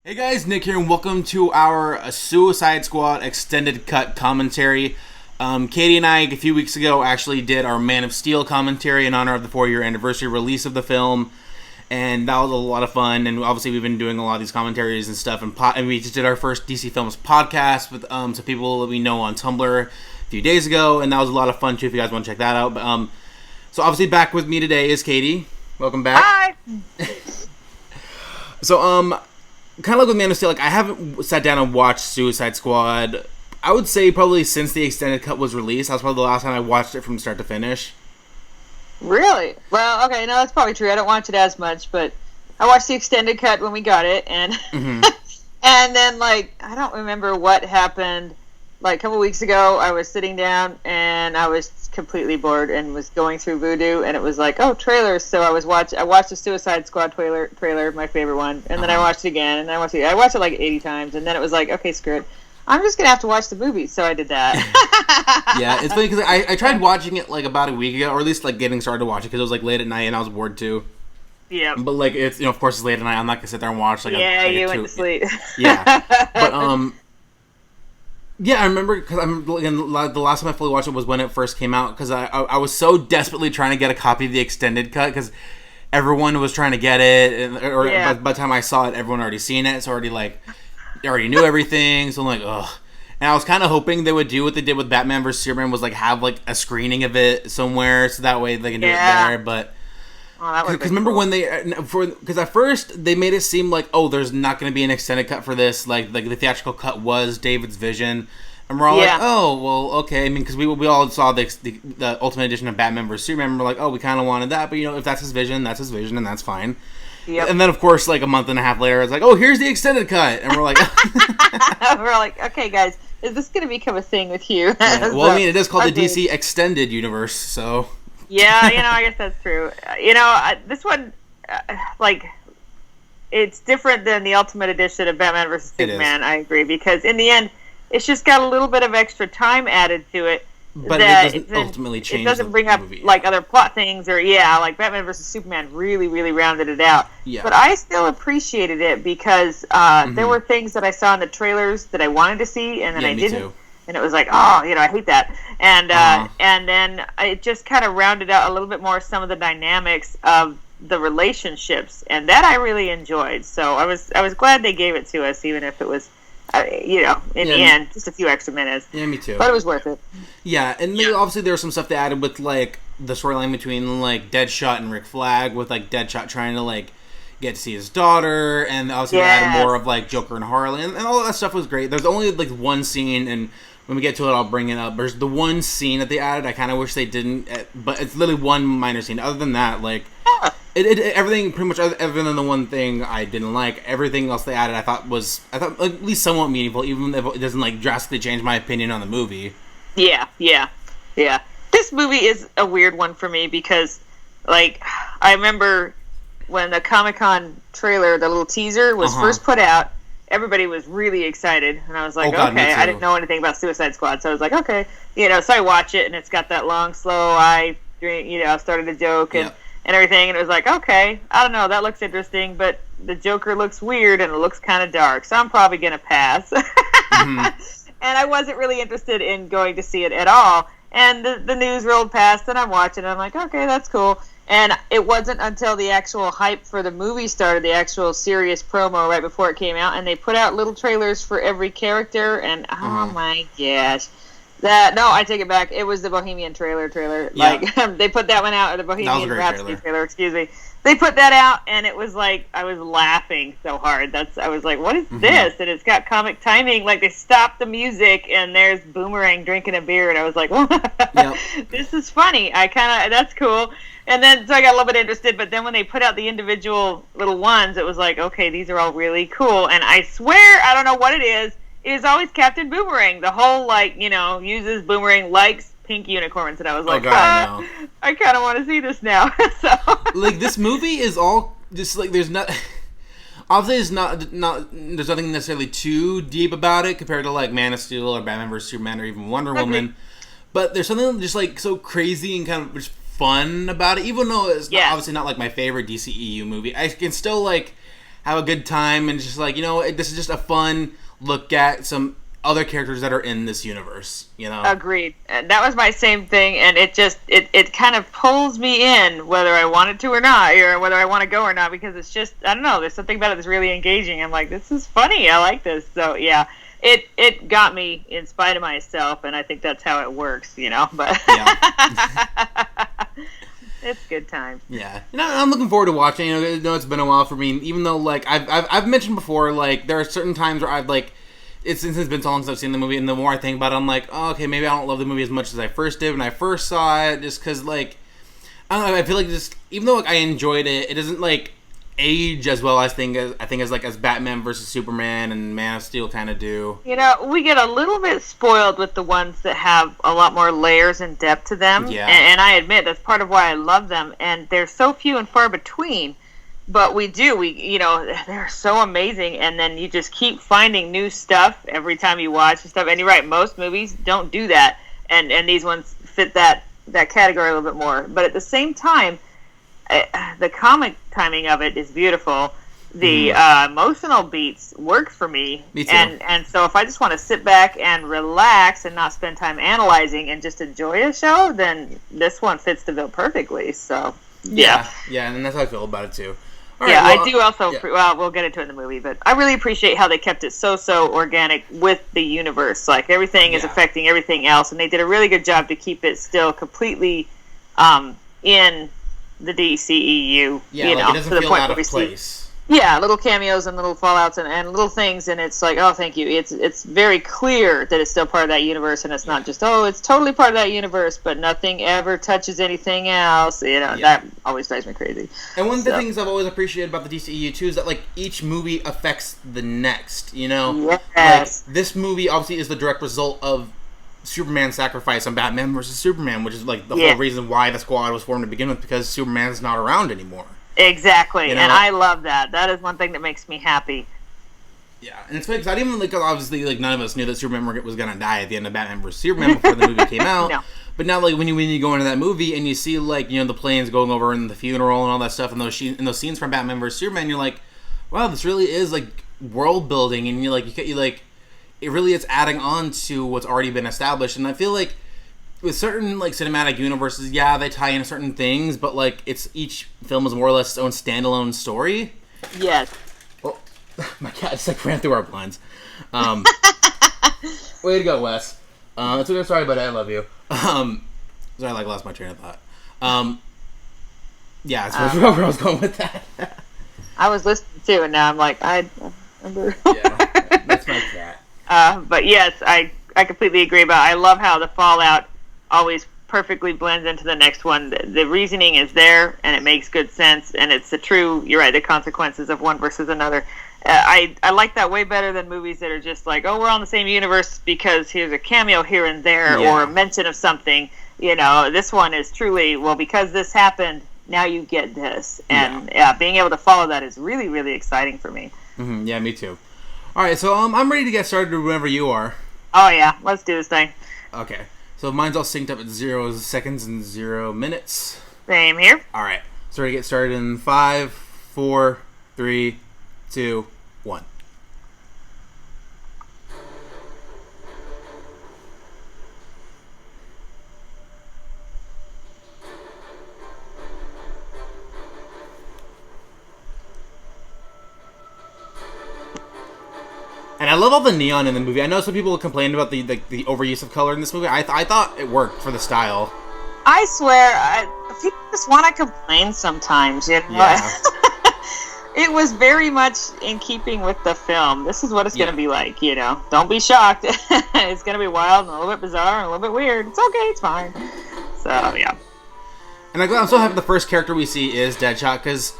Hey guys, Nick here, and welcome to our Suicide Squad extended cut commentary. Katie and I, a few weeks ago, actually did our Man of Steel commentary in honor of the 4-year anniversary release of the film, and that was a lot of fun. And obviously, we've been doing a lot of these commentaries and stuff, and we just did our first DC Films podcast with some people that we know on Tumblr a few days ago, and that was a lot of fun too. If you guys want to check that out, but so obviously back with me today is Katie. Welcome back. Hi. So kind of like with Man of Steel, like I haven't sat down and watched Suicide Squad. I would say probably since the extended cut was released. That was probably the last time I watched it from start to finish. Really? Well, okay, no, that's probably true. I don't watch it as much, but I watched the extended cut when we got it, and and then like I don't remember what happened. Like a couple weeks ago, I was sitting down and I was completely bored and was going through Vudu, and it was like, oh, trailers. So I watched the Suicide Squad trailer, my favorite one, and then I watched it again, and I watched it like 80 times, and then it was like, okay, screw it, I'm just gonna have to watch the movie. So I did that. Yeah, it's funny because I tried watching it like about a week ago, or at least like getting started to watch it because it was like late at night and I was bored too. Yeah. But like it's of course it's late at night. I'm not gonna sit there and watch like you went to sleep. Yeah, but yeah, I remember because the last time I fully watched it was when it first came out because I was so desperately trying to get a copy of the extended cut because everyone was trying to get it, by the time I saw it, everyone already seen it, so already knew everything. So I'm like, ugh. And I was kind of hoping they would do what they did with Batman vs Superman, was like have like a screening of it somewhere, so that way they can do it there. But because remember when because at first they made it seem like, oh, there's not going to be an extended cut for this, like the theatrical cut was David's vision, and we're all like, oh, well, okay. I mean, because we all saw the Ultimate Edition of Batman vs Superman, and we're like, oh, we kind of wanted that, but if that's his vision, and that's fine. Yep. And then, of course, like a month and a half later, it's like, oh, here's the extended cut, and we're like, okay, guys, is this going to become a thing with you? Yeah. Well, so, I mean, it is called the DC Extended Universe, so. Yeah, I guess that's true. This one, it's different than the Ultimate Edition of Batman vs Superman. I agree, because in the end, it's just got a little bit of extra time added to it. But it doesn't ultimately change. It doesn't bring up like other plot things, or like Batman vs Superman really, really rounded it out. Yeah. But I still appreciated it because there were things that I saw in the trailers that I wanted to see, and then I didn't. Too. And it was like, oh, I hate that. And then it just kind of rounded out a little bit more some of the dynamics of the relationships, and that I really enjoyed. So I was glad they gave it to us, even if it was, in the end, just a few extra minutes. Yeah, me too. But it was worth it. Yeah, and obviously there was some stuff they added with like the storyline between like Deadshot and Rick Flag, with like Deadshot trying to like get to see his daughter, and obviously they added more of like Joker and Harley, and all that stuff was great. There's only like one scene, and when we get to it, I'll bring it up. There's the one scene that they added. I kind of wish they didn't, but it's literally one minor scene. Other than that, like, everything pretty much, other than the one thing I didn't like, everything else they added, I thought like, at least somewhat meaningful, even if it doesn't like drastically change my opinion on the movie. Yeah. This movie is a weird one for me because, like, I remember when the Comic-Con trailer, the little teaser, was first put out. Everybody was really excited, and I was like, okay, I didn't know anything about Suicide Squad, so I was like, okay, so I watch it, and it's got that long, slow, I started a joke and everything, and it was like, okay, I don't know, that looks interesting, but the Joker looks weird, and it looks kind of dark, so I'm probably going to pass. And I wasn't really interested in going to see it at all, and the news rolled past, and I'm watching, and I'm like, okay, that's cool. And it wasn't until the actual hype for the movie started, the actual serious promo right before it came out, and they put out little trailers for every character, and oh my gosh. I take it back. It was the Bohemian trailer. Yeah. Like, they put that one out, or the Bohemian Rhapsody trailer, excuse me. They put that out, and it was like, I was laughing so hard. I was like, what is this? And it's got comic timing. Like, they stopped the music, and there's Boomerang drinking a beer, and I was like, this is funny. That's cool. And then, so I got a little bit interested, but then when they put out the individual little ones, it was like, okay, these are all really cool. And I swear, I don't know what it is always Captain Boomerang. The whole, uses Boomerang, likes pink unicorns. And I was like, I kind of want to see this now. So, like, this movie is all just, like, there's not... Obviously, there's nothing necessarily too deep about it compared to, like, Man of Steel or Batman vs. Superman or even Wonder Woman. But there's something just, like, so crazy and kind of just fun about it, even though it's obviously not like my favorite DCEU movie. I can still like have a good time, and just like, this is just a fun look at some other characters that are in this universe. Agreed. And that was my same thing, and it kind of pulls me in whether I want it to or not, or whether I want to go or not, because it's just, I don't know, there's something about it that's really engaging. I'm like, this is funny, I like this. So yeah, it got me in spite of myself, and I think that's how it works, but it's good time. Yeah, I'm looking forward to watching. It's been a while for me, even though like I've mentioned before, like there are certain times where I've like, it's been so long since I've seen the movie, and the more I think about it, I'm like, oh, okay, maybe I don't love the movie as much as I first did when I first saw it, just because like, I don't know, I feel like just, even though like I enjoyed it, it doesn't like age as well as as Batman versus Superman and Man of Steel kind of do. We get a little bit spoiled with the ones that have a lot more layers and depth to them. Yeah. And I admit that's part of why I love them, and they're so few and far between. But they're so amazing, and then you just keep finding new stuff every time you watch and stuff. And you're right, most movies don't do that, and these ones fit that category a little bit more. But at the same time, the comic timing of it is beautiful. The emotional beats work for me. Me too. And so if I just want to sit back and relax and not spend time analyzing and just enjoy a show, then this one fits the bill perfectly. So yeah, and that's how I feel about it too. I do also. Yeah. Well, we'll get into it in the movie, but I really appreciate how they kept it so organic with the universe. Like everything is affecting everything else, and they did a really good job to keep it still completely in the DCEU. Yeah, like it doesn't feel out of place. Little cameos and little fallouts and little things, and it's like, oh, thank you. It's very clear that it's still part of that universe, and it's not just, it's totally part of that universe, but nothing ever touches anything else. That always drives me crazy. And one of the things I've always appreciated about the DCEU too is that like each movie affects the next. Yes. Like this movie obviously is the direct result of Superman's sacrifice on Batman versus Superman, which is like the whole reason why the Squad was formed to begin with, because Superman's not around anymore. Exactly, and I love that. That is one thing that makes me happy. Yeah, and it's funny because I didn't even obviously none of us knew that Superman was gonna die at the end of Batman vs Superman before the movie came out. No. But now when you go into that movie and you see the planes going over in the funeral and all that stuff, and those scenes from Batman vs Superman, you're like, wow, this really is like world building, and it really is adding on to what's already been established. And I feel like with certain cinematic universes, they tie in certain things, but it's each film is more or less its own standalone story. Yes. Well, my cat just ran through our blinds. Way to go, Wes. That's okay. Sorry about it. I love you. Sorry, I lost my train of thought. That's where I was going with that. I was listening too, and now I'm like, I remember. That's my cat. But yes, I completely agree about it. I love how the Fallout always perfectly blends into the next one. The reasoning is there, and it makes good sense, and it's you're right, the consequences of one versus another. I like that way better than movies that are just like, oh, we're on the same universe because here's a cameo here and there, or a mention of something. This one is truly, well, because this happened, now you get this. And being able to follow that is really, really exciting for me. Mm-hmm. Yeah, me too. All right, so I'm ready to get started whenever you are. Oh, yeah. Let's do this thing. Okay. So mine's all synced up at 0 seconds and 0 minutes. Same here. All right. So we're going to get started in 5, 4, 3, 2, 1. And I love all the neon in the movie. I know some people complained about the overuse of color in this movie. I thought it worked for the style. I swear, people just want to complain sometimes. Yeah. It was very much in keeping with the film. This is what it's going to be like. Don't be shocked. It's going to be wild and a little bit bizarre and a little bit weird. It's okay. It's fine. So yeah. And I'm so happy the first character we see is Deadshot, because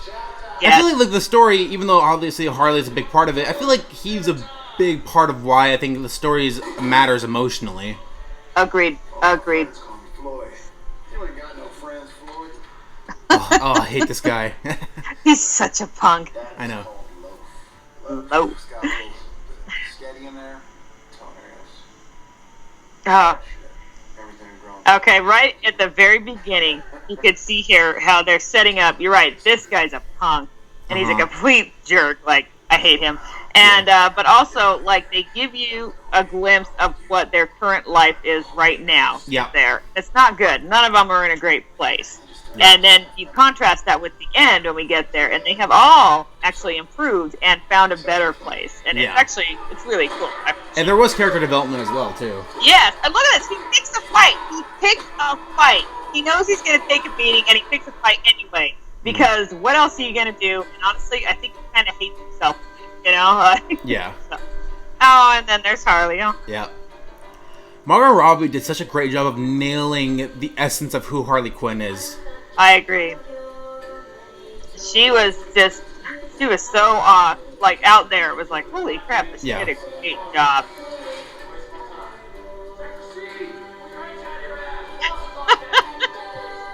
I feel like the story, even though obviously Harley's a big part of it, I feel like he's a big part of why I think the story matters emotionally. Agreed. Floyd. You ain't got no friends, Floyd. I hate this guy. He's such a punk. I know. Low. Sketty in there. Okay, right at the very beginning, you could see here how they're setting up. You're right. This guy's a punk. and he's a complete jerk. Like, I hate him. And but also, like, they give you a glimpse of what their current life is right now. Yeah. There, it's not good. None of them are in a great place. Yeah. And then you contrast that with the end when we get there, and they have all actually improved and found a better place. And it's really cool. And there was character development as well, too. Yes, and look at this. He picks a fight. He knows he's going to take a beating, and he picks a fight anyway. Because what else are you going to do? And honestly, I think he kind of hates himself, you know? Yeah. So. Oh, and then there's Harley. Oh. Yeah. Margot Robbie did such a great job of nailing the essence of who Harley Quinn is. I agree. She was so, like, out there. It was like, holy crap, she did a great job.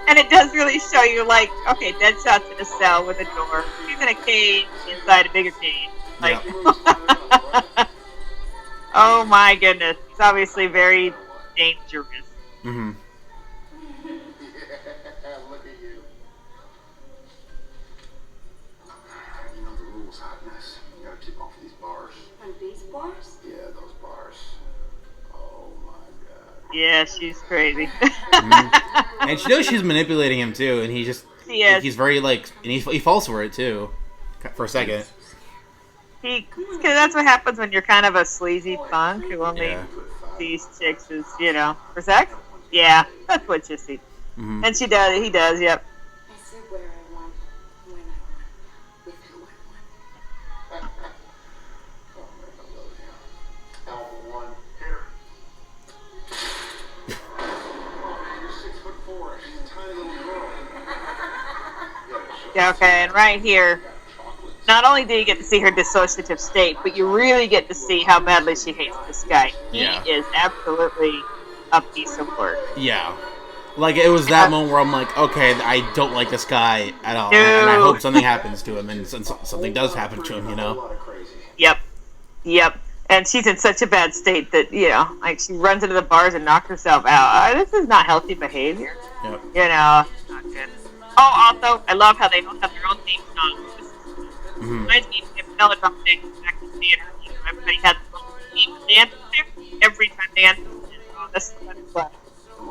And it does really show you, like, okay, Deadshot's in a cell with a door. He's in a cage inside a bigger cage. Like, oh my goodness. It's obviously very dangerous. Mm-hmm. Look at you. You know the rules, Hotness. You gotta keep off these bars. On these bars? Yeah, those bars. Oh my god. Yeah, she's crazy. Mm-hmm. And she knows she's manipulating him too, and he just he's very like, and he falls for it too, for a second. Because that's what happens when you're kind of a sleazy punk who only sees chicks as, you know, for sex. Yeah, that's what you see. Mm-hmm. And he does, yep. I said where I want, when I want, with who I want. Oh man, I love you. Alpha 1, here. Oh man, you're 6'4". She's a tiny little girl. Yeah, okay, and right here, not only do you get to see her dissociative state, but you really get to see how badly she hates this guy. He is absolutely a piece of work. Yeah. Like, it was that moment where I'm like, okay, I don't like this guy at all. No. And I hope something happens to him, and something does happen to him, you know? Yep. And she's in such a bad state that, you know, like, she runs into the bars and knocks herself out. This is not healthy behavior. Yep. You know, it's not good. Oh, also, I love how they all have their own theme song. Mm-hmm. Reminds me of melodrama back in theater. You know, everybody had their own theme dance there. Every time they enter, oh, that's fun.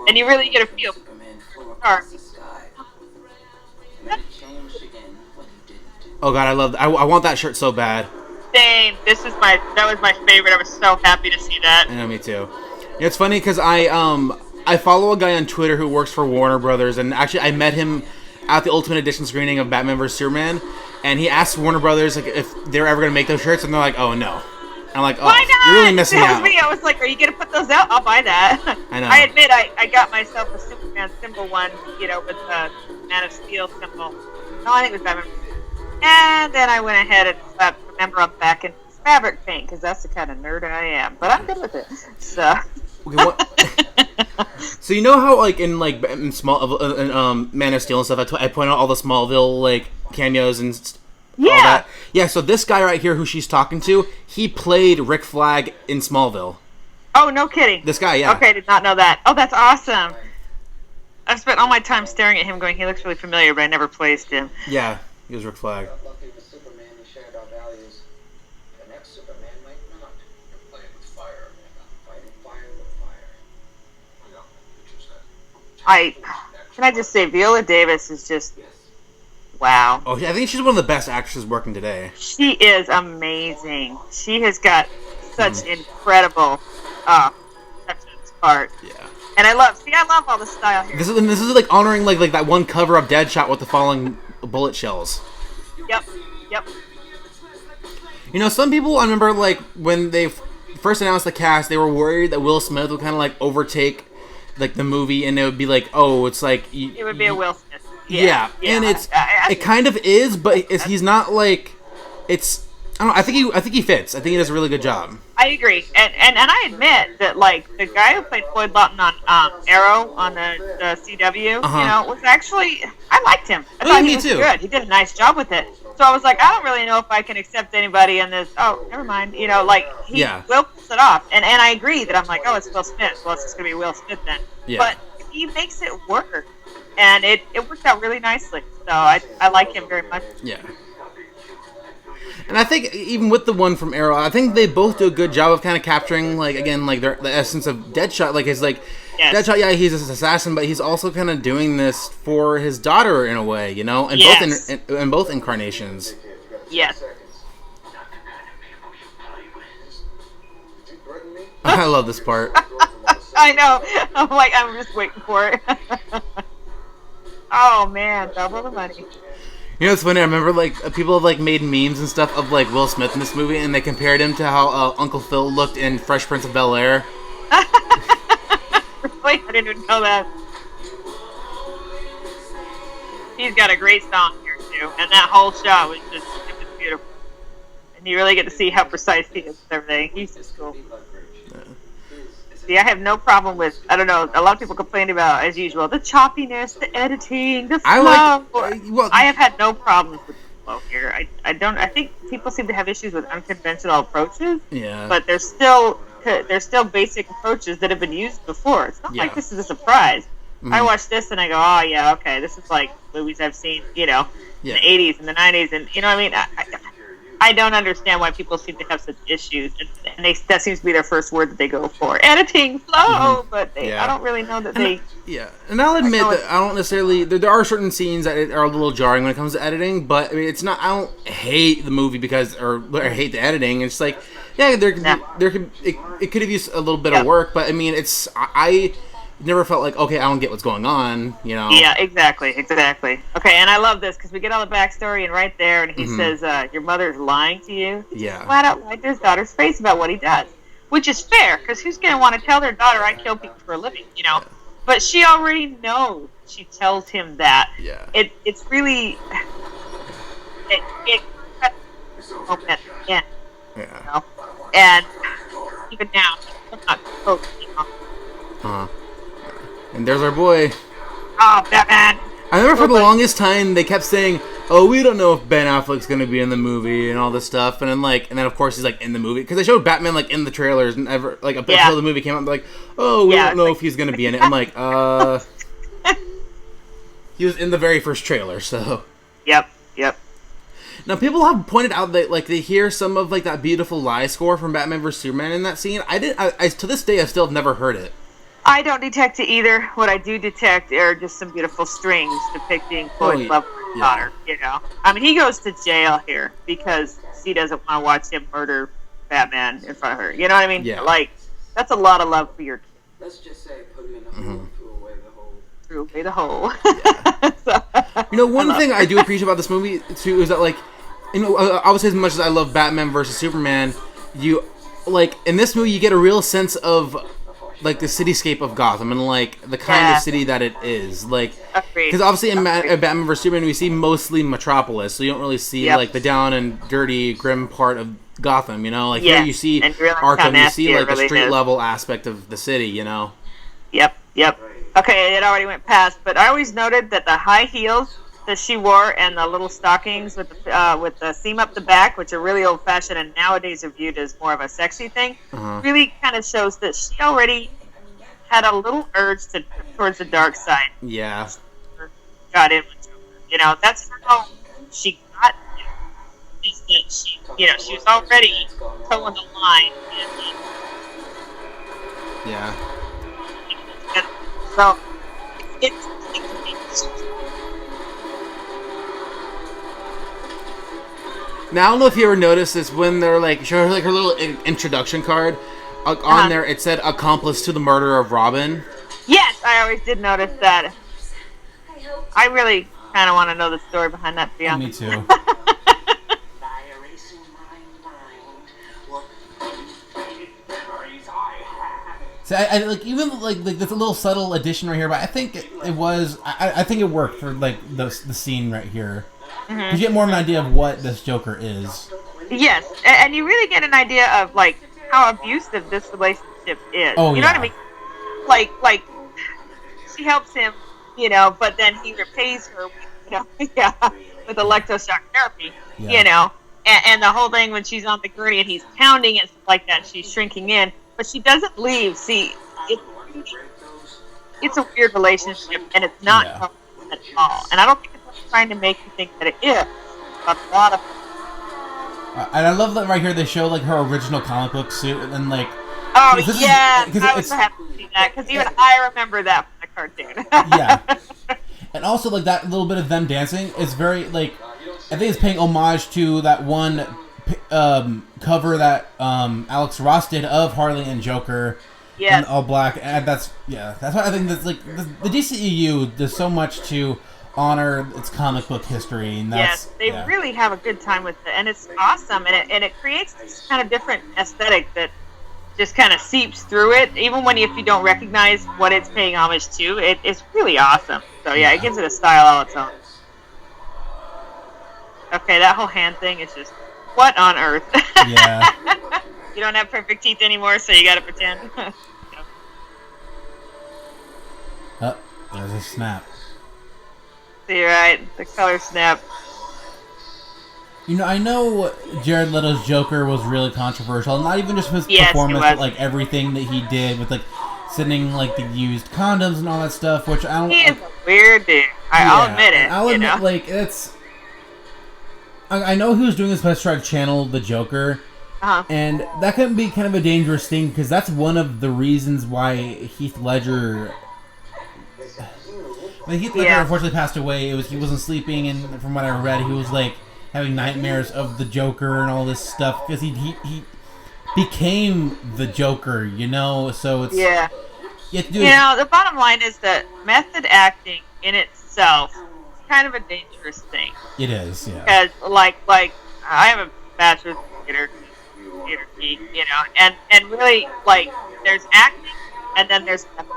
And you really get a feel for the star. Oh god, I love that. I want that shirt so bad. Same. That was my favorite. I was so happy to see that. I know, me too. Yeah, it's funny because I follow a guy on Twitter who works for Warner Brothers, and actually I met him at the Ultimate Edition screening of Batman vs Superman, and he asked Warner Brothers like if they're ever gonna make those shirts, and they're like, "Oh no." I'm like, "Oh, why not? You're really missing that out." Was me. I was like, "Are you gonna put those out? I'll buy that." I know. I admit, I got myself a Superman symbol one, you know, with the Man of Steel symbol. No, I think it was Batman. And then I went ahead and slapped the member up back in fabric paint because that's the kind of nerd I am. But I'm good with it. So. Okay, so you know how like in Man of Steel and stuff, I point out all the Smallville like cameos and all that. Yeah. So this guy right here, who she's talking to, he played Rick Flag in Smallville. Oh, no kidding. This guy, yeah. Okay, I did not know that. Oh, that's awesome. I've spent all my time staring at him, going, he looks really familiar, but I never placed him. Yeah, he was Rick Flag. Lucky the Superman who shared our values. The next Superman might not. You're playing with fire, man. Fighting fire with fire. Yeah, interesting. Can I just say, Viola Davis is just, wow. Oh, I think she's one of the best actresses working today. She is amazing. She has got such incredible part. Yeah. And I love all the style here. This is like honoring like that one cover of Deadshot with the falling bullet shells. Yep. You know, some people, I remember like when they first announced the cast, they were worried that Will Smith would kind of like overtake like the movie, and it would be like, oh, it's like it would be a Will Smith. Yeah. And it kind of is, but he's not like it's. I don't know. I think he fits. I think he does a really good job. I agree, and I admit that like the guy who played Floyd Lawton on Arrow on the CW, you know, was actually I liked him. I thought he was good. He did a nice job with it. So I was like, I don't really know if I can accept anybody in this. Oh, never mind. You know, like he will pull it off, and I agree that I'm like, oh, it's Will Smith. Well, it's just gonna be Will Smith then. Yeah. But he makes it work, and it worked out really nicely. So I like him very much. Yeah. And I think even with the one from Arrow, I think they both do a good job of kind of capturing, like, again, like the essence of Deadshot. Like, his like Deadshot, yeah, he's an assassin, but he's also kind of doing this for his daughter in a way, you know, and both in both incarnations. Yes. I love this part. I know. I'm like, I'm just waiting for it. Oh man, double the money. You know, it's funny. I remember like people have like made memes and stuff of like Will Smith in this movie, and they compared him to how Uncle Phil looked in Fresh Prince of Bel-Air. Really? I didn't even know that. He's got a great song here too, and that whole shot was just beautiful. And you really get to see how precise he is with everything. He's just cool. See, I have no problem with, I don't know, a lot of people complain about, as usual, the choppiness, the editing, the flow. I have had no problems with the flow here. I think people seem to have issues with unconventional approaches. Yeah. But there's still basic approaches that have been used before. It's not like this is a surprise. I watch this and I go, oh yeah, okay, this is like movies I've seen, you know, in the 80s and the 90s, and you know what I mean? I don't understand why people seem to have such issues, and that seems to be their first word that they go for. Editing, flow, but I don't really know that they... Yeah, and I'll admit that I don't necessarily... There are certain scenes that are a little jarring when it comes to editing, but I mean, it's not... I don't hate the movie or hate the editing. It's like, it could have used a little bit of work, but I mean, I never felt like, okay, I don't get what's going on, you know? Yeah, exactly. Okay, and I love this, because we get all the backstory, and right there, and he says, your mother's lying to you. He just flat out lied to his daughter's face about what he does. Which is fair, because who's going to want to tell their daughter, I kill people for a living, you know? But she already knows. She tells him that. Yeah. It's really... It moment again. Yeah. You know? And even now, I'm not focusing on And there's our boy. Oh, Batman! I remember for the longest time they kept saying, "Oh, we don't know if Ben Affleck's gonna be in the movie and all this stuff." And then of course he's like in the movie because they showed Batman like in the trailers and until the movie came out. They're like, "Oh, we don't know if he's gonna be in it." I'm like, he was in the very first trailer, so. Yep. Now people have pointed out that like they hear some of like that Beautiful Lie score from Batman vs Superman in that scene. I to this day I still have never heard it. I don't detect it either. What I do detect are just some beautiful strings depicting Floyd's love for his daughter, you know. I mean, he goes to jail here because she doesn't want to watch him murder Batman in front of her. You know what I mean? Yeah. Like, that's a lot of love for your kid. Let's just say put him in the hole, Threw away the hole. Yeah. You know, one thing I do appreciate about this movie, too, is that, like, you know, obviously as much as I love Batman versus Superman, like, in this movie you get a real sense of... like the cityscape of Gotham and like the kind of city that it is, like because obviously in Batman vs Superman we see mostly Metropolis, so you don't really see like the down and dirty, grim part of Gotham. You know, like here you see Arkham, you see like the street level aspect of the city. You know. Yep. Okay, it already went past, but I always noted that the high heels that she wore and the little stockings with the seam up the back, which are really old fashioned and nowadays are viewed as more of a sexy thing, really kind of shows that she already had a little urge towards the dark side. Yeah. Got in with Joker. You know, that's how she got it. Is that she, you know, she was already towing the line. Yeah. So it's now I don't know if you ever noticed this when they're like showing her like her little introduction card on there. It said accomplice to the murder of Robin. Yes, I always did notice that. I really kind of want to know the story behind that. To be honest. Me too. So I like even like there's a little subtle addition right here, but I think I think it worked for like the scene right here. You get more of an idea of what this Joker is. Yes, and you really get an idea of like how abusive this relationship is. Oh, you know what I mean? Like she helps him, you know, but then he repays her, with electroshock therapy, you know, and the whole thing when she's on the gurney and he's pounding and stuff like that, she's shrinking in, but she doesn't leave. See, it's a weird relationship, and it's not healthy at all. And I don't think it's trying to make you think that it is. But a lot of And I love that right here they show like her original comic book suit and like. Oh yeah, I was so happy to see that because even I remember that from the cartoon. Yeah, and also like that little bit of them dancing is very like I think it's paying homage to that one cover that Alex Ross did of Harley and Joker. Yes. In all black, and that's why I think that's like the DCEU does so much to honor its comic book history, and that's they really have a good time with it, and it's awesome, and it creates this kind of different aesthetic that just kind of seeps through it, even when if you don't recognize what it's paying homage to, it's really awesome. So yeah, it gives it a style all its own. Okay, that whole hand thing is just what on earth? Yeah. You don't have perfect teeth anymore, so you gotta pretend. Oh, there's a snap. See, right? The color snap. You know, I know Jared Leto's Joker was really controversial. Not even just his performance, but like everything that he did with like sending like the used condoms and all that stuff. Which I don't. He is a weird dude. I'll admit it. I'll admit, like it's. I know he was doing this best to try to channel the Joker. And that can be kind of a dangerous thing because that's one of the reasons why Heath Ledger. When Heath Ledger unfortunately passed away, he wasn't sleeping, and from what I read, he was like having nightmares of the Joker and all this stuff because he became the Joker, you know. So it's you have to do the bottom line is that method acting in itself is kind of a dangerous thing. It is, yeah. Because like I have a bachelor's in theater geek, you know, and really like there's acting and then there's method.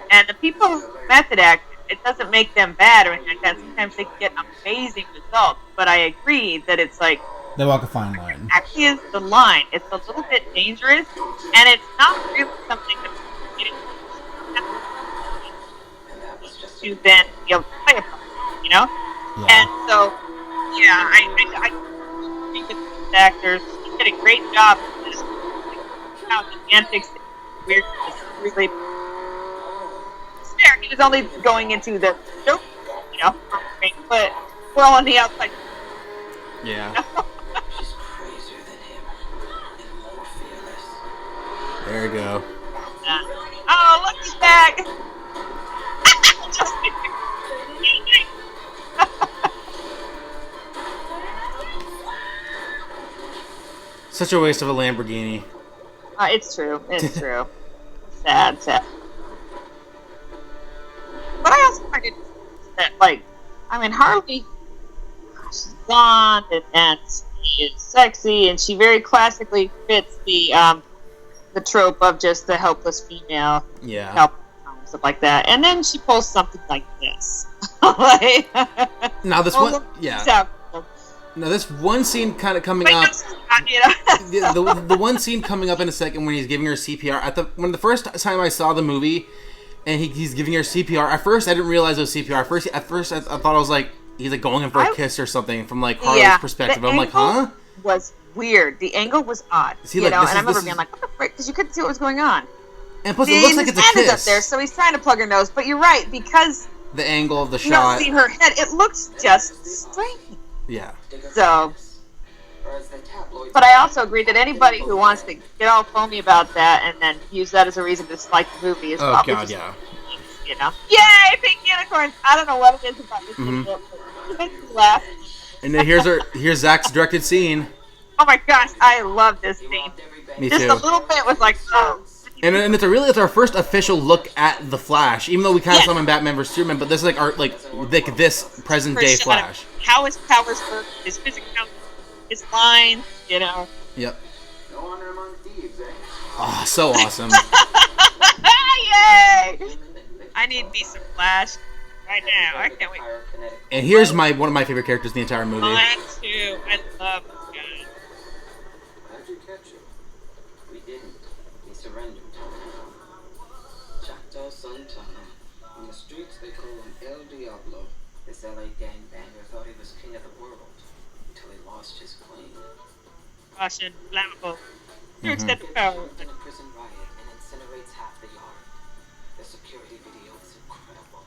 And the people who method act, it doesn't make them bad or anything like that. Sometimes they get amazing results, but I agree that it's like they walk a fine line. Actually, is the line. It's a little bit dangerous, and it's not really something that to then be able to play upon, you know. Yeah. And so, I think that the actors did a great job of this. How the antics, weirdness, really. He was only going into the joke, you know, but we're all on the outside. Yeah. She's crazier than him and more fearless. There you go. Oh, look, he's back! Such a waste of a Lamborghini. It's true. It's true. Sad. But I also find it that, like, I mean, Harley, she's blonde and she is sexy, and she very classically fits the trope of just the helpless female. Yeah. Stuff like that. And then she pulls something like this. Like, now this one, yeah. Now this one scene kind of coming up. The one scene coming up in a second when he's giving her CPR. When the first time I saw the movie, and he's giving her CPR. At first, I didn't realize it was CPR. At first, I thought it was like he's like going in for a kiss or something from like Harley's perspective. I'm like, huh? Was weird. The angle was odd. See, you know, and I remember being like, what the frick? Because you couldn't see what was going on. And plus, it looks like it's a kiss. Up there, so he's trying to plug her nose. But you're right, because the angle of the you shot. don't see her head. It looks just strange. Yeah. So. But I also agree that anybody who wants to get all foamy about that and then use that as a reason to dislike the movie is probably just, you know, yay, pink unicorns! I don't know what it is about this movie, but it makes me laugh. And then here's Zach's directed scene. Oh my gosh, I love this scene. Me just too. a little bit was like, oh. And it's our first official look at the Flash, even though we kind of saw him in Batman vs Superman. But this is like our this present day Flash. How his powers work, his physicality, his lines, you know. Yep. No honor among thieves, eh? Oh, so awesome. Yay! I need me some Flash right now. I can't wait. And here's one of my favorite characters in the entire movie. Mine too. I love this guy. How'd you catch him? We didn't. He surrendered. Choctaw Santana. On the streets they call him El Diablo. This LA gangbanger thought he was king of the world until he lost his claim. Russian, flammable. You extend the power. In a prison riot and incinerates half the yard. The security video is incredible.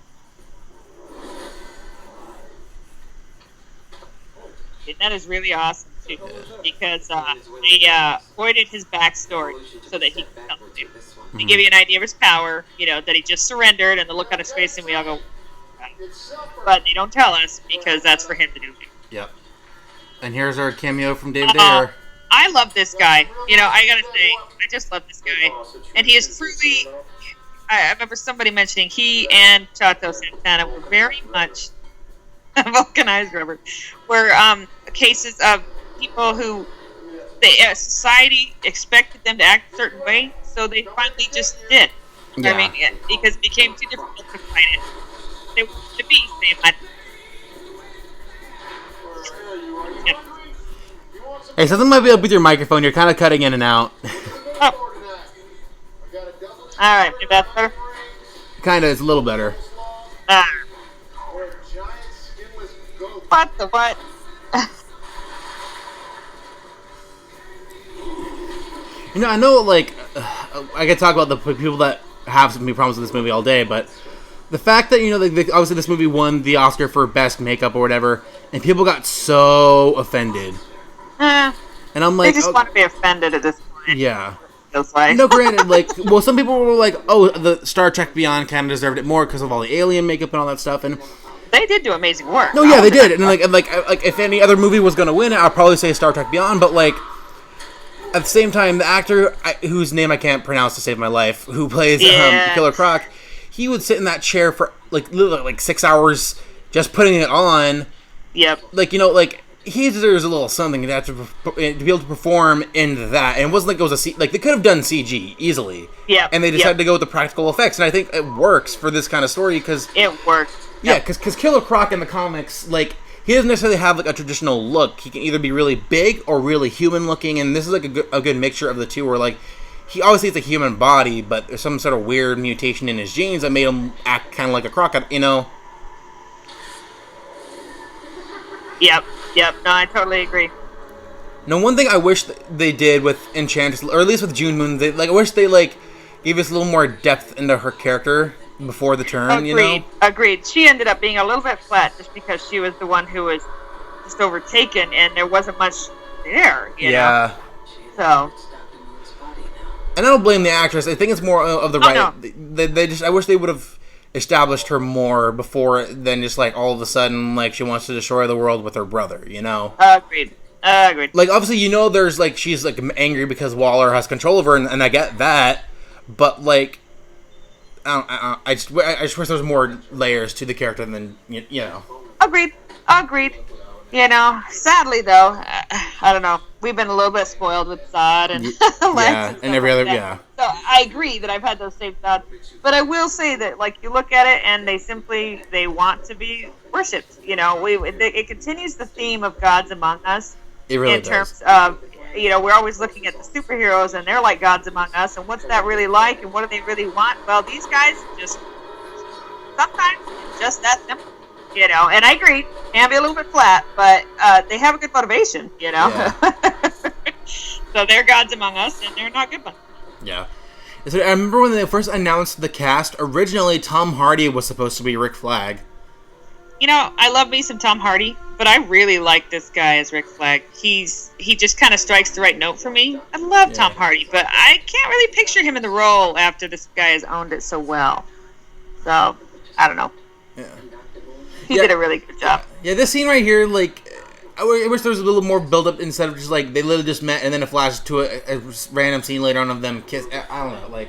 That is really awesome. too, because they avoided his backstory so that he could tell the tale. They give you an idea of his power, that he just surrendered, and the look on his face, and we all go, wow. But they don't tell us because that's for him to do. Yep. And here's our cameo from David Ayer. I love this guy. I gotta say, I just love this guy, and he is truly. I remember somebody mentioning he and Chato Santana were very much vulcanized, Robert. Were cases of people who society expected them to act a certain way, so they finally just did. Yeah. I mean, because it became too difficult to fight it. They wanted to be same. Hey, something might be up with your microphone. You're kind of cutting in and out. Oh. All right, maybe that's better. Kind of, it's a little better. What the what? I know, I could talk about the people that have some problems with this movie all day, but the fact that, obviously this movie won the Oscar for Best Makeup or whatever, and people got so offended. And I'm like... They just want to be offended at this point. Yeah. Feels like. No, granted, some people were like, oh, the Star Trek Beyond kind of deserved it more because of all the alien makeup and all that stuff, and... They did do amazing work. No, yeah, they did. And if any other movie was going to win it, I'd probably say Star Trek Beyond. But at the same time, the actor whose name I can't pronounce to save my life, who plays Killer Croc, he would sit in that chair for literally 6 hours just putting it on. Yep. He deserves a little something to be able to perform into that. And it wasn't like it was they could have done CG easily. Yeah. And they decided to go with the practical effects, and I think it works for this kind of story because it works. Yeah, because Killer Croc in the comics, he doesn't necessarily have, a traditional look. He can either be really big or really human-looking, and this is, a good mixture of the two, where, he obviously it's a human body, but there's some sort of weird mutation in his genes that made him act kind of like a croc, Yep, no, I totally agree. Now, one thing I wish they did with Enchantress, or at least with June Moon, I wish they, gave us a little more depth into her character before the turn, Agreed. She ended up being a little bit flat just because she was the one who was just overtaken and there wasn't much there, you know? So. And I don't blame the actress. I think it's more of the No. I wish they would have established her more before than just, all of a sudden, she wants to destroy the world with her brother, Agreed. Obviously, there's, she's, angry because Waller has control of her, and I get that, but, I just wish there was more layers to the character than, Agreed. Sadly, though, I don't know. We've been a little bit spoiled with Zod and and every other, So I agree that I've had those same thoughts. But I will say that, you look at it and they want to be worshipped. It continues the theme of gods among us. It really in terms of, we're always looking at the superheroes and they're like gods among us. And what's that really like? And what do they really want? Well, these guys sometimes it's just that simple. And I agree, can be a little bit flat, but they have a good motivation, Yeah. So they're gods among us, and they're not good ones. Yeah. So I remember when they first announced the cast, originally Tom Hardy was supposed to be Rick Flag. I love me some Tom Hardy, but I really like this guy as Rick Flag. He just kind of strikes the right note for me. I love Tom Hardy, but I can't really picture him in the role after this guy has owned it so well. So, I don't know. Yeah. He did a really good job. Yeah, this scene right here, I wish there was a little more build-up instead of just, they literally just met and then it flashes to a random scene later on of them kiss. I don't know,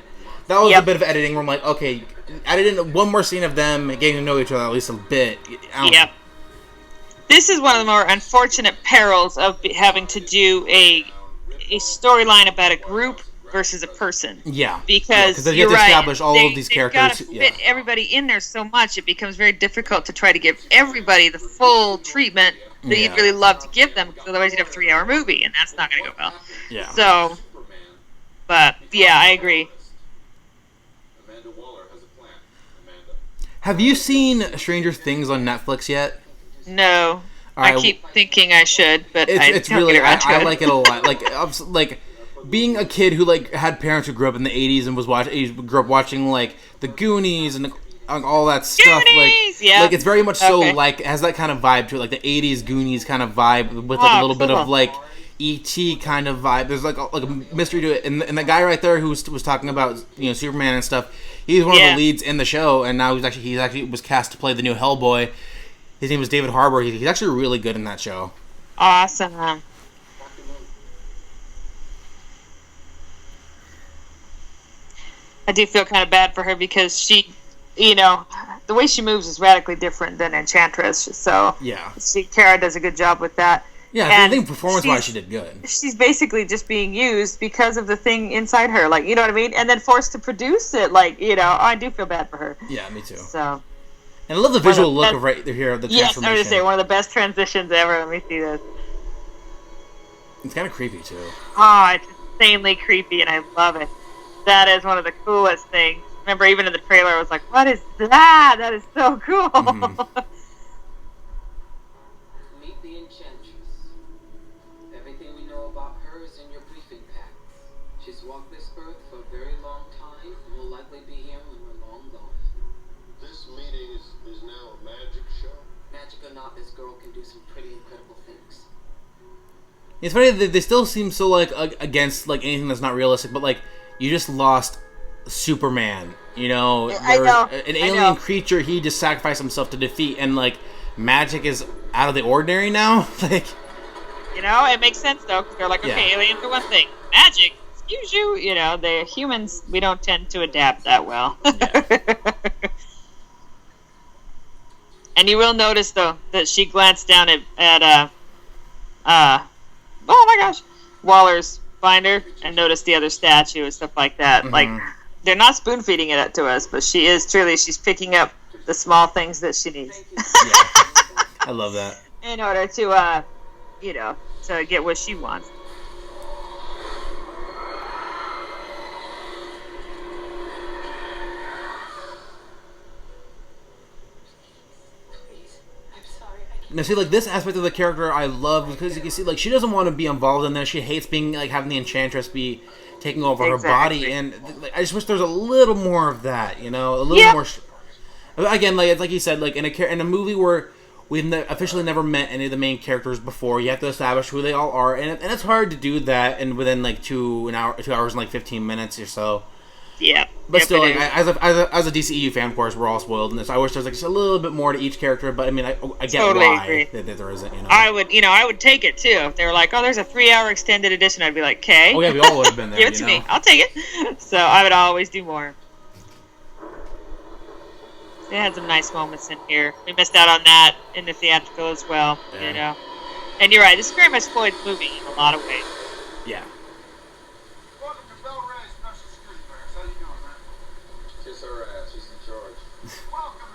that was a bit of editing where I'm like, okay, added in one more scene of them getting to know each other at least a bit. Yeah. This is one of the more unfortunate perils of having to do a storyline about a group versus a person. Yeah. Because they have to establish all of these characters. They've got to fit everybody in there so much, it becomes very difficult to try to give everybody the full treatment that you'd really love to give them, because otherwise you'd have a 3-hour movie, and that's not going to go well. Yeah. So, but, yeah, I agree. Amanda Waller has a plan. Amanda. Have you seen Stranger Things on Netflix yet? No. Right, I keep thinking I should, but it's don't really, get around to it. I like it a lot. Being a kid who had parents who grew up in the 80s and grew up watching the Goonies and all that stuff. Goonies! It's very much so it has that kind of vibe to it, the 80s Goonies kind of vibe with a little bit of E.T. kind of vibe. There's like a mystery to it, and the guy right there who was talking about Superman and stuff. He's one of the leads in the show, and now he's actually was cast to play the new Hellboy. His name was David Harbour. He's actually really good in that show. Awesome. I do feel kind of bad for her because she, the way she moves is radically different than Enchantress. So yeah, Kara does a good job with that. Yeah, and I think performance-wise, she did good. She's basically just being used because of the thing inside her, like, you know what I mean? And then forced to produce it, like, I do feel bad for her. Yeah, me too. So, and I love the visual look of right here, the transformation. Yes, I was going to say, one of the best transitions ever. Let me see this. It's kind of creepy, too. Oh, it's insanely creepy, and I love it. That is one of the coolest things. Remember, even in the trailer, I was like, what is that? That is so cool. Mm-hmm. Meet the Enchantress. Everything we know about her is in your briefing packs. She's walked this earth for a very long time and will likely be here when we're long gone. This meeting is now a magic show? Magic or not, this girl can do some pretty incredible things. It's funny that they still seem so against anything that's not realistic, but you just lost Superman. I know. An alien creature he just sacrificed himself to defeat, and magic is out of the ordinary now. It makes sense though, because they're like, okay, aliens are one thing, magic, excuse you. The humans, we don't tend to adapt that well. Yeah. And you will notice though that she glanced down at oh my gosh, Waller's binder and noticed the other statue and stuff like that. Mm-hmm. They're not spoon feeding it to us, but she's picking up the small things that she needs. Yeah. I love that. In order to to get what she wants. Please, I'm sorry. I can't. Now, see, this aspect of the character I love because you can see, she doesn't want to be involved in this. She hates being, having the Enchantress be taking over her body, and I just wish there was a little more of that, a little more. Again, like you said, in a movie where we've officially never met any of the main characters before, you have to establish who they all are, and it's hard to do that and within 2 hours and 15 minutes or so. Yeah, but still, as a DCEU fan, of course, we're all spoiled in this. I wish there was just a little bit more to each character, but I mean, I get totally why that there isn't. I would take it too. If they were like, "Oh, there's a 3-hour extended edition," I'd be like, "Okay." Oh yeah, we all would have been there. Give it to me. I'll take it. So I would always do more. They had some nice moments in here. We missed out on that in the theatrical as well. Yeah. And you're right. This is very much Floyd's movie in a lot of ways. Yeah.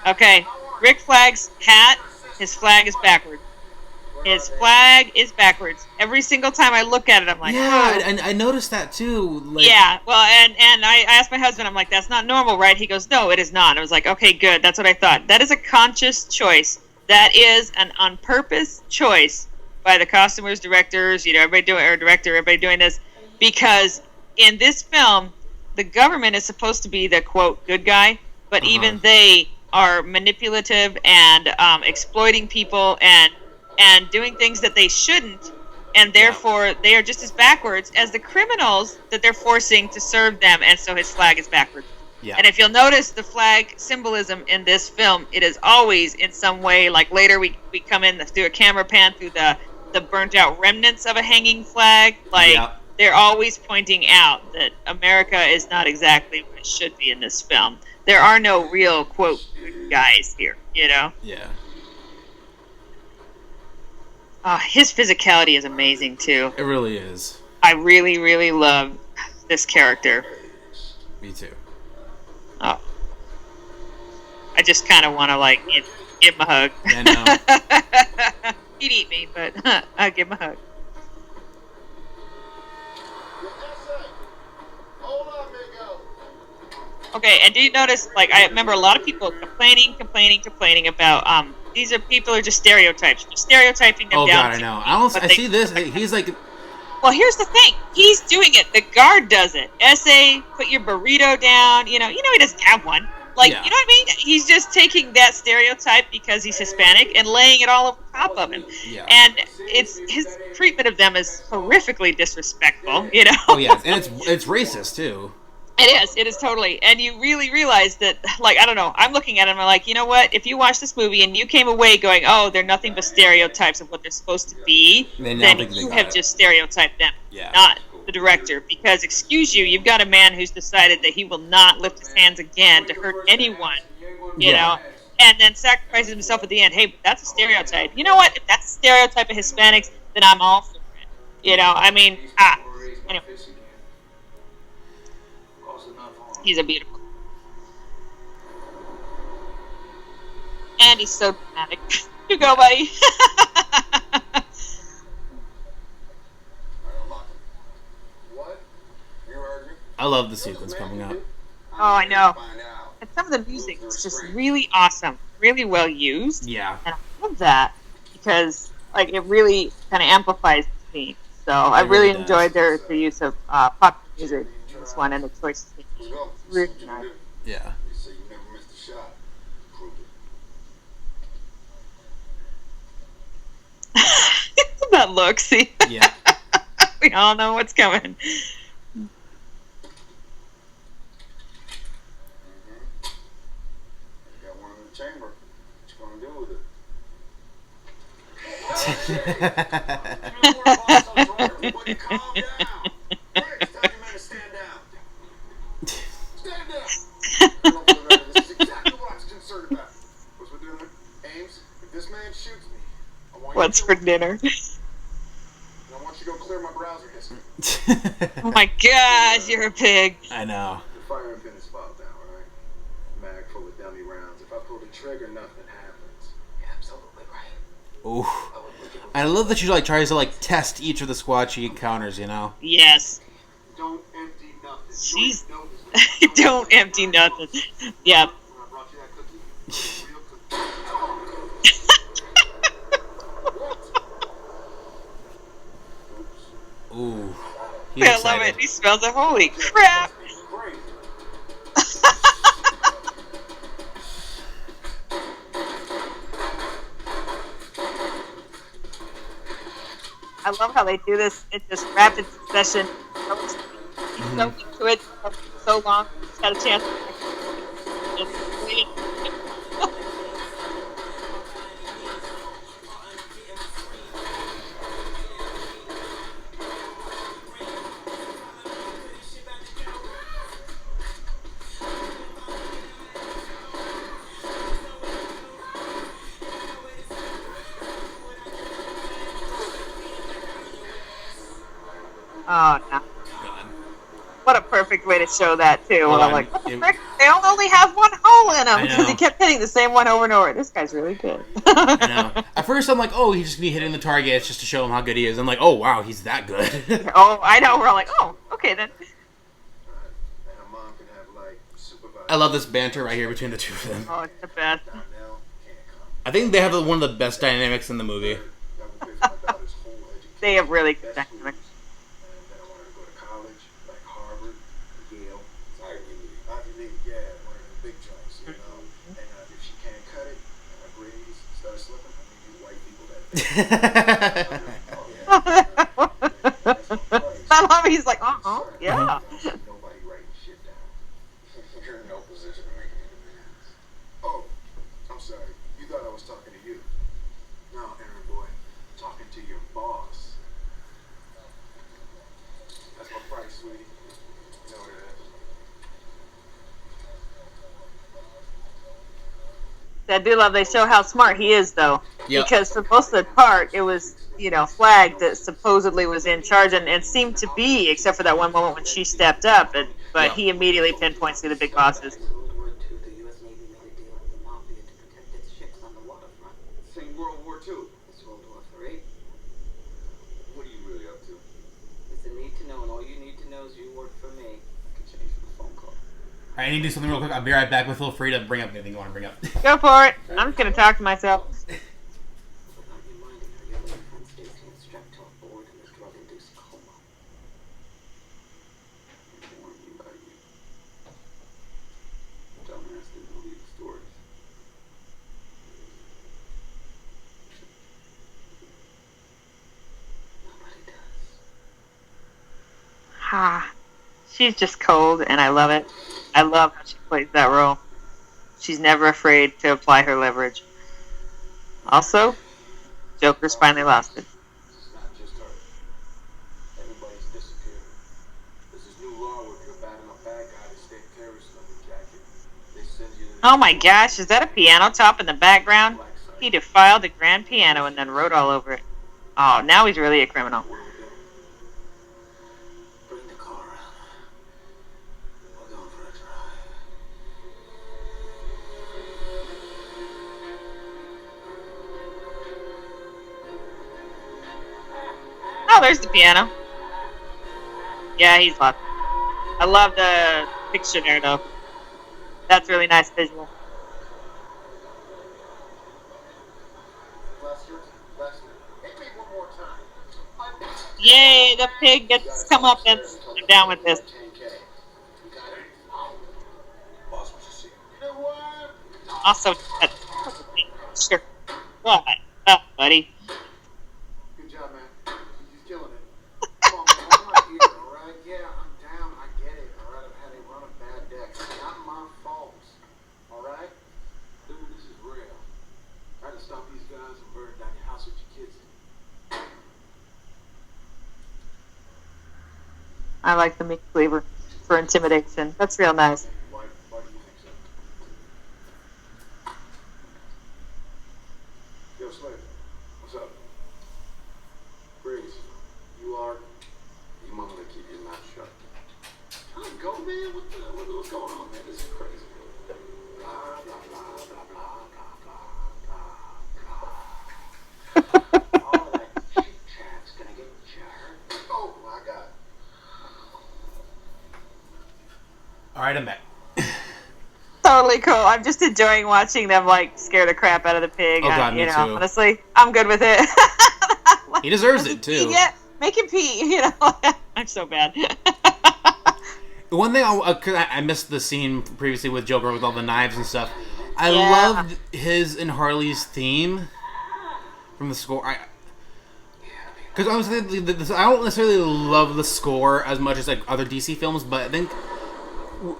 Okay, Rick Flag's hat, his flag is backwards. His flag is backwards. Every single time I look at it, I'm like, yeah, and I noticed that too. Yeah, well, and I asked my husband, I'm like, that's not normal, right? He goes, no, it is not. I was like, okay, good, that's what I thought. That is a conscious choice. That is an on-purpose choice by the costumers, directors, everybody doing this, because in this film, the government is supposed to be the, quote, good guy, but even they are manipulative and exploiting people and doing things that they shouldn't, and therefore they are just as backwards as the criminals that they're forcing to serve them, and so his flag is backwards. Yeah. And if you'll notice the flag symbolism in this film, it is always in some way, like later we come in, do a camera pan through the burnt out remnants of a hanging flag, they're always pointing out that America is not exactly what it should be in this film. There are no real, quote, good guys here, Yeah. His physicality is amazing, too. It really is. I really, really love this character. Me too. Oh. I just kind of want to, give him a hug. I know. He'd eat me, but I'll give him a hug. Okay, and do you notice, I remember a lot of people complaining about, these are people are just stereotypes. Just stereotyping them down. Oh, God, I know. I see this. He's like... Well, here's the thing. He's doing it. The guard does it. Essay, put your burrito down. You know he doesn't have one. Like, Yeah. you know what I mean? He's just taking that stereotype because he's Hispanic and laying it all over top of him. Yeah. And it's his treatment of them is horrifically disrespectful, you know? Oh yeah, and it's racist too. It is totally. And you really realize that, like, I don't know, I'm looking at him and I'm like, you know what? If you watch this movie and you came away going, oh, they're nothing but stereotypes of what they're supposed to be, Then then they you got have it. just stereotyped them, Yeah. not the director. Because, excuse you, you've got a man who's decided that he will not lift his hands again to hurt anyone, you Yeah. know? And then sacrifices himself at the end. Hey, but that's a stereotype. You know what? If that's a stereotype of Hispanics, then I'm all for it. You know, I mean, anyway. He's a beautiful. And he's so dramatic. You go, buddy. What? You heard me? I love the sequence coming up. Oh, I know. Find out. And some of the music is just really awesome, really well used. Yeah. And I love that because, like, it really kind of amplifies the scene. So I really really does. enjoyed their use of popular music in this one and the choices. Let's go. Really See what you nice. can do. Yeah. You say you never missed a shot. Prove it. That look, see? Yeah. We all know what's coming. You got one in the chamber. What you gonna do with it? Everybody calm down. Briggs, tell your men to stand down. Stand down. This is exactly what I was concerned about. What's for dinner? Ames, if this man shoots me, I want What's you for to dinner? and I want you to go clear my browser history. Oh my gosh, you're a pig. I know. The firing pin is filed down, right? Mag full of dummy rounds. If I pull the trigger, nothing happens. You're absolutely right. Ooh. I would look at I love that she like tries to like test each of the squad she encounters. You know. Yes. Don't empty nothing. She's- You ain't noticed. Don't empty nothing. Yeah. When I brought you that cookie, it was a real cookie. Oops. Ooh. He's I love excited. it. He smells it. Holy crap. Great. I love how they do this in just rapid succession. He's so into it for so long. He's had a chance. Just waited. Oh no. God. What a perfect way to show that too. Well, I'm like, what the it- frick? They only have one hole in him I because he know. kept hitting the same one over and over. This guy's really good. I know. At first, I'm like, oh, he's just gonna be hitting the target. It's just to show him how good he is. I'm like, oh wow, he's that good. Oh, I know. We're all like, oh, okay then. And a mom can have like supervised. I love this banter right here between the two of them. Oh, it's the best. Darnell can't come. I think they have one of the best dynamics in the movie. That will pay for my daughter's whole education. They have really good Best dynamics. schools. And then I want her to go to college, like Harvard, Yale. Ivy League, yeah, one of the big joints, you know. And if she can't cut it, and her grades start slipping, I need these white people that. Oh, yeah. I love it. He's like, yeah. Nobody writing shit down. You're in no position to make any demands. Oh, I'm sorry. You thought I was talking to you. No, Aaron boy. Talking to your boss. That's my price, sweetie. You know what it is. I do love they show how smart he is though. Yep. Because for most of the part it was, Flag that supposedly was in charge and seemed to be, except for that one moment when she stepped up, but Yep. he immediately pinpoints who the big boss is. World War II, the U.S. Navy made a deal with the Mafia to protect its ships on the waterfront. Same World War II. It's World War III. What are you really up to? It's a need to know, and all you need to know is you work for me. I can change with a phone call. Alright, I need to do something real quick. I'll be right back. Feel free to bring up anything you want to bring up. Go for it. I'm just gonna talk to myself. Without reminding her, your little friend Stacy is strapped to a board in a drug-induced coma. I'm warning you about you. Dumbass didn't she's just cold, and I love it. I love how she plays that role. She's never afraid to apply her leverage. Also, Joker's finally lost it. It's not just her. Everybody's disappeared. There's this new law where if you're bad enough bad guy to stay terrorist on your jacket, they send you to the Oh my gosh, is that a piano top in the background? He defiled the grand piano and then wrote all over it. Oh, now he's really a criminal. What do we do? Bring the car around. We're going for a drive. Oh, there's the piano. Yeah, he's lost. I love the picture there, though. That's really nice visual. Lester, hit me one more time. Yay, the pig gets come up and I'm down with this. 10K. You got it? Boss wants to see. You know what? Also, sure. What? Buddy. Good job, man. You're killing it. Come on, man. I'm not here, alright? Yeah, I'm down. I get it, alright? I've had a run of bad decks. It's not my fault. Alright? Dude, this is real. Try to stop these guys from burning down your house with your kids in. I like the meat cleaver for intimidation. That's real nice. Why do you think so? Yo, Slade. What's up? Breeze. You are. You mama to keep your mouth shut. Time go, man. What's going on, man? This is crazy. Blah, blah, blah, blah, blah, blah, blah, blah. All that chit chat's gonna get you hurt. Oh, my God. All right, I'm back. Totally cool. I'm just enjoying watching them like scare the crap out of the pig. Oh, God, me you know, too. honestly, I'm good with it. He deserves it, too. Yeah, make him pee. You know, I'm so bad. One thing, cause I missed the scene previously with Joker with all the knives and stuff. I Yeah. loved his and Harley's theme from the score. Because honestly, I don't necessarily love the score as much as like other DC films, but I think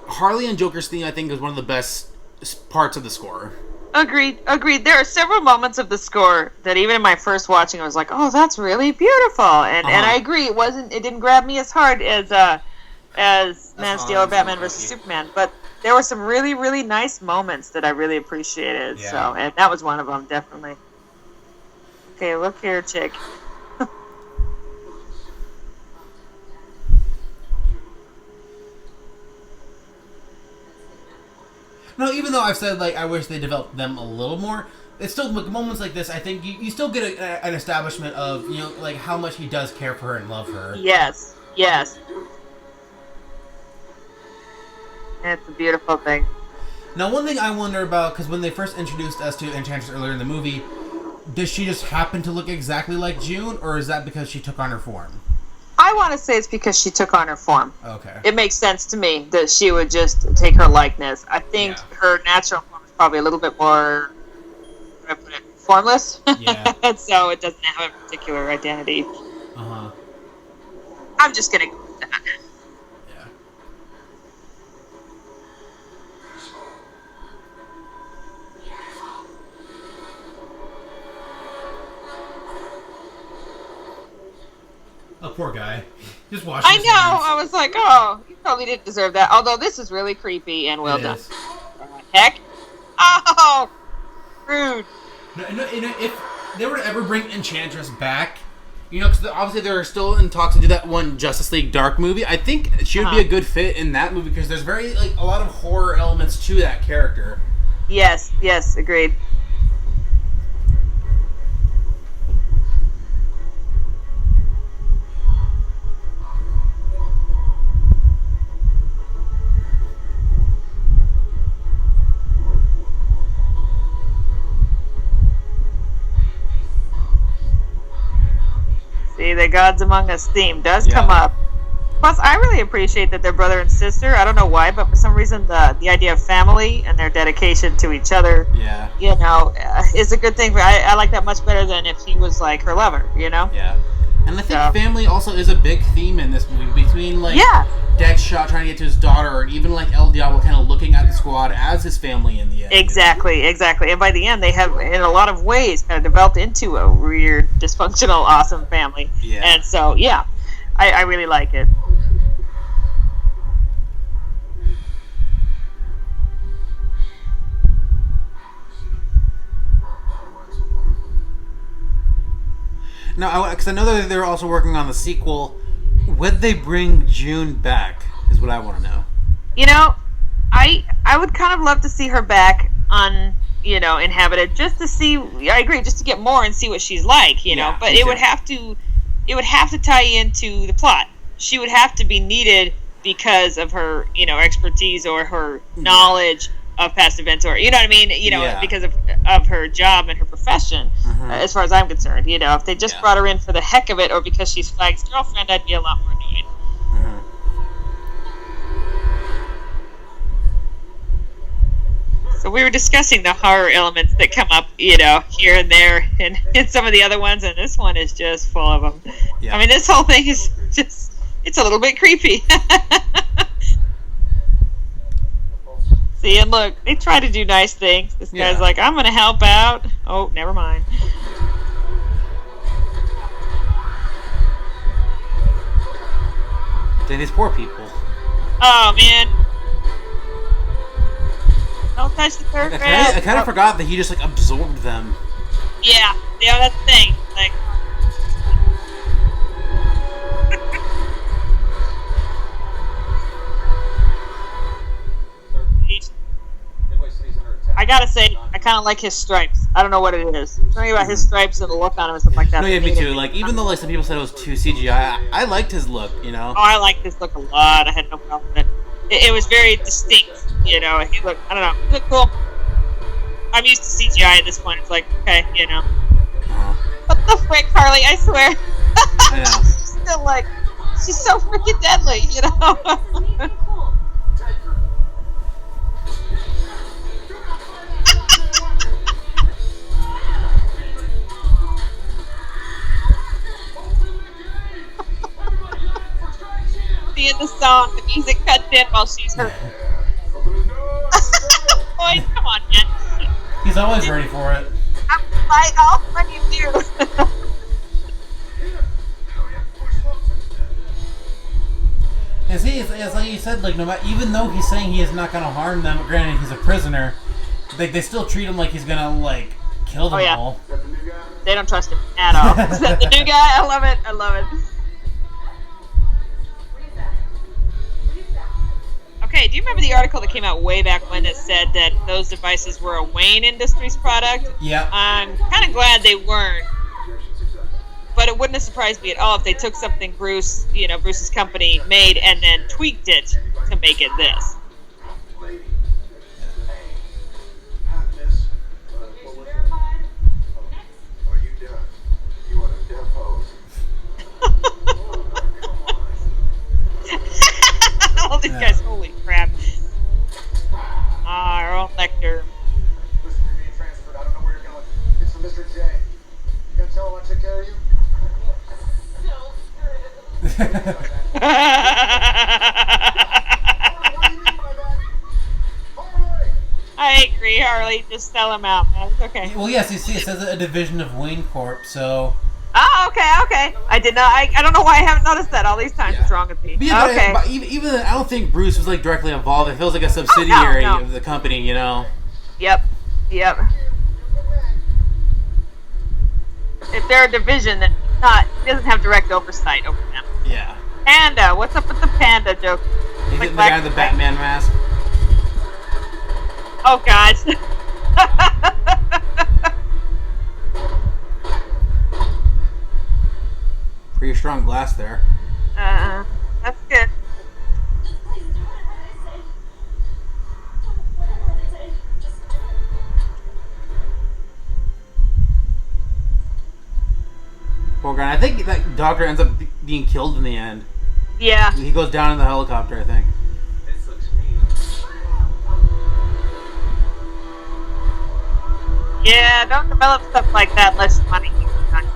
Harley and Joker's theme, I think, is one of the best parts of the score. Agreed. There are several moments of the score that even in my first watching, I was like, "Oh, that's really beautiful," and I agree. It didn't grab me as hard as Man of Steel or Batman vs Superman, but there were some really, really nice moments that I really appreciated. Yeah. So, and that was one of them, definitely. Okay, look here, chick. No, even though I've said, like, I wish they developed them a little more, it's still, with moments like this, I think you still get an establishment of, you know, like, how much he does care for her and love her. Yes. It's a beautiful thing. Now, one thing I wonder about, because when they first introduced us to Enchantress earlier in the movie, does she just happen to look exactly like June, or is that because she took on her form? I want to say it's because she took on her form. Okay. It makes sense to me that she would just take her likeness. I think her natural form is probably a little bit more, how do I put it, formless. Yeah. So it doesn't have a particular identity. Uh-huh. I'm just going to go with that. Yeah. Oh, poor guy. Just watch. I know. I was like, oh, you probably didn't deserve that. Although this is really creepy and well done. Heck. Oh, rude. No, if they were to ever bring Enchantress back, you know, because obviously they're still in talks to do that one Justice League Dark movie. I think she would be a good fit in that movie because there's very a lot of horror elements to that character. Yes, agreed. See, the Gods Among Us theme does come up. Plus, I really appreciate that they're brother and sister. I don't know why, but for some reason, the idea of family and their dedication to each other, is a good thing. I like that much better than if he was like her lover, you know? Yeah. And I think family also is a big theme in this movie, between like Deadshot trying to get to his daughter, or even like El Diablo kind of looking at the squad as his family in the end. Exactly. And by the end, they have, in a lot of ways, kind of developed into a weird, dysfunctional, awesome family. Yeah. And so, I really like it. Now, because I know that they're also working on the sequel, would they bring June back, is what I want to know. You know, I would kind of love to see her back on, Inhabited, just to see. I agree, just to get more and see what she's like, know. But it would have to tie into the plot. She would have to be needed because of her, expertise or her knowledge of past events, or you know what I mean, because of her job and her profession. As far as I'm concerned, if they just brought her in for the heck of it, or because she's Flag's girlfriend, I'd be a lot more annoyed. So we were discussing the horror elements that come up, here and there, and in some of the other ones, and this one is just full of them. I mean, this whole thing is just—it's a little bit creepy. See, and look, they try to do nice things. This guy's like, I'm going to help out. Oh, never mind. Then these poor people. Oh, man. Don't touch the third rail. I kind of forgot that he just, like, absorbed them. Yeah, that's the thing. Like... I gotta say, I kind of like his stripes. I don't know what it is. Something about his stripes and the look on him and stuff like that. No, yeah, me too. Like, even though like some people said it was too CGI, I liked his look, Oh, I liked his look a lot. I had no problem with it. It was very distinct, He looked, I don't know, he looked cool. I'm used to CGI at this point. It's like, okay, What the frick, Harley? I swear. She's still like, she's so freaking deadly, In the song, the music cuts in while she's hurt. Boy, come on, man. He's always ready for it. I'll let you do. And see, it's like you said, like no matter, even though he's saying he is not going to harm them, granted he's a prisoner, they still treat him like he's going to like kill them all. They don't trust him at all. Is that the new guy? I love it. Okay, do you remember the article that came out way back when that said that those devices were a Wayne Industries product? Yeah. I'm kind of glad they weren't, but it wouldn't have surprised me at all if they took something Bruce's company made and then tweaked it to make it this. All these guys, holy crap. Our own Lecter. Listen, you're being transferred. I don't know where you're going. It's from Mr. J. You gonna tell him I took care of you? I agree, Harley. Just sell him out, man. It's okay. Well, yes, you see, it says a division of Wayne Corp, so... Oh, okay. I did not. I don't know why I haven't noticed that all these times. What's wrong with me? But yeah, but even then, I don't think Bruce was like directly involved. It feels like a subsidiary of the company, Yep. If they're a division, then he doesn't have direct oversight over them. Yeah. Panda. What's up with the panda joke? He's like the guy with the Batman mask. Oh, God. Pretty strong glass there. That's good. Poor guy. I think that doctor ends up being killed in the end. Yeah. He goes down in the helicopter, I think. This looks mean. Yeah, don't develop stuff like that unless money keeps time.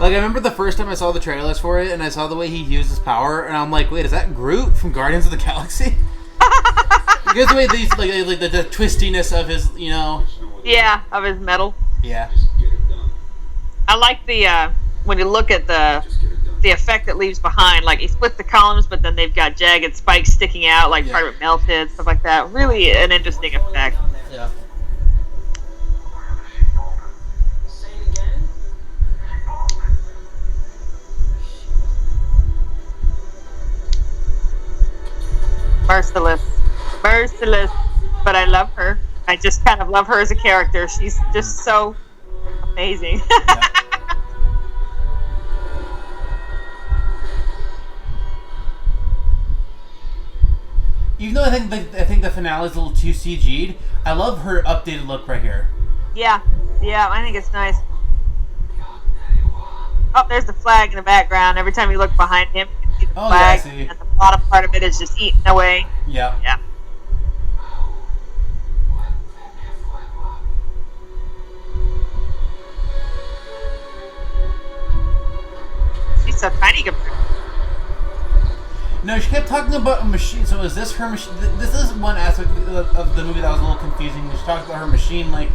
Like, I remember the first time I saw the trailers for it, and I saw the way he used his power, and I'm like, wait, is that Groot from Guardians of the Galaxy? Because the way these, like the twistiness of his, you know. Yeah, of his metal. Yeah. I like the when you look at the effect it leaves behind. Like, he splits the columns, but then they've got jagged spikes sticking out, like part of it melted, stuff like that. Really an interesting effect. Yeah. Merciless. But I love her. I just kind of love her as a character. She's just so amazing. Yeah. Even though I think the finale is a little too CG'd, I love her updated look right here. Yeah, I think it's nice. Oh, there's the flag in the background. Every time you look behind him, you can see the flag, yeah, I see. and the bottom part of it is just eaten away. Yeah. Yeah. She's so tiny compared. No, she kept talking about a machine. So is this her machine? This is one aspect of the movie that was a little confusing. She talks about her machine, like,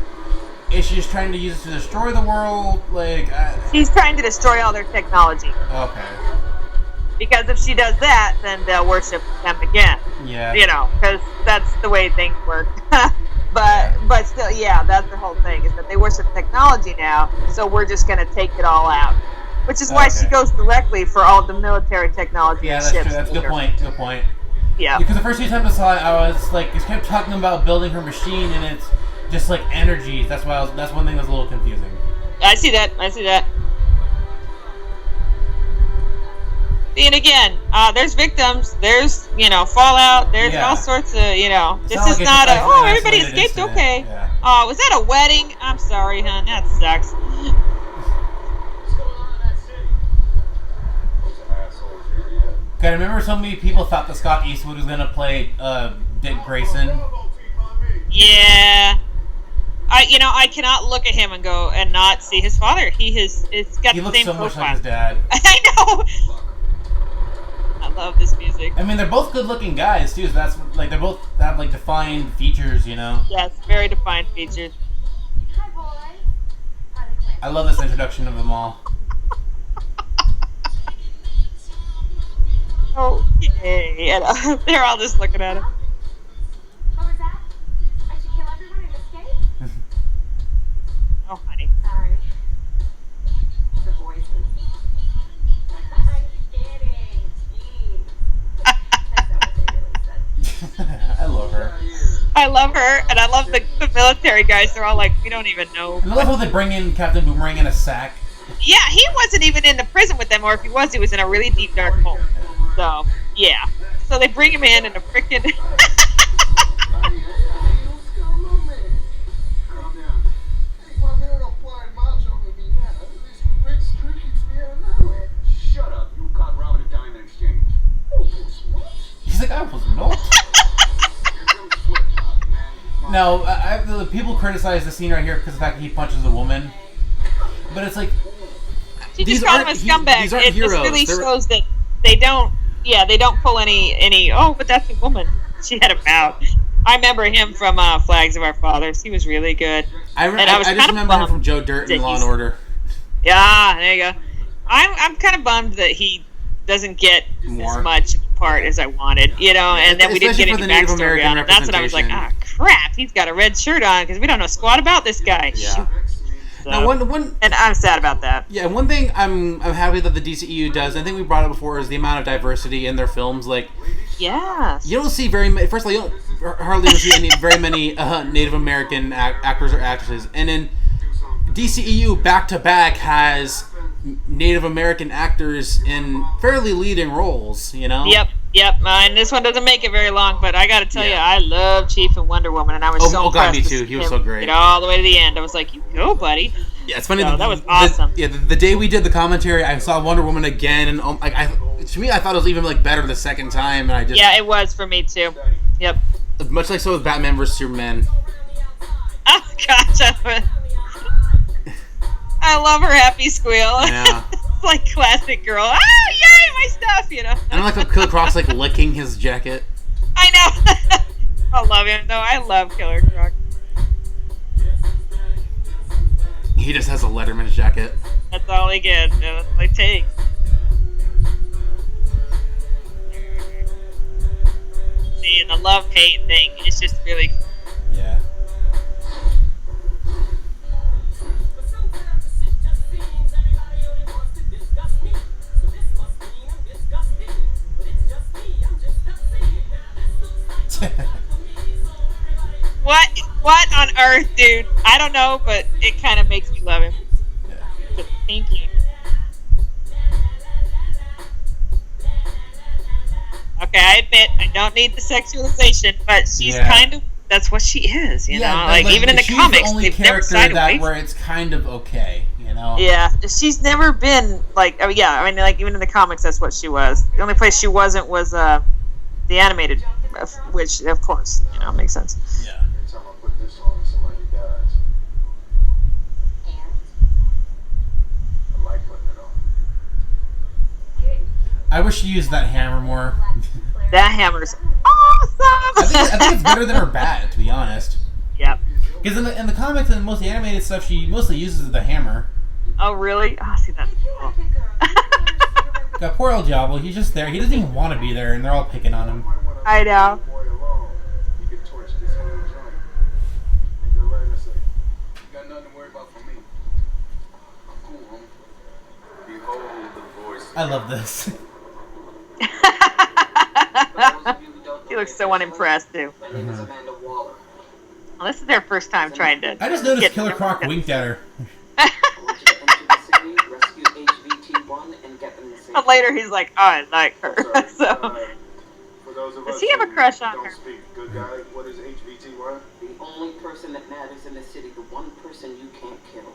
is she just trying to use it to destroy the world? Like, she's trying to destroy all their technology. Okay. Because if she does that, then they'll worship them again. Yeah. You know, because that's the way things work. But still, yeah, that's the whole thing, is that they worship technology now, so we're just going to take it all out. Which is why she goes directly for all the military technology. Yeah, and that's ships. true. That's a good point. Good point. Yeah. Because the first few times I saw it, I was like, she kept talking about building her machine, and it's just like energies. That's why that's one thing that was a little confusing. I see that. And again, there's victims, there's, fallout, there's all sorts of, this is not everybody escaped, okay. Yeah. Oh, was that a wedding? I'm sorry, hon, that sucks. What's going on in that city? Those assholes here, yeah. Okay, I remember so many people thought that Scott Eastwood was going to play Dick Grayson. Yeah. I cannot look at him and not see his father. It's got He the looks same so profile. much like his dad. I know. I love this music. I mean, they're both good-looking guys too. So that's like they both have like defined features, Yes, very defined features. Hi, boys. How they play? I love this introduction of them all. Oh, yay. And they're all just looking at him. What was that? I should kill everyone and escape? Oh, honey. Sorry. The voices. I'm kidding. Jeez. That's not what they really said. I love her. I love her, and I love the military guys. They're all like, we don't even know. And I love how they bring in Captain Boomerang in a sack. Yeah, he wasn't even in the prison with them, or if he was in a really deep, dark hole. So, yeah. So they bring him in a freaking... Shut up, you caught robbing a diamond exchange. He's like, I was not. No, the people criticize the scene right here because of the fact that he punches a woman. But it's like... She just called him a scumbag. It just really shows that they don't pull any, but that's a woman. She had a mouth. I remember him from Flags of Our Fathers. He was really good. I just remember him from Joe Dirt and Law and Order. Yeah, there you go. I'm kind of bummed that he doesn't get as much part as I wanted, and that we didn't get any backstory on him. That's what I was like, crap, he's got a red shirt on because we don't know squat about this guy. Yeah. So, now, one, and I'm sad about that. Yeah, one thing I'm happy that the DCEU does, I think we brought it before, is the amount of diversity in their films. Like, yes. You don't see very many. First of all, you don't hardly ever see very many Native American actors or actresses, and then DCEU back to back has Native American actors in fairly leading roles. Yep. And this one doesn't make it very long, but I got to tell you, I love Chief and Wonder Woman, and I was so impressed. God, me too. He was so great. All the way to the end. I was like, you go, buddy. Yeah, it's funny. So, that was awesome. The day we did the commentary, I saw Wonder Woman again, and to me, I thought it was even better the second time. And it was for me too. Yep. Much like so with Batman vs Superman. Oh gosh. I love her happy squeal. Yeah. It's like classic girl. Oh, yay, my stuff, you know. And I like how Killer Croc's like licking his jacket. I know. I love him, though. I love Killer Croc. He just has a Letterman's jacket. That's all he gets. That's all he takes. See, and the love-hate thing is just really... Yeah. What on earth, dude? I don't know, but it kind of makes me love him. Yeah. Thank you. Okay, I admit I don't need the sexualization, but she's kind of, that's what she is, you know? Like even in the comics, they've never sided away where it's kind of okay, you know? Yeah, she's never been like, I mean, like even in the comics, that's what she was. The only place she wasn't was the animated, which of course, you know, makes sense. Yeah. Every time I put this on, somebody dies. I like putting it on. I wish she used that hammer more. That hammer's awesome! I think it's better than her bat, to be honest. Yep. Because in the comics and most of the animated stuff, she mostly uses the hammer. Oh, really? Oh, see, that's cool. That poor old Diablo, he's just there. He doesn't even want to be there, and they're all picking on him. I know. Boy alone, you can torch this whole joint. And go right and say, you got nothing to worry about for me. I'm cool, homie. Behold the voice. I love this. He looks so unimpressed, too. My name is Amanda Waller. Well, this is their first time trying to... I just noticed Killer Croc winked at her. I want you to enter the city, rescue HVT-1, and get them to safety. But later he's like, oh, I like her. So, For those of does us he have a who crush on don't her? speak good guy, what is HVT1? The only person that matters in the city, the one person you can't kill.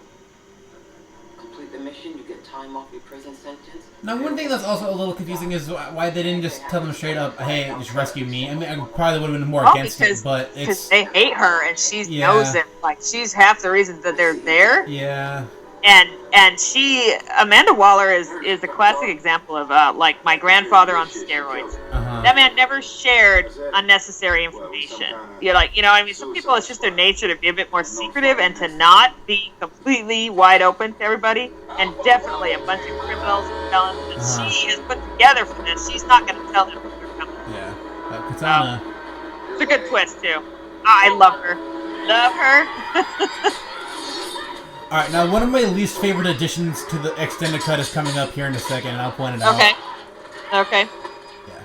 Complete the mission, you get time off your prison sentence. Now, one thing that's also a little confusing is why they didn't just tell them straight up, hey, just rescue me. I mean, I probably would have been more against it, but because it's... they hate her and she knows it. Like, she's half the reason that they're there. Yeah. And she, Amanda Waller is a classic example of, like, my grandfather on steroids. Uh-huh. That man never shared unnecessary information. You're like, you know, I mean, some people, it's just their nature to be a bit more secretive and to not be completely wide open to everybody. And definitely a bunch of criminals and felons that she has put together for this. She's not going to tell them what they're coming. Yeah. Katana. It's a good twist, too. I love her. Love her. Alright, now one of my least favorite additions to the extended cut is coming up here in a second, and I'll point it out. Okay. Yeah.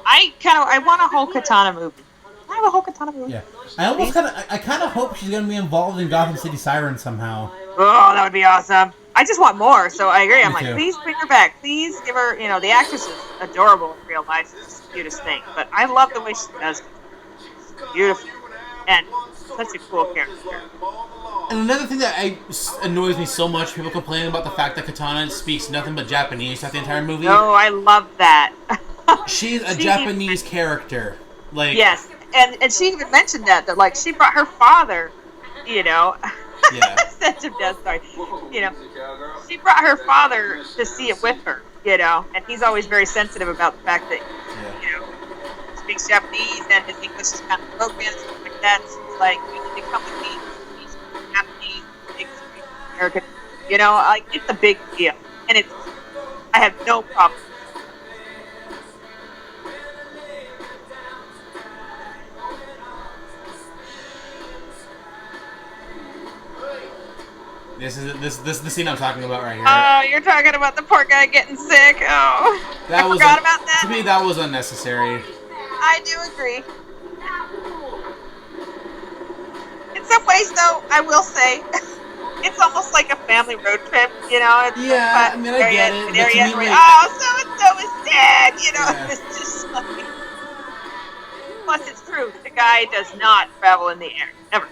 I want a whole Katana movie. I have a whole Katana movie. Yeah. I kind of hope she's going to be involved in Gotham City Sirens somehow. Oh, that would be awesome. I just want more, so I agree. I'm Me like, too. please bring her back. Please give her, you know, the actress is adorable in real life. It's the cutest thing. But I love the way she does it. She's beautiful. And such a cool character. And another thing that annoys me so much, people complaining about the fact that Katana speaks nothing but Japanese throughout the entire movie. Oh, I love that. She's a Japanese character. Like, yes, and she even mentioned that like she brought her father, you know. Yeah. Such a death story. You know, she brought her father to see it with her. You know, and he's always very sensitive about the fact that you know he speaks Japanese and his English is kind of broken and stuff like that. So it's like you need to come with me. He's Japanese, big American. You know, like it's a big deal, and it's I have no problem. This is the scene I'm talking about right here. Oh, you're talking about the poor guy getting sick. Oh, I forgot about that. To me, that was unnecessary. I do agree. In some ways, though, I will say, it's almost like a family road trip, you know? It's Yeah, I mean, I get it. An area But to me, where, like, oh, so-and-so is dead, you know? Yeah. It's just like... Plus, it's true. The guy does not travel in the air. Never.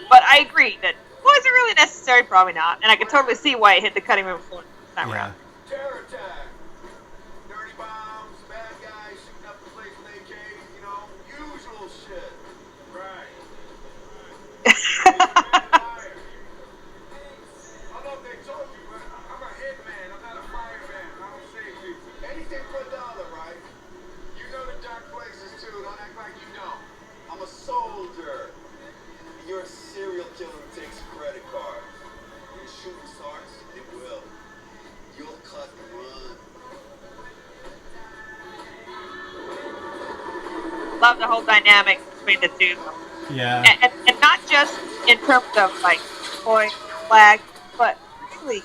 But I agree that, was it really necessary? Probably not. And I could totally see why it hit the cutting room floor this time around. Terror attack. Dirty bombs, bad guys shooting up the place with AKs, you know, usual shit. Right. love the whole dynamic between the two. Yeah. And not just in terms of like boy flag, but really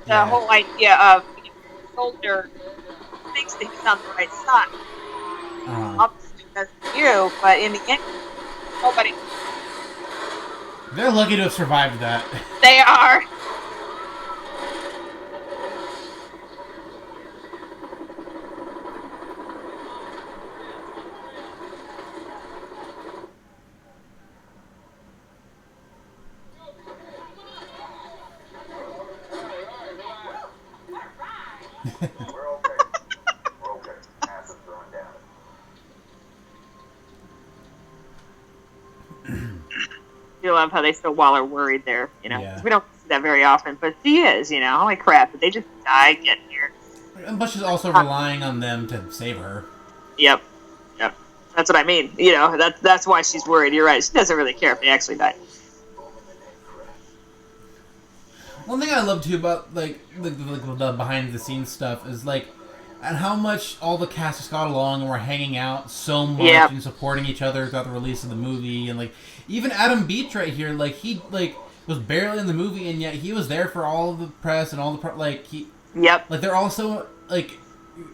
the whole idea of the soldier thinks that he's on the right side. Obviously, that's you, but in the end, nobody. They're lucky to have survived that. They are. We're okay. We're okay. Athens throwing down. I love how they still Waller worried there, you know. Yeah. We don't see that very often, but she is, you know. Holy crap, did they just die getting here? But she's also relying on them to save her. Yep. That's what I mean. You know, that's why she's worried. You're right. She doesn't really care if they actually die. One thing I love too about like the behind the scenes stuff is like, and how much all the cast just got along and were hanging out so much and supporting each other throughout the release of the movie, and like even Adam Beach right here, like he like was barely in the movie and yet he was there for all of the press and all the like he. Yep. Like they're also like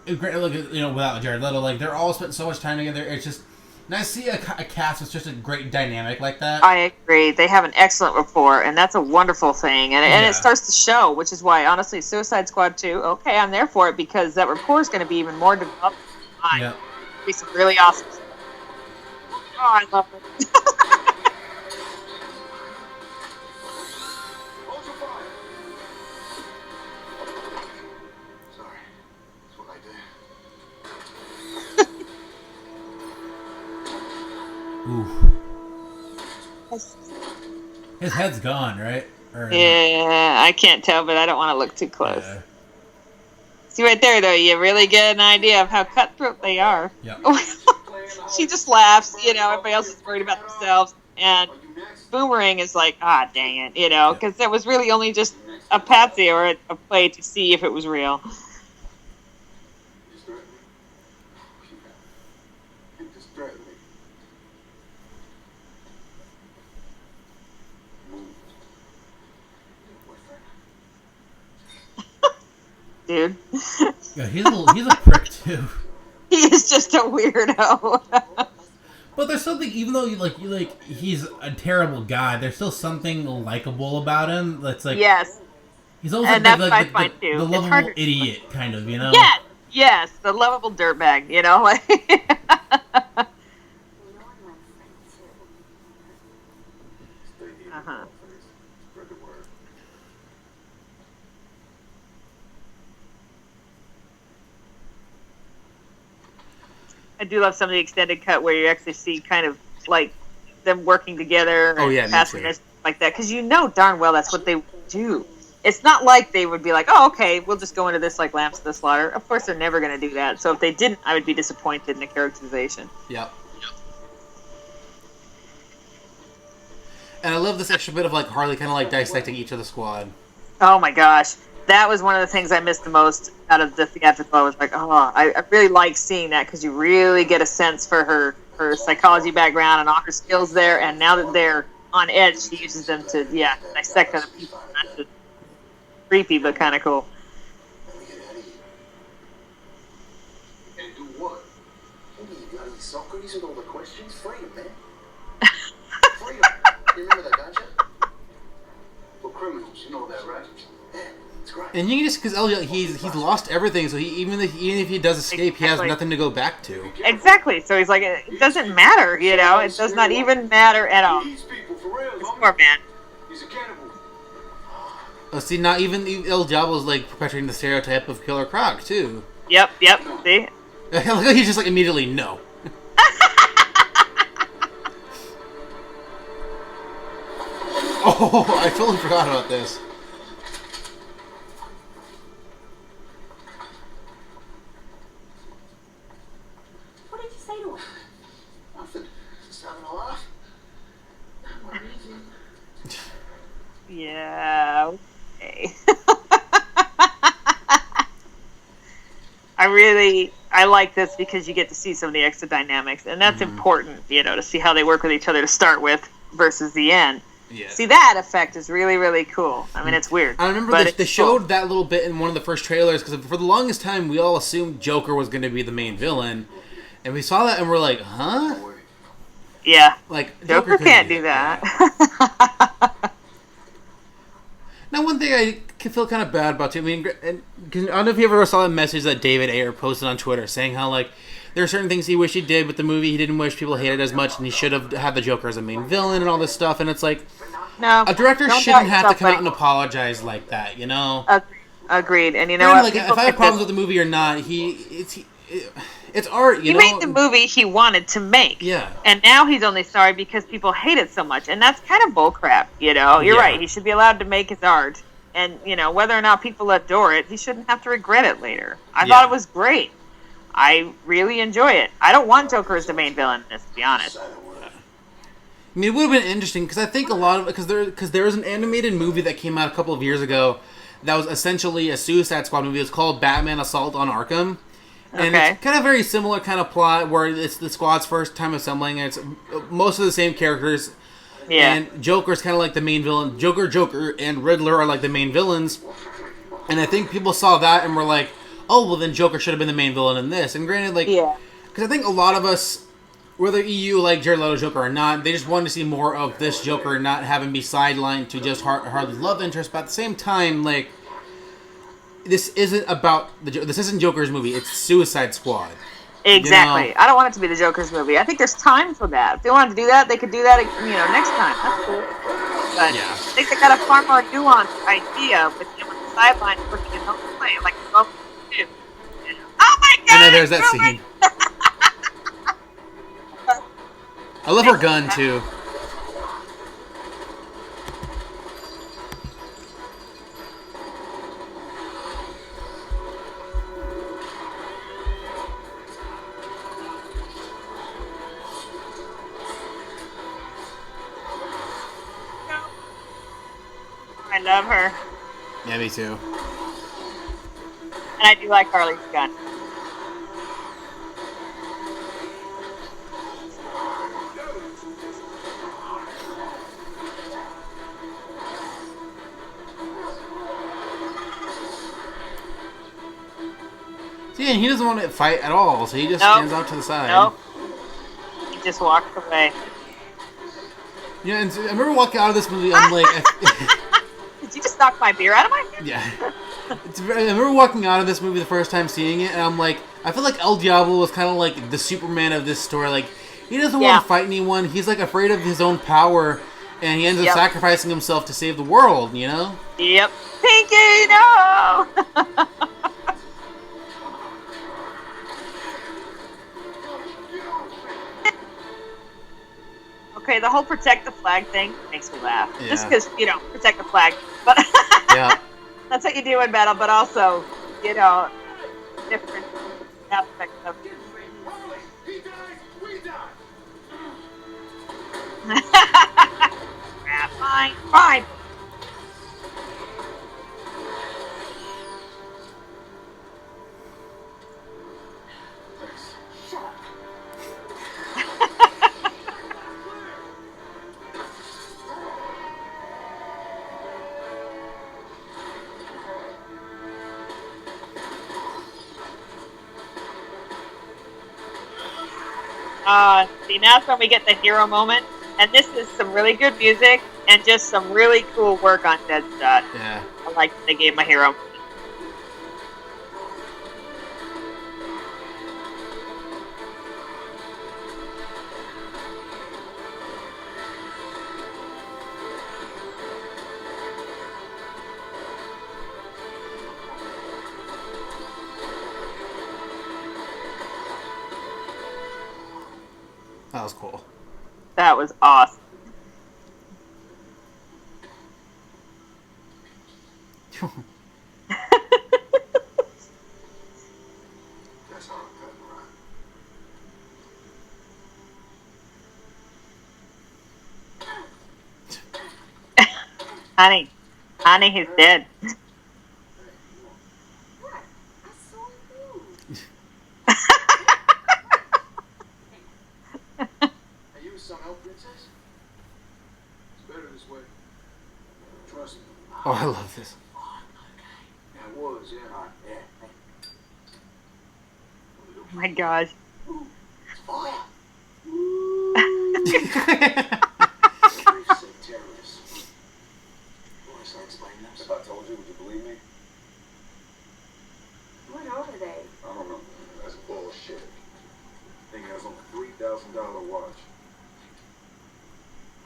you know, without Jared Leto, like they're all spent so much time together. It's just nice to see a cast with just a great dynamic like that. I agree. They have an excellent rapport, and that's a wonderful thing. And it starts to show, which is why, honestly, Suicide Squad 2, okay, I'm there for it, because that rapport is going to be even more developed. Yep. It'll be some really awesome stuff. Oh, I love it. Hold your fire. Sorry. That's what I did. Oof. His head's gone, right? Yeah, I can't tell, but I don't want to look too close. Yeah. See right there, though, you really get an idea of how cutthroat they are. Yep. She just laughs, you know, everybody else is worried about themselves, and Boomerang is like, ah, dang it, you know, because that was really only just a patsy or a play to see if it was real. Just threaten me. You just threaten me. Move. Boyfriend. Dude. Yeah, he's a prick too. He is just a weirdo. But there's something, even though he's a terrible guy, there's still something likable about him. That's like Yes. he's almost And like that's what I find, too. the It's lovable hard to idiot kind of, you know? Yes, the lovable dirtbag, you know? Like Stay here. Uh-huh. Spread the word. I do love some of the extended cut where you actually see kind of like them working together Oh, and yeah, me passing too. this like that, because you know darn well that's what they would do. It's not like they would be like, oh, okay, we'll just go into this like Lambs to the Slaughter. Of course, they're never going to do that. So if they didn't, I would be disappointed in the characterization. Yep. And I love this extra bit of like Harley kind of like dissecting each of the squad. Oh my gosh. That was one of the things I missed the most out of the theatrical. I was like, oh, I really like seeing that, because you really get a sense for her psychology background and all her skills there. And now that they're on edge, she uses them to, dissect other people. That's just creepy, but kind of cool. Let me get out of here. And do what? What do you got any Socrates with all the questions? Freedom, man. Freedom. You remember that, don't you? We're criminals, you know that, right? Yeah, it's great. And you can just, because he's lost everything, so even if he does escape, he has Exactly. nothing to go back to. Exactly. So he's like, it doesn't matter, you know? It does not even matter at all. These people, for real, This homie. poor man. He's a cannibal. See, not even El Diablo's like perpetuating the stereotype of Killer Croc too. Yep. See? He's just like immediately no. Oh, I totally forgot about this. What did you say to him? Nothing. Just having a laugh. Yeah. Okay. I really I like this because you get to see some of the extra dynamics, and that's important, to see how they work with each other to start with versus the end. Yeah. See, that effect is really, really cool. I mean, it's weird. I remember they showed that little bit in one of the first trailers, because for the longest time, we all assumed Joker was going to be the main villain. And we saw that and we're like, huh? Yeah. Like, Joker can't do that. Now, one thing I feel kind of bad about, too, I mean, I don't know if you ever saw a message that David Ayer posted on Twitter saying how, like, there are certain things he wished he did with the movie he didn't wish people hated as much, and he should have had the Joker as a main villain and all this stuff, and it's like, no, a director shouldn't have to come out and apologize like that, you know? Agreed. And you know what? Like, if I have problems with the movie or not, it's art, you know? He made the movie he wanted to make. Yeah. And now he's only sorry because people hate it so much. And that's kind of bullcrap, You're right. He should be allowed to make his art. And, whether or not people adore it, he shouldn't have to regret it later. I thought it was great. I really enjoy it. I don't want Joker as the main villain in this, to be honest. I mean, it would have been interesting, because I think a lot of it, because there was an animated movie that came out a couple of years ago that was essentially a Suicide Squad movie. It's called Batman Assault on Arkham. And it's kind of very similar kind of plot, where it's the squad's first time assembling, and it's most of the same characters. Yeah. And Joker's kind of like the main villain. Joker, and Riddler are like the main villains. And I think people saw that and were like, oh, well, then Joker should have been the main villain in this. And granted, like, because I think a lot of us, whether EU like Jared Leto's Joker or not, they just wanted to see more of this Joker, not having be sidelined to just Harley's love interest. But at the same time, like, this isn't about this isn't Joker's movie. It's Suicide Squad. Exactly. I don't want it to be the Joker's movie. I think there's time for that. If they wanted to do that, they could do that, next time. That's cool. But I think they got a far more nuanced idea with him on the sideline working his own play, like the do. Oh my God! I know there's that scene. I love her gun too. I love her. Yeah, me too. And I do like Harley's gun. See, and he doesn't want to fight at all, so he just stands out to the side. Nope. He just walks away. Yeah, and so I remember walking out of this movie, I'm like... Did you just knock my beer out of my hand? Yeah. I remember walking out of this movie the first time seeing it, and I'm like, I feel like El Diablo was kind of like the Superman of this story. Like, he doesn't want to fight anyone. He's like afraid of his own power, and he ends up sacrificing himself to save the world, you know? Yep. Pinky, no! Okay, the whole protect the flag thing makes me laugh. Yeah. Just because, protect the flag. But that's what you do in battle, but also, different aspects of it. He dies, we die. Fine. See, now that's when we get the hero moment, and this is some really good music and just some really cool work on Deadshot. Yeah. I like that they gave my hero. That was cool. That was awesome. That's all I'm cutting right. Honey, he's dead. What? I saw you. something else, princess? It's better this way. Trust me. Oh, I love this. Yeah, it was, yeah. Yeah. Oh my gosh. It's fire. Terrorists. You want to start explaining this? If I told you, would you believe me? What are they? I don't know. That's bullshit. Thing has on a $3,000 watch.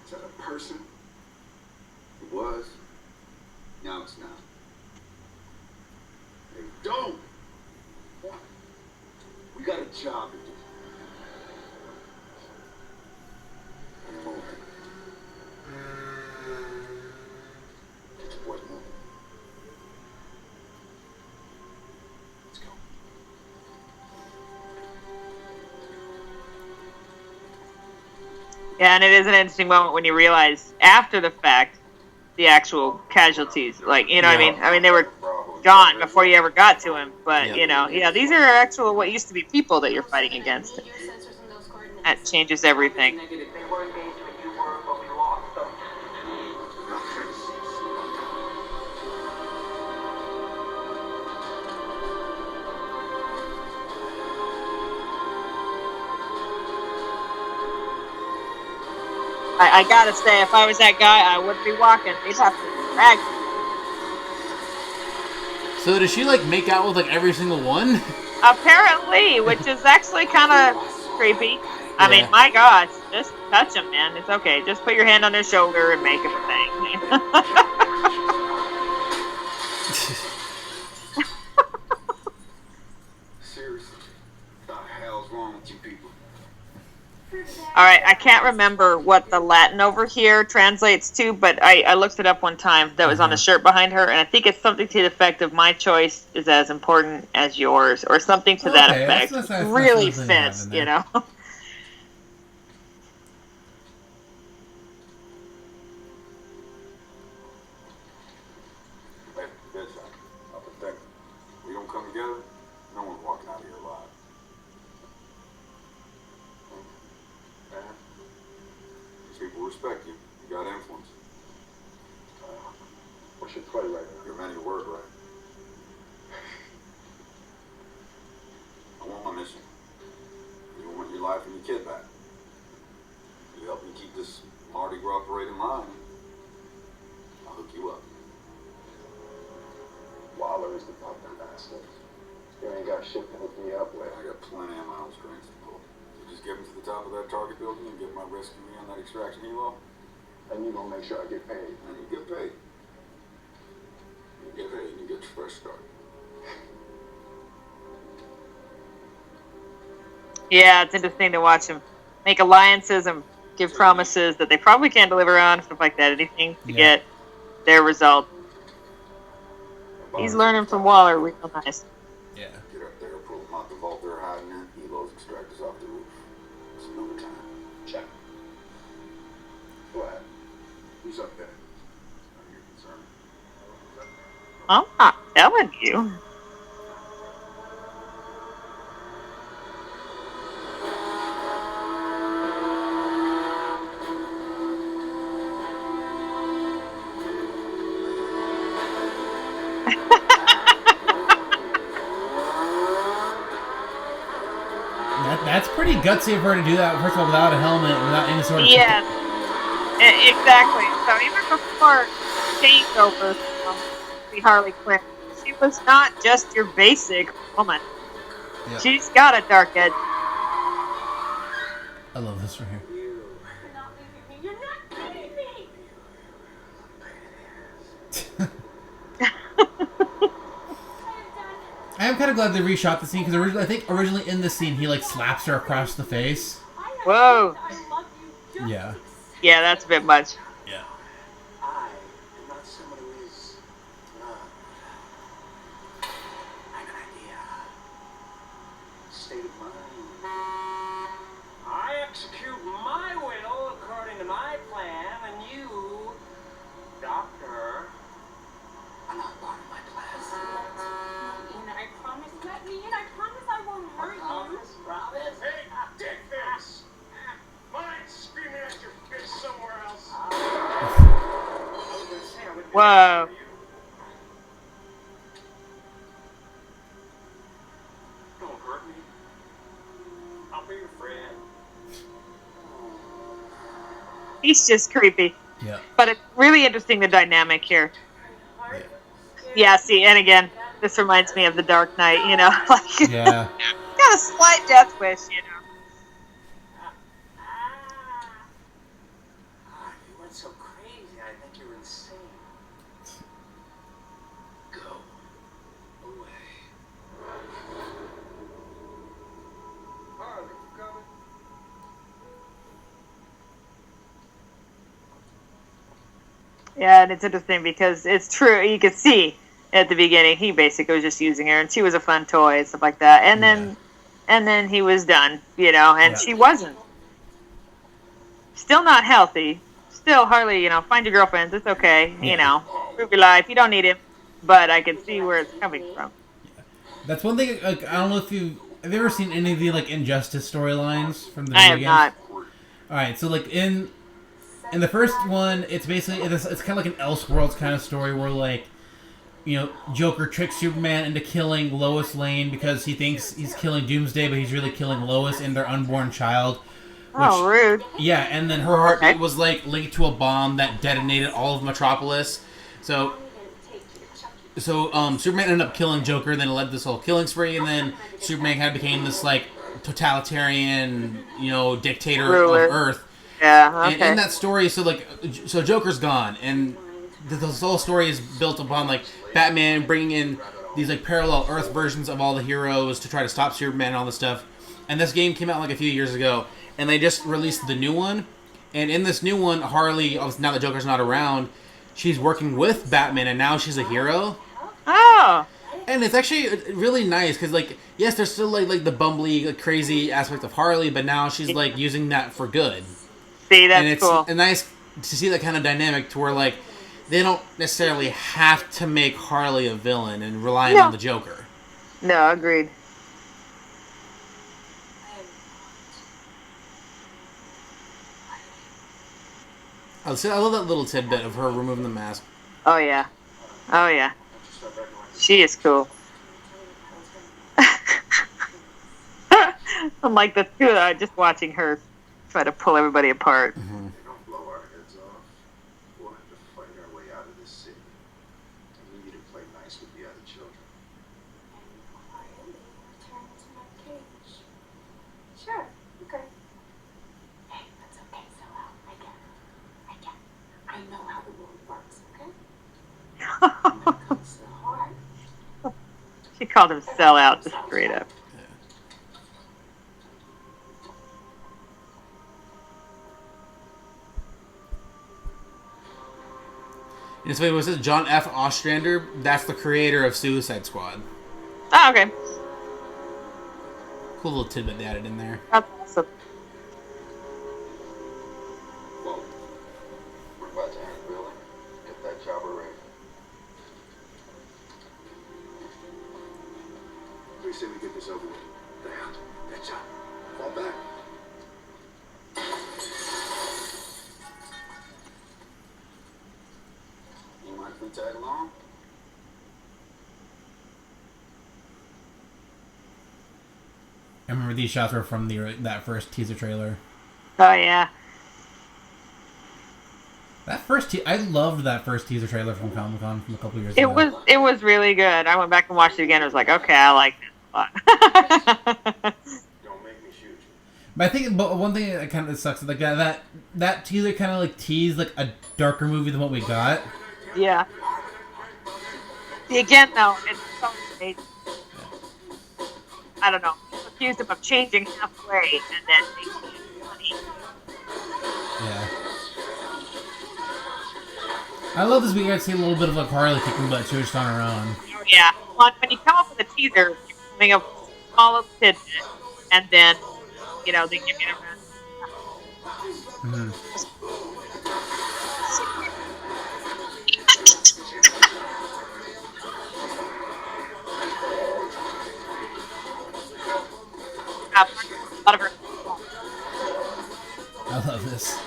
Is that a person? It was. Now it's not. Hey, don't! What? We got a job to do. Come on. Get your boys moving. Let's go. Yeah, and it is an interesting moment when you realize after the fact the actual casualties. Like, you know what I mean? I mean, they were gone before you ever got to him. But, you know, yeah, these are actual what used to be people that you're fighting against. That changes everything. They were engaged when you were, but we lost them. I gotta say, if I was that guy, I wouldn't be walking. They'd have to drag me. So does she like make out with like every single one? Apparently, which is actually kind of creepy. I mean, my gosh, just touch him, man. It's okay. Just put your hand on their shoulder and make him a thing. Seriously, what the hell's wrong with you people? All right, I can't remember what the Latin over here translates to, but I looked it up one time. That was on the shirt behind her, and I think it's something to the effect of "My choice is as important as yours," or something to that effect. That's really something fits, you know. Hey, bedside. I'll protect you. We don't come together, no one's walking out of here alive. These people respect you. You got influence. What's your play right now? Your man, your word right. I want my mission. You want your life and your kid back. You help me keep this Mardi Gras parade in line. I'll hook you up. Waller is the fucking bastard. You ain't got shit to hook me up with. I got plenty of my own strings to pull. So just get me to the top of that target building and get my rescue me on that extraction helo. And you gonna make sure I get paid. And you get paid. You get paid and you get your fresh start. Yeah, it's interesting to watch him make alliances and give promises that they probably can't deliver on, stuff like that. Anything to get their result. He's learning from Waller real nice. Yeah. Get up there, pull them out the vault they're hiding in. Helos extract us off the roof. It's another time. Check. What? Who's up there? None of your concern. I'm not telling you. That's pretty gutsy of her to do that. First of all, without a helmet, without any sort of Yes, exactly. So even before changeover the Harley Quinn, she was not just your basic woman. Yep. She's got a dark edge. I love this right here. You're not leaving me. You're not leaving me. I am kind of glad they reshot the scene because I think originally in the scene he like slaps her across the face. Whoa. I love you. Yeah. Yeah, that's a bit much. Yeah. I am not someone who is loved. I have an idea. State of mind. I execute my will according to my plan, and you, Doctor, I'm not part of my plan. Ian, I promise. Let me in. I promise I won't hurt you. Promise. Hey, dick face! Mine screaming Whoa. Don't hurt me. I'll be your friend. He's just creepy. Yeah. But it's really interesting, the dynamic here. Yeah. Yeah, see, and again, this reminds me of The Dark Knight, you know? Like, Yeah. got a slight death wish, you know? You went so crazy, I think you're insane. Go away. Harley, you coming? Yeah, and it's interesting because it's true. You could see at the beginning he basically was just using her, and she was a fun toy and stuff like that. And then he was done, you know, and Yeah. she wasn't. Still not healthy. Still, Harley, you know, find your girlfriends. It's okay, you Yeah. know, prove your life. You don't need him, but I can see where it's coming from. That's one thing. Like, I don't know if have you ever seen any of the like Injustice storylines from the I video have games? not. All right, so like in the first one, it's basically it's kind of like an Elseworlds kind of story where like, you know, Joker tricks Superman into killing Lois Lane because he thinks he's killing Doomsday, but he's really killing Lois and their unborn child. Oh, rude. Yeah, and then her heartbeat was like linked to a bomb that detonated all of Metropolis. So Superman ended up killing Joker, then it led to this whole killing spree, and then Superman kind of became this like totalitarian, you know, dictator Ruler. of Earth. Yeah, And okay. in that story, so Joker's gone, and this whole story is built upon like Batman bringing in these like parallel Earth versions of all the heroes to try to stop Superman and all this stuff. And this game came out like a few years ago, and they just released the new one. And in this new one, Harley, now that Joker's not around, she's working with Batman, and now she's a hero. Oh, And it's actually really nice because, like, yes, there's still like the bumbly, like, crazy aspect of Harley, but now she's like using that for good. see, that's And it's cool. nice to see that kind of dynamic to where like they don't necessarily have to make Harley a villain and relying on the Joker. No, agreed. I love that little tidbit of her removing the mask. Oh, yeah. Oh, yeah. She is cool. I'm like the two of them, just watching her try to pull everybody apart. If we don't blow our heads off, we'll have to fight our way out of this city. And we need to play nice with the other children. Return to my cage. Sure, okay. Hey, that's okay, Solo. I get it. I know how the world works, okay? When it comes to the heart, She called him sellout, just straight up. And it's funny, was it John F. Ostrander? That's the creator of Suicide Squad. Oh, okay. Cool little tidbit they added in there. That's awesome. Well, we're about to end building. Get that chopper ready. We say we get this over with. Down. That chopper. Fall back. You mind if we tag along? I remember these shots were from that first teaser trailer. Oh, yeah. I loved that first teaser trailer from Comic-Con from a couple years ago. It was really good. I went back and watched it again. I was like, okay, I like this a lot. Don't make me shoot you. But I think one thing that kind of sucks is like that teaser kind of like teased like a darker movie than what we got. Yeah. See, again, though, it's so amazing. I don't know. People accused him of changing halfway and then making it funny. Yeah. I love this. We got to see a little bit of like Harley kicking butt too, just on her own. Oh, yeah. When you come up with a teaser, you're coming up with a small little tidbit, and then, you know, they give you the rest. Mm-hmm. A lot of her. I love this.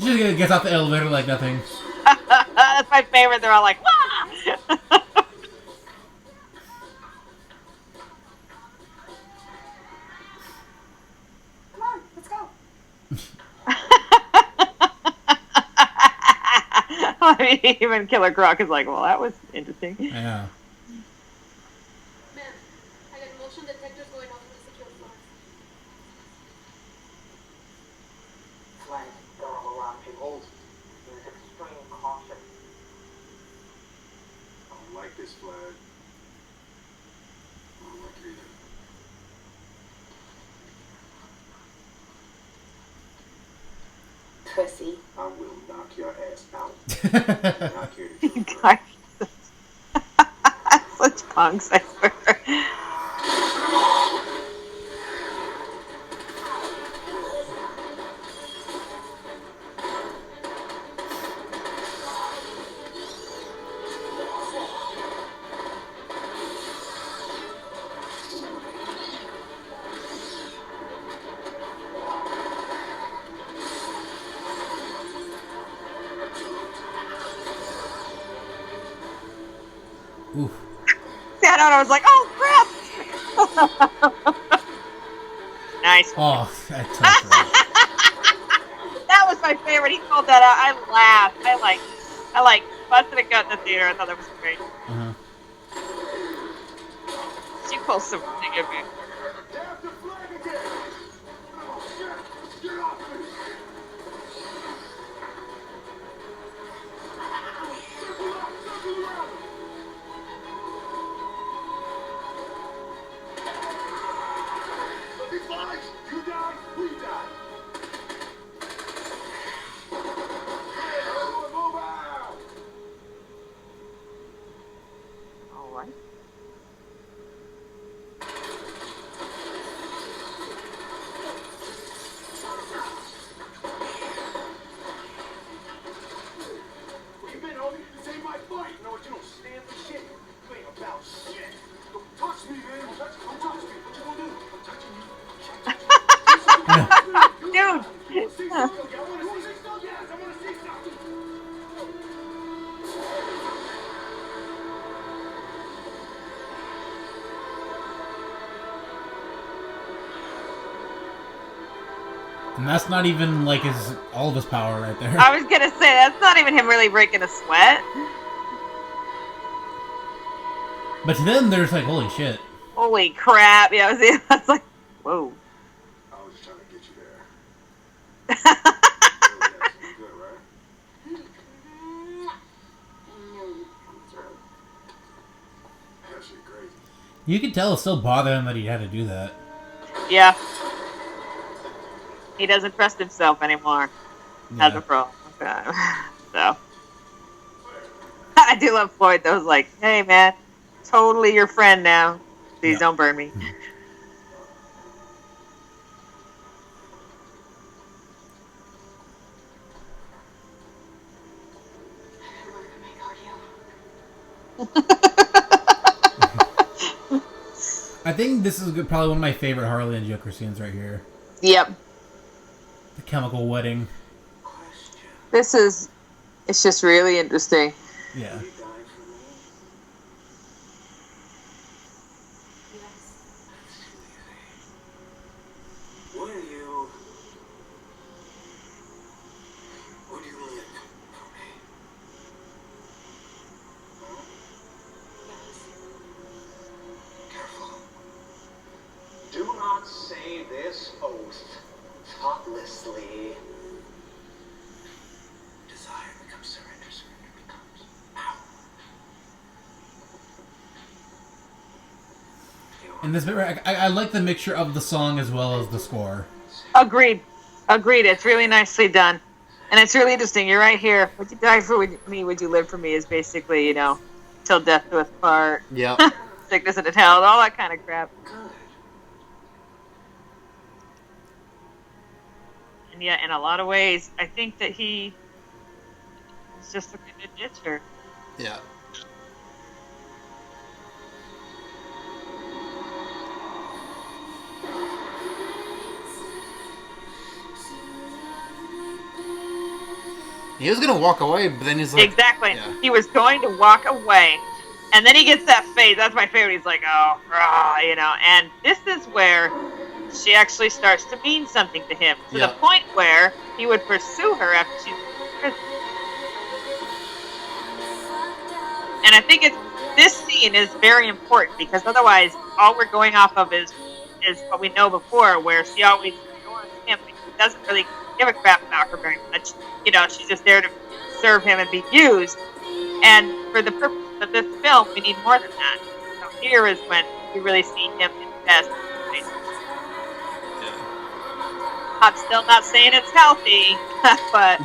just gets off the elevator like nothing. That's my favorite. They're all like, "Wah!" Come on, let's go. I mean, even Killer Croc is like, well, that was interesting. Yeah. Ma'am, I got motion detectors going off in the secure floors. Flag down all around people. Use extreme caution. I don't like this flag. I don't like it either. Pussy. I will knock your ass out. Knock your You guys, such punks, I swear. Oof. See, I know, I was like, oh crap! Nice. Oh, that touched right. That was my favorite. He called that out. I laughed. I like busted a gut in the theater. I thought that was great. Uh-huh. She pulls some thing of me. Tap the flag again! Oh, shit! Get off me! Circle around! Circle around! These flags, you die, we die. Everyone move out! All right. Where you been, homie? This ain't my fight. You know what? You don't stand for shit. You ain't about shit. Don't touch me, man. Don't touch me. What you gonna do? I'm touching you. Dude. I wanna see something. I wanna see something. Yes, I wanna see something. And that's not even like all of his power right there. I was gonna say that's not even him really breaking a sweat. But to them, they're just like, holy shit. Holy crap! Yeah, I was like, whoa. I was just trying to get you there. Really, good, right? That shit crazy. You could tell it still bothered him that he had to do that. Yeah. He doesn't trust himself anymore. Has a problem. So. I do love Floyd though. He's like, hey man, totally your friend now. Please don't burn me. I think this is probably one of my favorite Harley and Joker scenes right here. Yep. The chemical wedding. This is, it's just really interesting. Yeah. Would you live for me? Careful. Do not say this oath thoughtlessly. Desire becomes surrender, surrender becomes power. And this bit, I like the mixture of the song as well as the score. Agreed. It's really nicely done. And it's really interesting. You're right here. Would you die for me? Would you live for me? Is basically, you know, till death do us part. Yep. Sickness and health, all that kind of crap. And yet, in a lot of ways, I think that he is just looking to ditch her. Yeah. He was gonna walk away, but then he's like... Exactly. Yeah. He was going to walk away. And then he gets that face. That's my favorite. He's like, oh, rah, you know. And this is where she actually starts to mean something to him. To the point where he would pursue her after she's in prison. And I think this scene is very important because otherwise all we're going off of is what we know before, where she always ignores him because he doesn't really give a crap about her very much. You know, she's just there to serve him and be used. And for the purpose of this film, we need more than that. So here is when we really see him invest. I'm still not saying it's healthy, but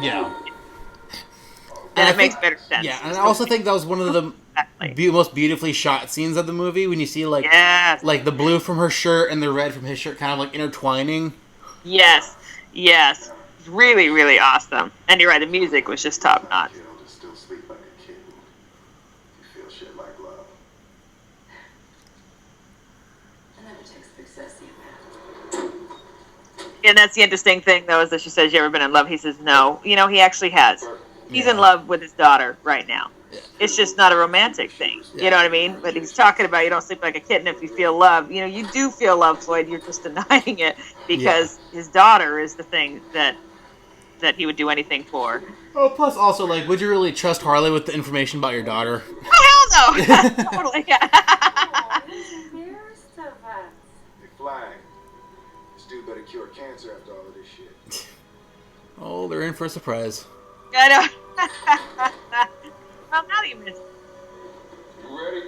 and it makes better sense. Yeah, and I also think that was one of the most beautifully shot scenes of the movie when you see like the blue from her shirt and the red from his shirt kind of like intertwining. Yes. Really, really awesome. And you're right, the music was just top notch. And that's the interesting thing, though, is that she says, you ever been in love? He says, no. You know, he actually has. He's in love with his daughter right now. It's just not a romantic thing. You know what I mean? But he's talking about you don't sleep like a kitten if you feel love. You know, you do feel love, Floyd. You're just denying it because his daughter is the thing that he would do anything for. Oh, plus also, like, would you really trust Harley with the information about your daughter? Oh, hell no! Totally, Hey, Flag. This dude better cure cancer after all of this shit. Oh, they're in for a surprise. I know. Well, now that you mention it. You ready?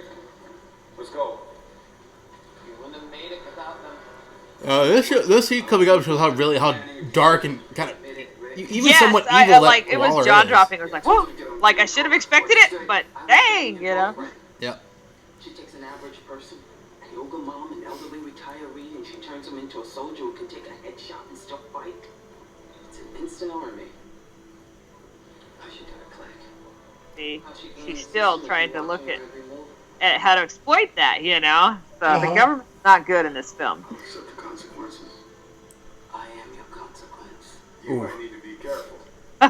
Let's go. You wouldn't have made it without them. This scene coming up shows how dark and kind of even somewhat evil like it was jaw dropping. It was like, whoa, like I should have expected it, but dang, you know. Yep. She takes an average person, a yoga mom, an elderly retiree, and she turns him into a soldier who can take a headshot and still fight. It's an instant army. How she got a click. She's still trying to look at how to exploit that, you know. So the government's not good in this film. Accept the consequences. I am your consequence. You might need to be careful. They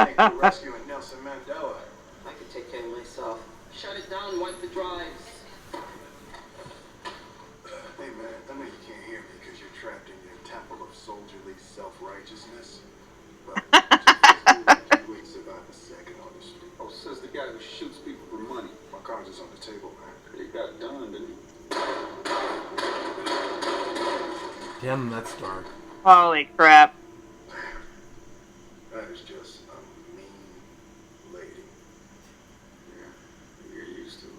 think you're rescuing Nelson Mandela. I can take care of myself. Shut it down, wipe the drives. Hey man, I know you can't hear me because you're trapped in your temple of soldierly self-righteousness. But you ain't survive a second on the street. Oh, says the guy who shoots people for money. My cards is on the table, man. He got done, didn't he? Damn, that's dark. Holy crap. That is just a mean lady. Yeah, you're used to it.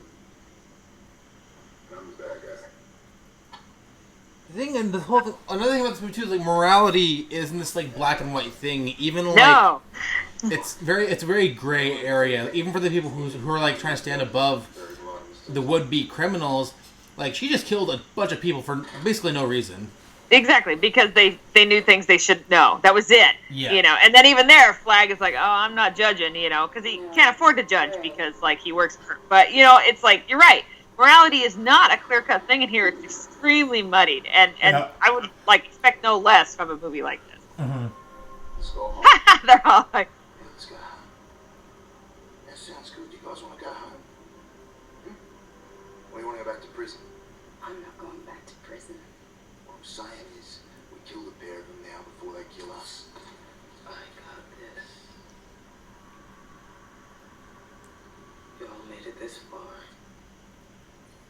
I'm the bad guy. The thing, and the whole thing, another thing about this movie too is like morality isn't this like black and white thing. Even like it's a very gray area. Even for the people who are like trying to stand above the would-be criminals, like she just killed a bunch of people for basically no reason. Exactly, because they knew things they should know. That was it. Yeah. You know, and then even there, Flag is like, oh, I'm not judging, you know, because he can't afford to judge because, like, he works for... But, you know, it's like, you're right. Morality is not a clear-cut thing in here. It's extremely muddied. And I would, like, expect no less from a movie like this. Mm-hmm. Let's go home. They're all like... Let's go home. That sounds good. You guys want to go home? Or you want to go back to prison? I'm not going back to prison. What I'm saying is, we kill the pair of them now before they kill us. I got this. Y'all made it this far.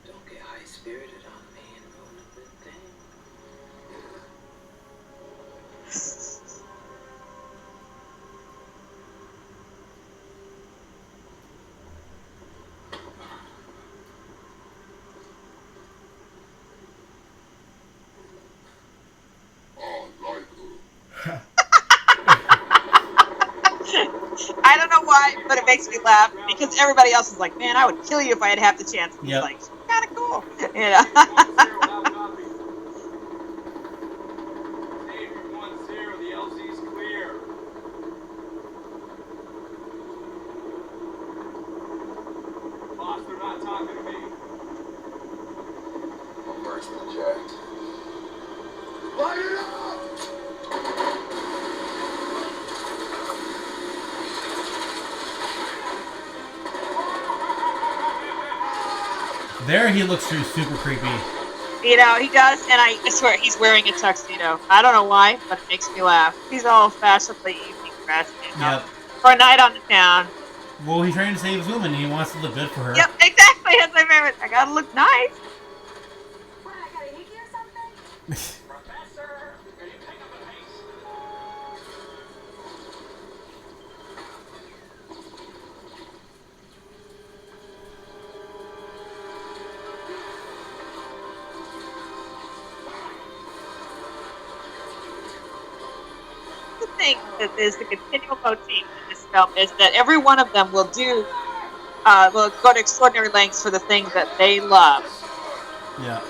Don't get high-spirited on me and ruin a good thing. I don't know why, but it makes me laugh because everybody else is like, man, I would kill you if I had half the chance. And he's like, kind of cool. You know? The LZ's clear. Boss, they're not talking to me. I'm bursting, Jack. Light it up! There he looks super creepy. You know, he does, and I swear he's wearing a tuxedo. I don't know why, but it makes me laugh. He's all fashionably evening dressed, you know, Yep. for a night on the town. Well, he's trying to save his woman. And he wants to look good for her. Yep, exactly. That's my favorite. I gotta look nice. What, I got a hickey or something? Professor, can you pick up the pace? The thing that is the continual motif in this film is that every one of them will will go to extraordinary lengths for the things that they love. Yeah.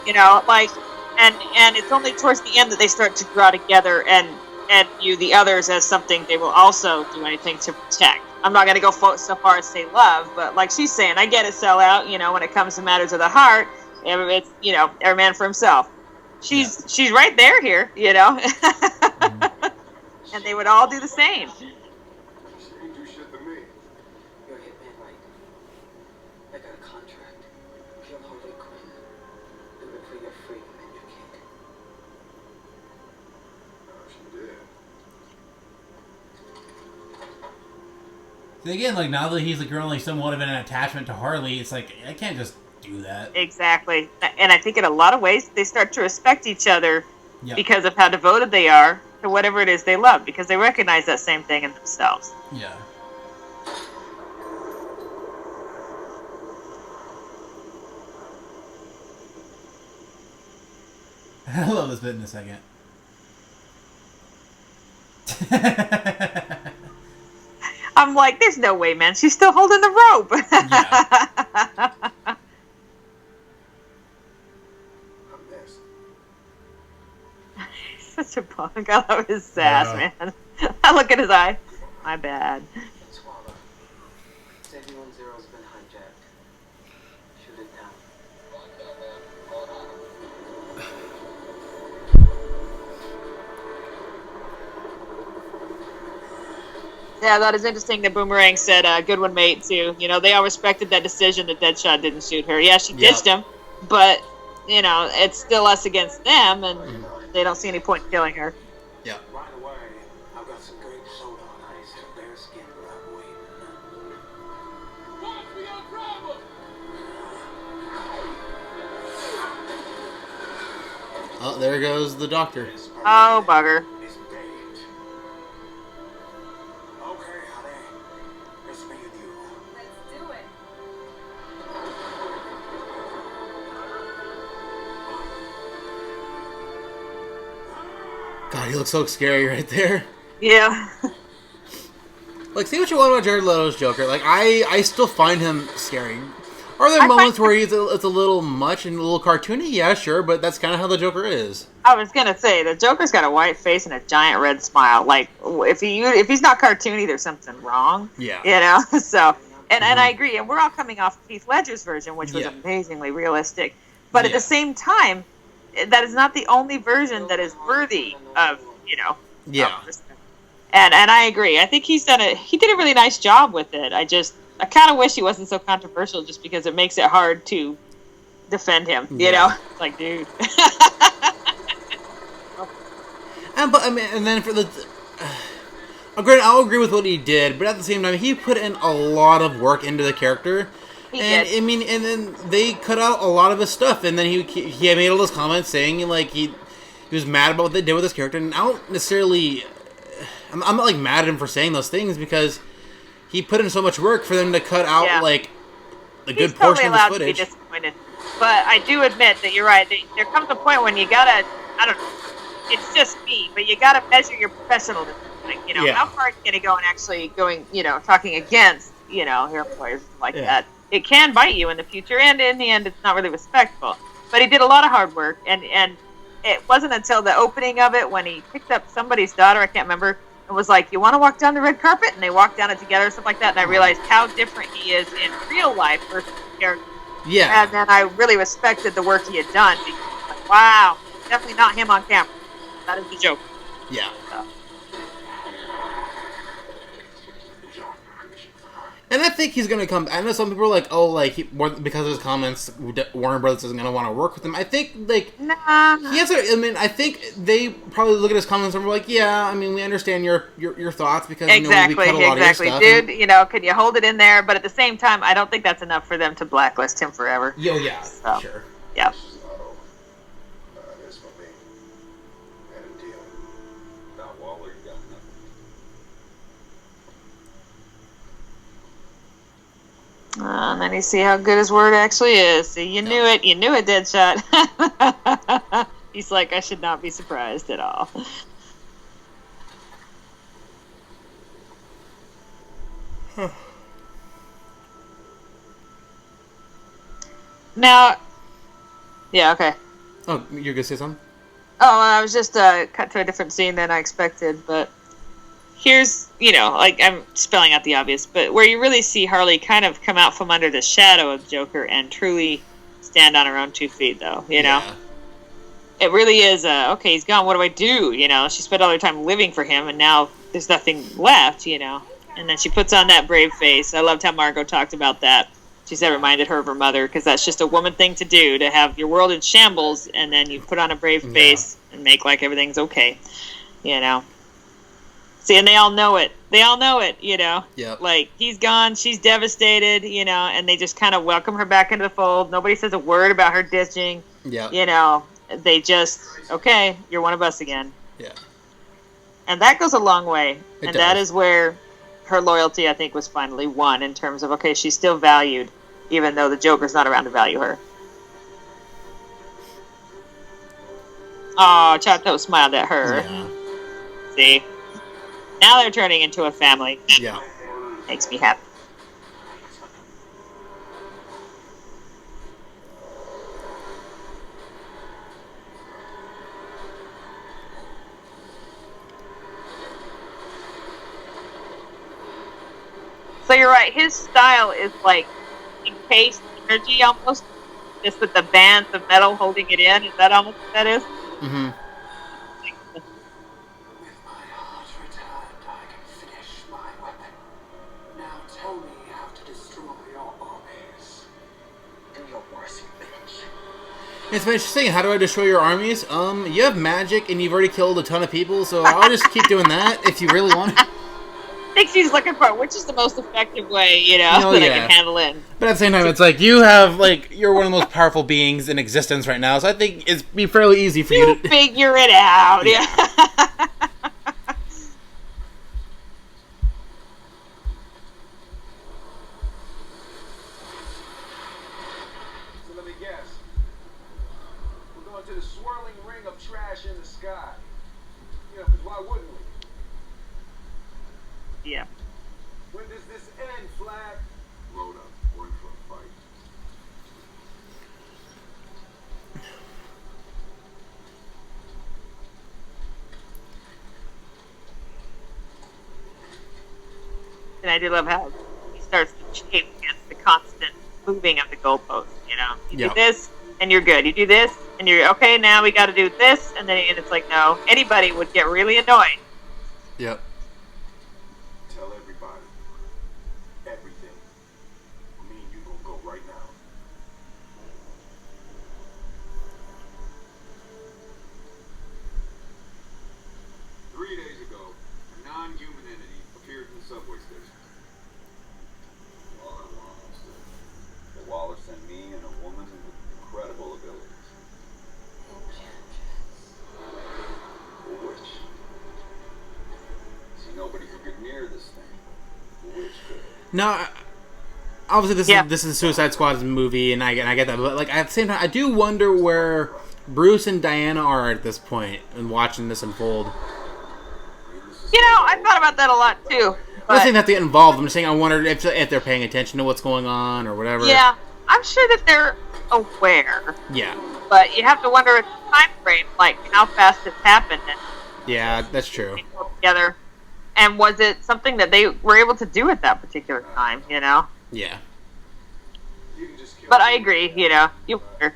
You know, like, and it's only towards the end that they start to draw together and view the others as something they will also do anything to protect. I'm not going to go so far as say love, but like she's saying, I get it, sell out. You know, when it comes to matters of the heart, it's, you know, every man for himself. She's right there here, you know, and they would all do the same. She ain't do shit to me. You're a hitman, right? I got a contract. Kill Harley Quinn. Do it for your freedom and your kid. No, she did. So again, like, now that he's like growing like somewhat of an attachment to Harley, it's like, I can't just do that. Exactly. And I think in a lot of ways, they start to respect each other Yep. because of how devoted they are to whatever it is they love, because they recognize that same thing in themselves. Yeah. I love this bit in a second. I'm like, there's no way, man. She's still holding the rope. Yeah. I'm messed. Such a punk. I love his sass, Yeah. man. I look at his eye. My bad. Swallow. 710's been hijacked. Shoot it down. Yeah, that is interesting that Boomerang said, good one, mate, too. You know, they all respected that decision that Deadshot didn't shoot her. Yeah, she ditched him, but, you know, it's still us against them, and they don't see any point in killing her. Yeah. Right away, I've got some great soda on ice to bare skin without waiting. Watch, we got grab him! Oh, there goes the doctor. Oh, bugger. It's baked. Okay, honey. It's me and you. Let's do it. God, he looks so scary right there. Yeah. Like, say what you want about Jared Leto's Joker. Like, I still find him scary. Are there I moments find- where it's a little much and a little cartoony? Yeah, sure, but that's kind of how the Joker is. I was gonna say the Joker's got a white face and a giant red smile. Like if he's not cartoony, there's something wrong. Yeah. You know. So and I agree. And we're all coming off Heath Ledger's version, which was Yeah. amazingly realistic. But at Yeah. the same time, that is not the only version that is worthy of Yeah. And I agree. I think he did a really nice job with it. I kind of wish he wasn't so controversial, just because it makes it hard to defend him. You know, like, dude. And then for the, granted, I'll agree with what he did, but at the same time, he put in a lot of work into the character. He And did. I mean, and then they cut out a lot of his stuff, and then he had made all those comments saying like he was mad about what they did with his character, and I don't necessarily, I'm not like mad at him for saying those things, because he put in so much work for them to cut out like a good He's portion totally of the allowed to be footage. disappointed. But I do admit that you're right. There comes a point when you gotta, I don't know, it's just me, but you gotta measure your professionalism. Like, Yeah. how far are you gonna go and actually talking against, your employers like that? It can bite you in the future, and in the end, it's not really respectful. But he did a lot of hard work, and it wasn't until the opening of it when he picked up somebody's daughter, I can't remember, and was like, "You want to walk down the red carpet?" And they walked down it together, stuff like that. And I realized how different he is in real life versus the character. Yeah. And then I really respected the work he had done. Because, like, wow, definitely not him on camera. That is the joke. Yeah. And I think he's gonna come. I know some people are like, oh, like because of his comments, Warner Brothers isn't gonna want to work with him. I think like he has. I mean, I think they probably look at his comments and we're like, yeah, I mean, we understand your thoughts because exactly, we cut a lot of your stuff. Dude. Can you hold it in there? But at the same time, I don't think that's enough for them to blacklist him forever. Yeah, so, sure. Yeah. That's for me. Had a deal. Now, Waller, you got nothing. And then you see how good his word actually is. See, you knew it, Deadshot. He's like, I should not be surprised at all. Now, yeah, okay. Oh, you're gonna say something? Oh, I was just cut to a different scene than I expected, but here's, like I'm spelling out the obvious, but where you really see Harley kind of come out from under the shadow of Joker and truly stand on her own 2 feet, though, you know? It really is, okay, he's gone, what do I do, She spent all her time living for him, and now there's nothing left, And then she puts on that brave face. I loved how Margot talked about that. She said it reminded her of her mother, because that's just a woman thing to do, to have your world in shambles, and then you put on a brave face and make like everything's okay, See, and they all know it. Yep. Like, he's gone, she's devastated, and they just kind of welcome her back into the fold. Nobody says a word about her ditching. Yeah. They just, okay, you're one of us again. Yeah. And that goes a long way. It and does. That is where her loyalty, I think, was finally won in terms of, okay, she's still valued, even though the Joker's not around to value her. Oh, Chato smiled at her. Yeah. See? Now they're turning into a family. Yeah. Makes me happy. So you're right, his style is like encased energy almost, just with the bands of metal holding it in. Is that almost what that is? Mm-hmm. With my heart returned, I can finish my weapon. Now tell me how to destroy your armies. Do your worst, bitch. It's interesting. How do I destroy your armies? You have magic and you've already killed a ton of people, so I'll just keep doing that if you really want. I think she's looking for which is the most effective way, that I can handle it. But at the same time, it's like you're one of the most powerful beings in existence right now, so I think it's be fairly easy for you to figure it out. Yeah. So let me guess. We're going to the swirling ring of trash in the sky. Because why wouldn't we? Yeah. When does this end, Flag? Load up. One for a fight. And I do love how he starts to chafe against the constant moving of the goalposts. You do this, and you're good. You do this, and you're okay. Now we got to do this, and it's like, no. Anybody would get really annoyed. Yep. Tell everybody. Everything. Me and you gonna go right now. Three days ago, a non-human entity appeared in the subway station. Waller wants it. The Waller sent me and a woman with incredible abilities. Which? See, nobody could get near this thing. Which could? No, obviously this is Suicide Squad's movie, and I get that, but like at the same time, I do wonder where Bruce and Diana are at this point and watching this unfold. I thought about that a lot too. I'm not saying that they get involved. I'm just saying I wonder if they're paying attention to what's going on or whatever. Yeah, I'm sure that they're aware. Yeah. But you have to wonder at the time frame, like how fast it's happened. And yeah, that's true. Together, and was it something that they were able to do at that particular time? Yeah. But I agree. You wonder.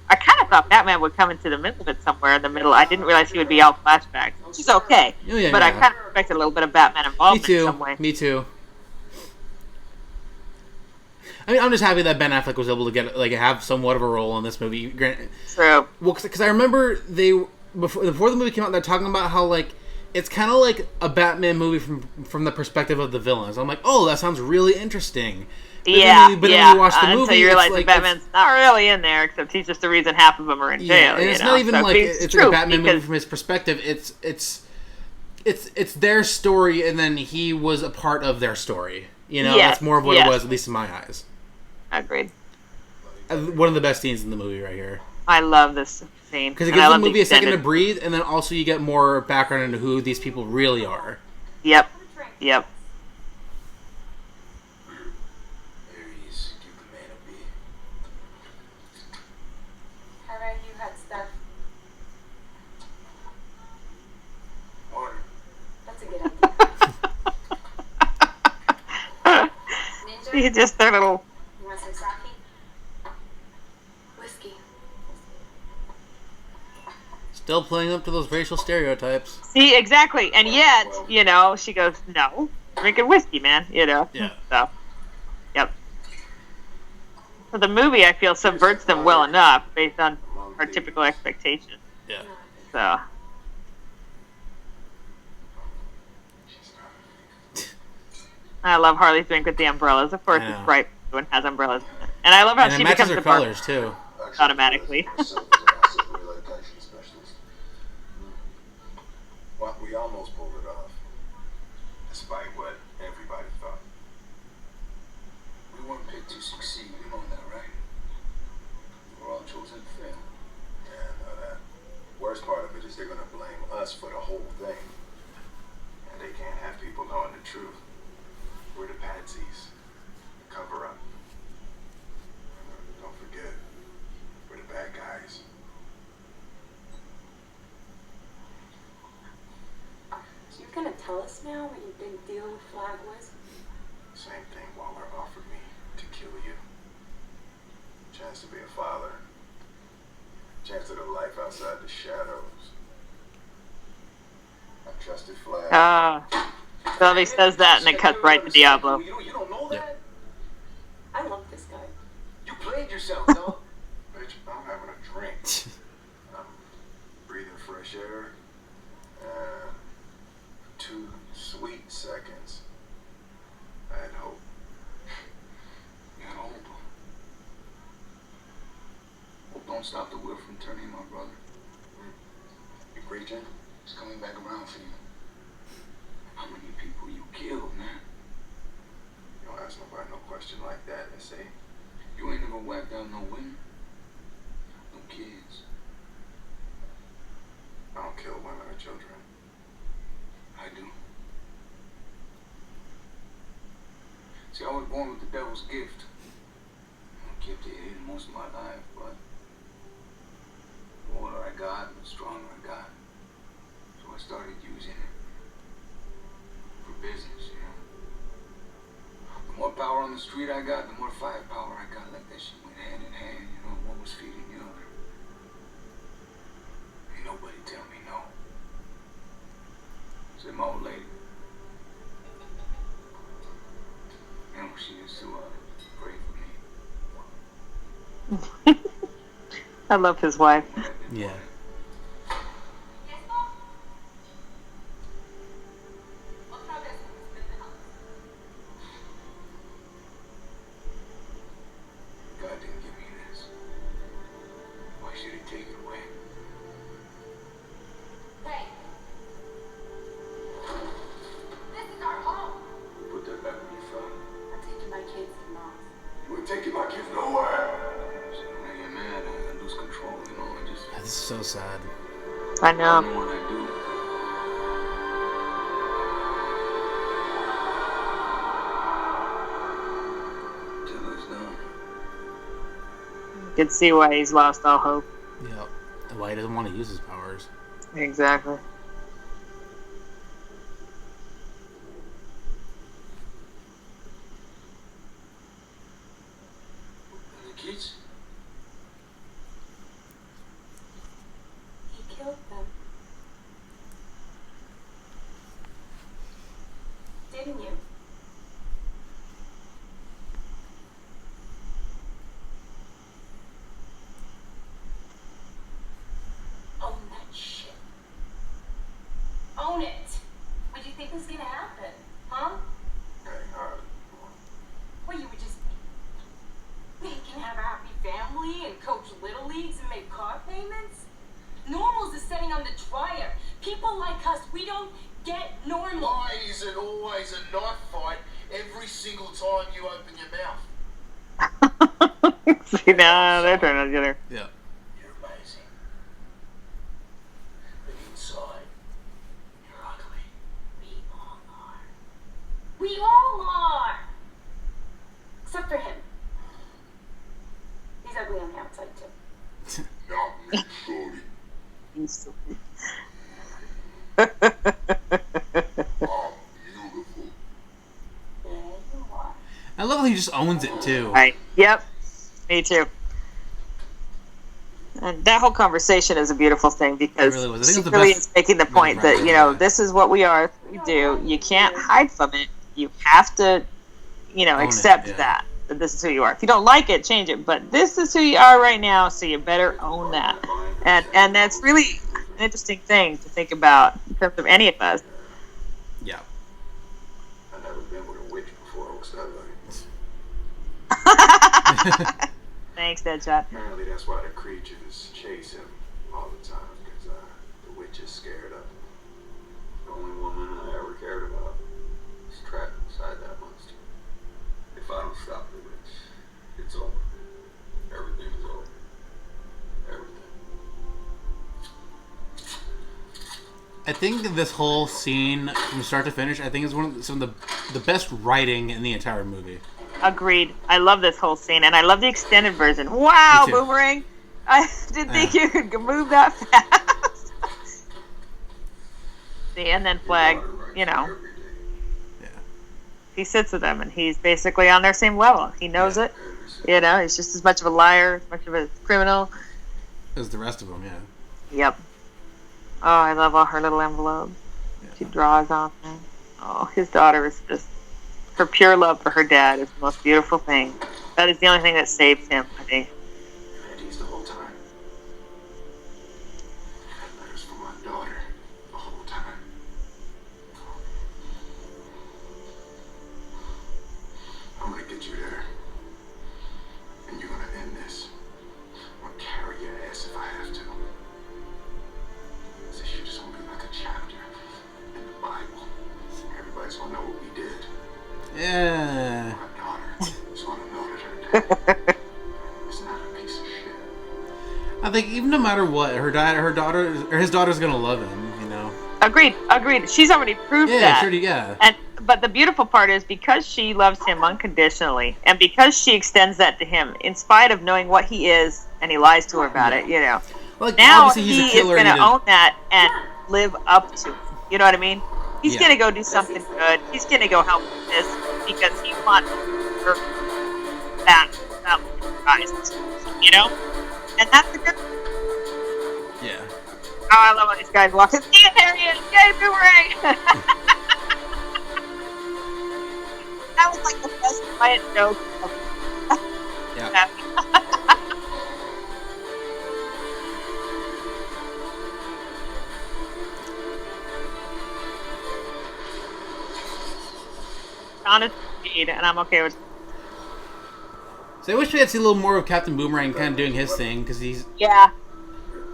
I kind of thought Batman would come into the middle of it somewhere in the middle. I didn't realize he would be all flashbacks, which is okay. Oh, yeah, but I kind of expected a little bit of Batman involvement in some way. Me too. I mean, I'm just happy that Ben Affleck was able to get have somewhat of a role in this movie. True. Well, because I remember before the movie came out, they're talking about how it's kind of like a Batman movie from the perspective of the villains. I'm like, oh, that sounds really interesting. But then when you watch the movie, until you realize that Batman's not really in there, except he's just the reason half of them are in jail. Yeah, and it's not even it's like a Batman movie from his perspective. It's their story, and then he was a part of their story. That's more of what it was, at least in my eyes. Agreed. One of the best scenes in the movie right here. I love this scene. Because it gives the movie a second to breathe, and then also you get more background into who these people really are. Yep. Aries, give the man a beer. Alright, you had stuff. Water. That's a good idea. Ninja, He just their little. you want some sake? Whiskey. Still playing up to those racial stereotypes. See, exactly. And yet, she goes, no, drinking whiskey, man. Yeah. So, yep. So the movie, I feel, subverts them well enough based on our typical expectations. Yeah. So. I love Harley's drink with the umbrellas. Of course, it's bright when it has umbrellas. And I love how And she it matches becomes her the colors, too. automatically. Well, we almost pulled it off, despite what everybody thought. We weren't picked to succeed, you know that, right? We're all chosen to fail. Yeah, I know that. Worst part of it is they're gonna blame us for the whole thing. And they can't have people knowing the truth. We're the patsies. The cover up. Don't forget, we're the bad guys. So you're gonna tell us now what your big deal with Flag was? Same thing Waller offered me, to kill you. Chance to be a father. Chance at a life outside the shadows. I trusted Flag. Sylvie says that and then cuts right to Diablo. You don't know that? I love this guy. You played yourself, dog. Bitch, I'm having a drink. I'm breathing fresh air. 2 sweet seconds. I had hope. You had hope. Hope don't stop the wheel from turning, my brother. You preaching? It's coming back around for you. How many people you killed, man? You don't ask nobody no question like that and say, you ain't never whacked down no women. No kids. I don't kill women or children. I do. See, I was born with the devil's gift. I kept it hidden most of my life, but the older I got, the stronger I got. So I started using it for business, The more power on the street I got, the more firepower I got. Like that shit went hand in hand, one was feeding the other. Ain't nobody tell me no. Said my old lady. She used to pray for me. I love his wife. Yeah. God didn't give me this. Why should he take it away? Hey. This is our home. Put that back when you found it. I'm taking my kids to Mom's. You ain't taking my kids nowhere. So when I get mad, I lose control, I just... This is so sad. I know. I know what I do. Till it's done. You can see why he's lost all hope. Yep. And why he doesn't want to use his powers. Exactly. And the kids? He killed them. Didn't you? Lee and coach little leagues and make car payments? Normals is sitting on the dryer. People like us, we don't get normal. Why is it always a knife fight every single time you open your mouth? See, now they're turning together. Yeah. You're amazing. But inside, you're ugly. We all are. We all are! Except for him. He's ugly on the outside, too. Not me, shorty. I'm beautiful. There you are. I love how he just owns it too. Right. Yep. Me too. And that whole conversation is a beautiful thing because It really was. I think she it was the really best is making the point that, writing, you know, yeah. this is what we are, we do. You can't hide from it. You have to, you know, Own it, accept yeah. that this is who you are. If you don't like it, change it. But this is who you are right now, so you better own that. And that's really an interesting thing to think about in terms of any of us. Yeah. I've never been with a witch before I was that way. Thanks, Deadshot. Apparently that's why the creatures chase him all the time, because the witch is scared of him. The only woman I ever cared about is trapped inside that monster. If I don't stop the witch, it's over. Everything is over. Everything. I think that this whole scene from start to finish, I think is one of some of the best writing in the entire movie. Agreed. I love this whole scene, and I love the extended version. Wow, Me too. Boomerang! I didn't think you could move that fast. See, and then Flag, you know, Yeah. he sits with them, and he's basically on their same level. He knows it. You know, he's just as much of a liar, as much of a criminal. As the rest of them, yeah. Yep. Oh, I love all her little envelopes. She draws on them. Oh, his daughter is just... Her pure love for her dad is the most beautiful thing. That is the only thing that saves him, I think. And he's the whole time. I had letters from my daughter the whole time. I'm gonna get you there. And you're gonna end this. I'm gonna carry your ass if I have to. This shit is gonna be like a chapter in the Bible. Everybody's gonna know what we did. Yeah. My daughter is gonna know that her dad is not a piece of shit. I think even no matter what, his daughter's gonna love him, you know. Agreed. She's already proved Yeah, that. sure, yeah. But the beautiful part is because she loves him unconditionally, and because she extends that to him, in spite of knowing what he is, and he lies to her about it, you know. Like, Now obviously he he's a is killer. going and to he own that and live up to it. You know what I mean? He's Yeah. going to go do something good. He's going to go help with this because he wants her that guys, you know? And that's the good. Yeah. Oh, I love when these guys walk in. Yeah, there he is! Yay, Boomerang! That was like the best quiet joke ever. Yeah. Honest speed, and I'm okay with. So I wish we had seen a little more of Captain Boomerang kind of doing his thing, because he's... Yeah,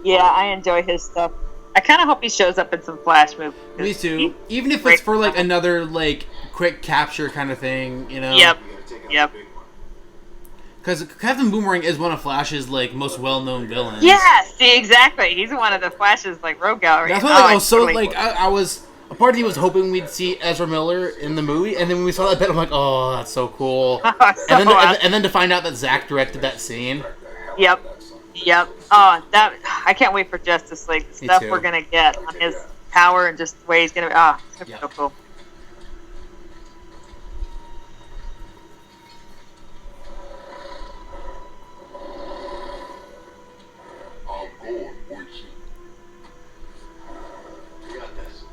I enjoy his stuff. I kind of hope he shows up in some Flash movies. Me too. He- Even if it's for, like, another, like, quick capture kind of thing, you know? Yep. You gotta take out Yep. the big one. Because Captain Boomerang is one of Flash's, like, most well-known villains. Yeah, see, exactly. He's one of the Flash's, like, rogue gallery. That's why, like, I was so, totally- like, I was... A part of me was hoping we'd see Ezra Miller in the movie, and then when we saw that bit, I'm like, oh, that's so cool. So and awesome. then to find out that Zach directed that scene. Yep. Oh, that I can't wait for Justice League. The Me stuff too. we're gonna get on his power and just the way he's gonna. That's Yep. so cool. I'm going with you. You got this.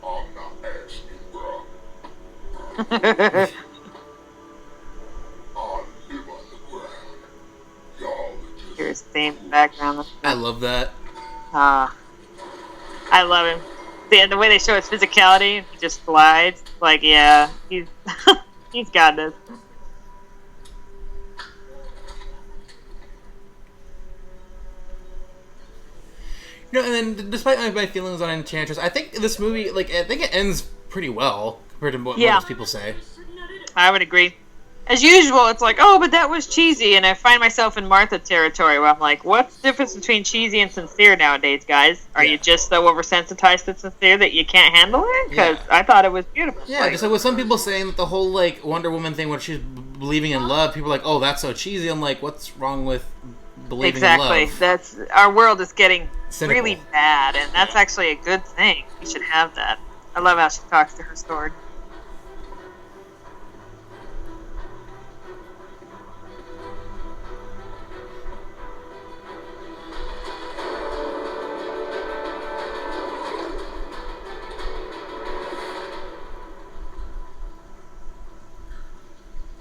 I'm not asking, bro. I live underground. Y'all are just... Here's the theme in the background. I love that. I love him. The way they show his physicality, he just slides. Like, yeah, he's he's got this. You know, and then despite my feelings on Enchantress, I think this movie, like, I think it ends pretty well compared to what most people say. I would agree. As usual, it's like, oh, but that was cheesy, and I find myself in Martha territory where I'm like, what's the difference between cheesy and sincere nowadays, guys? Are you just so oversensitized to sincere that you can't handle it? Because I thought it was beautiful. Yeah, just like with some people saying that the whole, like, Wonder Woman thing when she's believing in love, people are like, oh, that's so cheesy. I'm like, what's wrong with believing in love? That's our world is getting Cynical. really bad, and that's actually a good thing. We should have that. I love how she talks to her sword.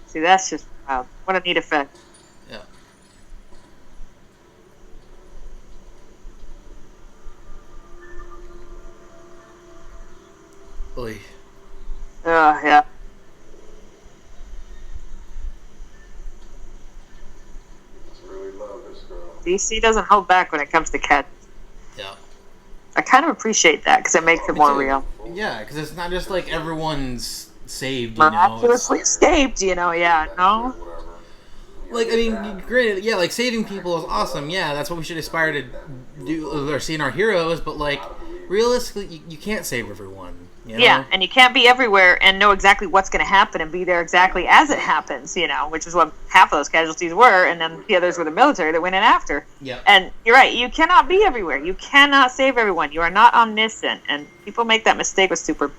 See, that's just wow. What a neat effect. Yeah. Oy. Yeah. Really love this girl. DC doesn't hold back when it comes to cats. Yeah. I kind of appreciate that because it makes it more real. Yeah, because it's not just like everyone's saved, you know. Miraculously escaped, you know. Yeah, no. Like, I mean, granted, yeah, like, saving people is awesome. Yeah, that's what we should aspire to do or see in our heroes. But, like, realistically, you can't save everyone. You know? Yeah, and you can't be everywhere and know exactly what's going to happen and be there exactly as it happens, you know, which is what half of those casualties were, and then the others were the military that went in after. Yeah. And you're right, you cannot be everywhere. You cannot save everyone. You are not omniscient, and people make that mistake with super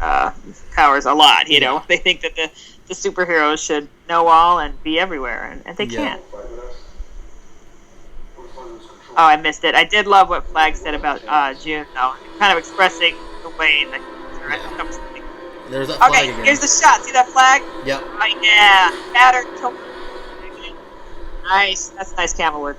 powers a lot, you know. They think that the superheroes should know all and be everywhere, and they can't. Oh, I missed it. I did love what Flag said about June, though. Kind of expressing the way that There's that flag okay, again. here's the shot. See that flag? Yep. Oh, yeah. Pattern. Nice. That's nice camera work.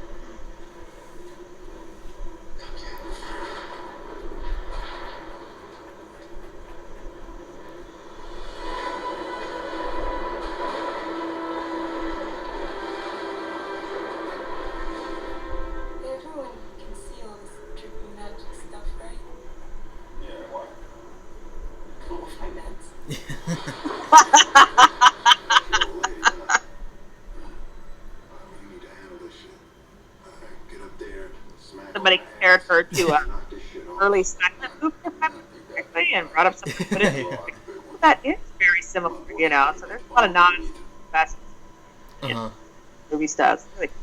Everyone can see all this drippy magic stuff, right? Yeah, why? Cool finance. You need to handle this shit. Get up there, smack Somebody on my compared ass, her to knock this shit off. early silent movie correctly and brought up some footage that is very similar, you know. So there's a lot of non-fast movie styles. Really cool.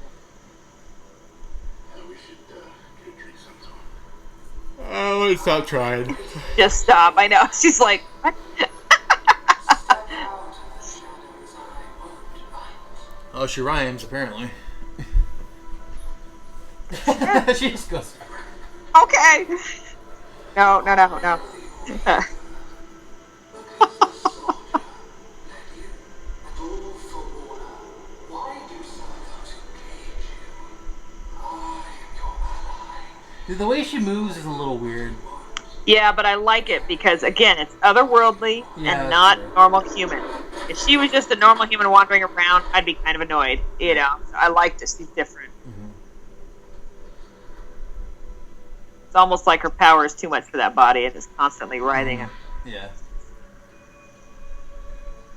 Yeah, we should get a drink sometime. Oh, let me stop trying. Just stop. I know. She's like, what? Oh, she rhymes, apparently. She just goes... Okay. No. The way she moves is a little weird. Yeah, but I like it because, again, it's otherworldly and not normal human. If she was just a normal human wandering around, I'd be kind of annoyed, you know. So I like this. She's different. Mm-hmm. It's almost like her power is too much for that body and is constantly writhing. Yeah.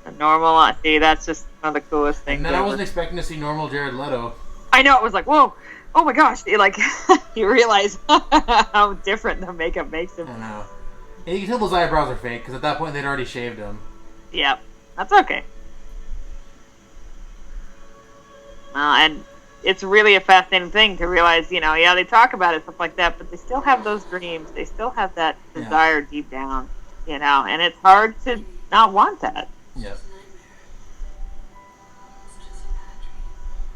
A normal, see, that's just one of the coolest things. And then I ever. wasn't expecting to see normal Jared Leto. I know, it was like, whoa, oh my gosh. Like, you realize how different the makeup makes him. I know. And you can tell those eyebrows are fake, because at that point they'd already shaved him. Yep, that's okay. And it's really a fascinating thing to realize, you know, yeah, they talk about it, stuff like that, but they still have those dreams. They still have that desire deep down, you know, and it's hard to not want that. Yep.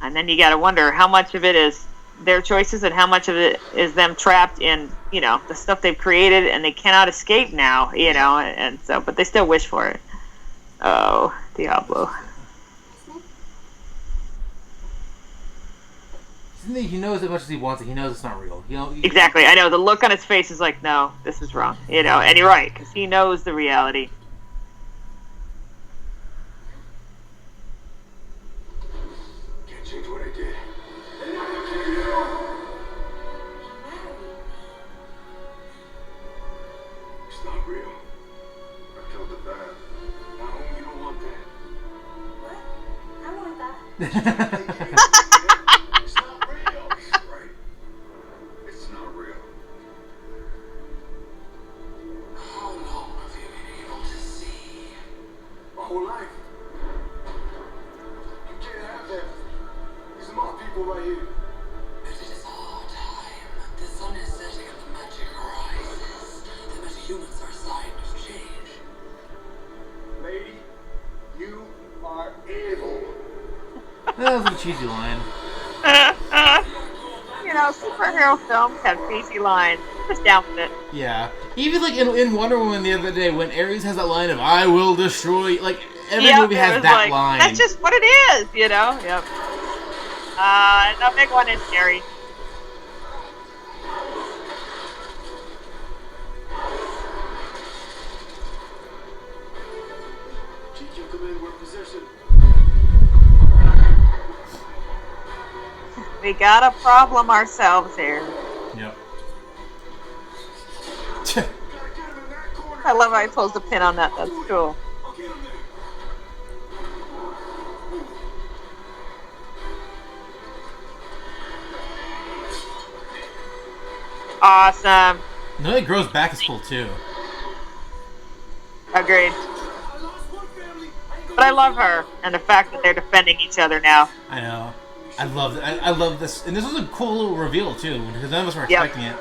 And then you got to wonder how much of it is their choices and how much of it is them trapped in, you know, the stuff they've created and they cannot escape now, you know, and so, but they still wish for it. Oh, Diablo. He knows as much as he wants it. He knows it's not real. You know, Exactly. I know. The look on his face is like, no, this is wrong. You know, and you're right, because he knows the reality. Can't change what I did. It's not real. Right. It's not real. How long have you been able to see? My whole life. You can't have that. These are my people right here. But it is our time. The sun is setting and the magic rises. The metahumans are a sign of change. Lady, you are evil. That was a cheesy line. Superhero films have cheesy lines. Just down with it. Yeah. Even like in Wonder Woman the other day when Ares has that line of "I will destroy," like every movie has that line. That's just what it is, Yep. The big one is Ares. GQ command, we're in position. We got a problem ourselves here. Yep. Gotta get him in that corner. I love how he pulls the pin on that. That's cool. I'll get him there. Awesome. No, it grows back is cool too. Agreed. I lost one family. I ain't gonna But I love her and the fact that they're defending each other now. I know. I love it. I love this, and this was a cool little reveal too, because none of us were Yep. expecting it.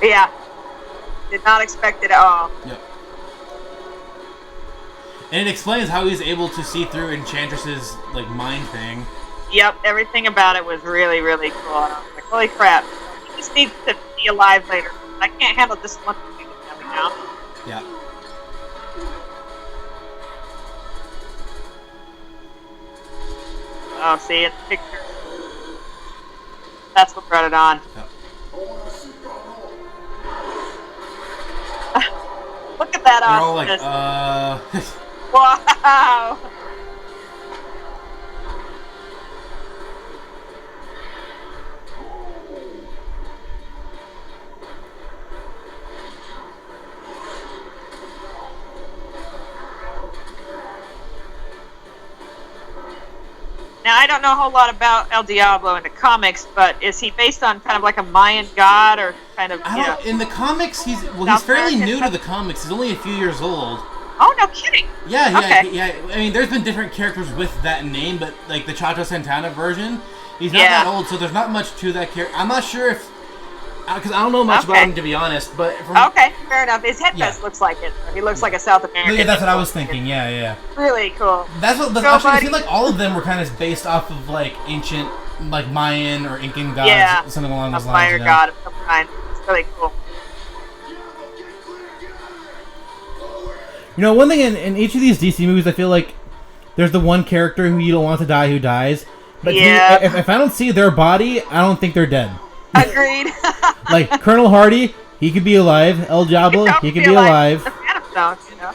Yeah. Did not expect it at all. Yep. And it explains how he's able to see through Enchantress's like mind thing. Yep, everything about it was really, really cool. And I was like, holy crap. He just needs to be alive later. I can't handle this one thing coming out. Yeah. Oh, see, in the picture. That's what brought it on. Yep. Look at that They're all like, awesomeness. Wow! Now, I don't know a whole lot about El Diablo in the comics, but is he based on kind of like a Mayan god or kind of, I you know? don't, in the comics, he's South fairly American new to stuff? the comics. He's only a few years old. Oh, no kidding. Yeah, Okay. yeah. I mean, there's been different characters with that name, but like the Chato Santana version, he's not Yeah. that old, so there's not much to that character. I'm not sure if, because I don't know much about Okay. him to be honest. But from, Okay, fair enough. His headpiece Yeah. looks like it. He looks like a South American. Yeah, that's what I was thinking. Yeah, yeah. Really cool. That's what. So, Actually, I buddy- feel like all of them were kind of based off of like ancient, like Mayan or Incan gods, Yeah. something along A those lines. fire you know? god of some kind. It's really cool. You know, one thing in each of these DC movies, I feel like there's the one character who you don't want to die who dies. But to me, Yeah. if I don't see their body, I don't think they're dead. Agreed. Like Colonel Hardy, he could be alive. El Diablo, he could be alive. The Phantom Stone, you know.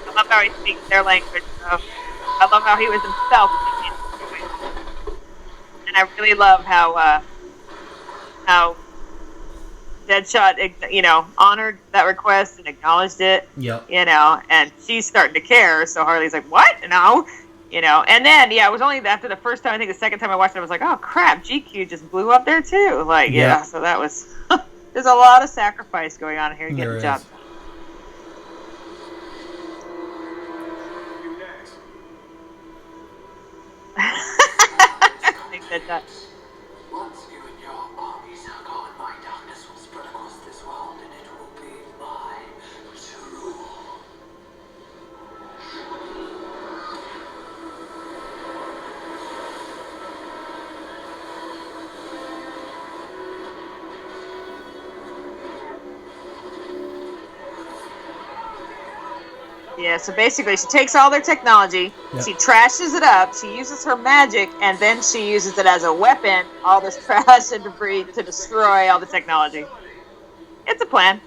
I love how he speaks their language. So I love how he was himself. And I really love how Deadshot, you know, honored that request and acknowledged it. Yep. You know, and she's starting to care. So Harley's like, "What? No." You know, and then it was only after the first time. I think the second time I watched it, I was like, "Oh crap, GQ just blew up there too." Like, yeah. So that was. There's a lot of sacrifice going on here to get There the is. job. You next. I think that. Once you and your armies are gone, my darkness will spread across this world, and it will be mine to rule. Yeah, so basically she takes all their technology, Yep. she trashes it up, she uses her magic, and then she uses it as a weapon, all this trash and debris, to destroy all the technology. It's a plan.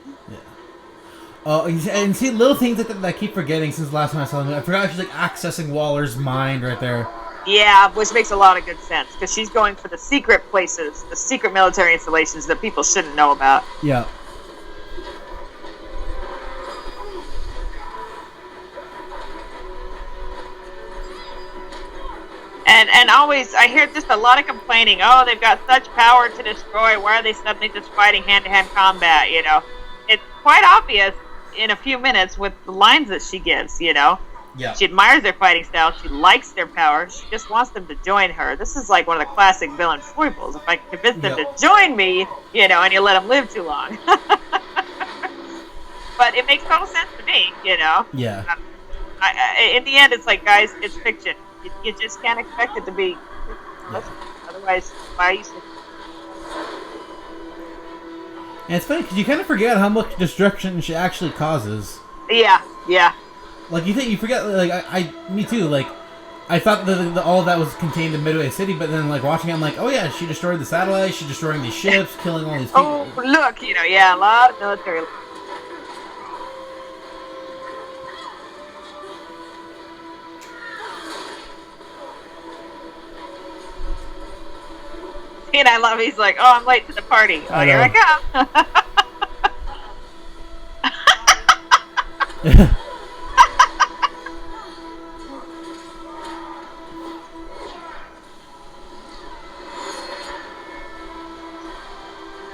Oh, and see little things that I keep forgetting since the last time I saw them. I forgot she's like accessing Waller's mind right there. Yeah, which makes a lot of good sense, because she's going for the secret places, the secret military installations that people shouldn't know about. Yeah. And always, I hear just a lot of complaining. Oh, they've got such power to destroy. Why are they suddenly just fighting hand-to-hand combat? You know, it's quite obvious in a few minutes with the lines that she gives. You know, Yeah. she admires their fighting style. She likes their power. She just wants them to join her. This is like one of the classic villain foibles. If I can convince them to join me, you know, and you let them live too long. But it makes total sense to me. You know. Yeah. In the end, it's like, guys, it's fiction. You just can't expect it to be. Otherwise, why are you saying? And it's funny because you kind of forget how much destruction she actually causes. Yeah. Like you forget. Like me too. Like I thought that all of that was contained in Midway City, but then like watching it, I'm like, oh yeah, she destroyed the satellite. She's destroying these ships, killing all these people. Oh look, you know, a lot of military. And I love. He's like, oh, I'm late to the party. Oh, here I come.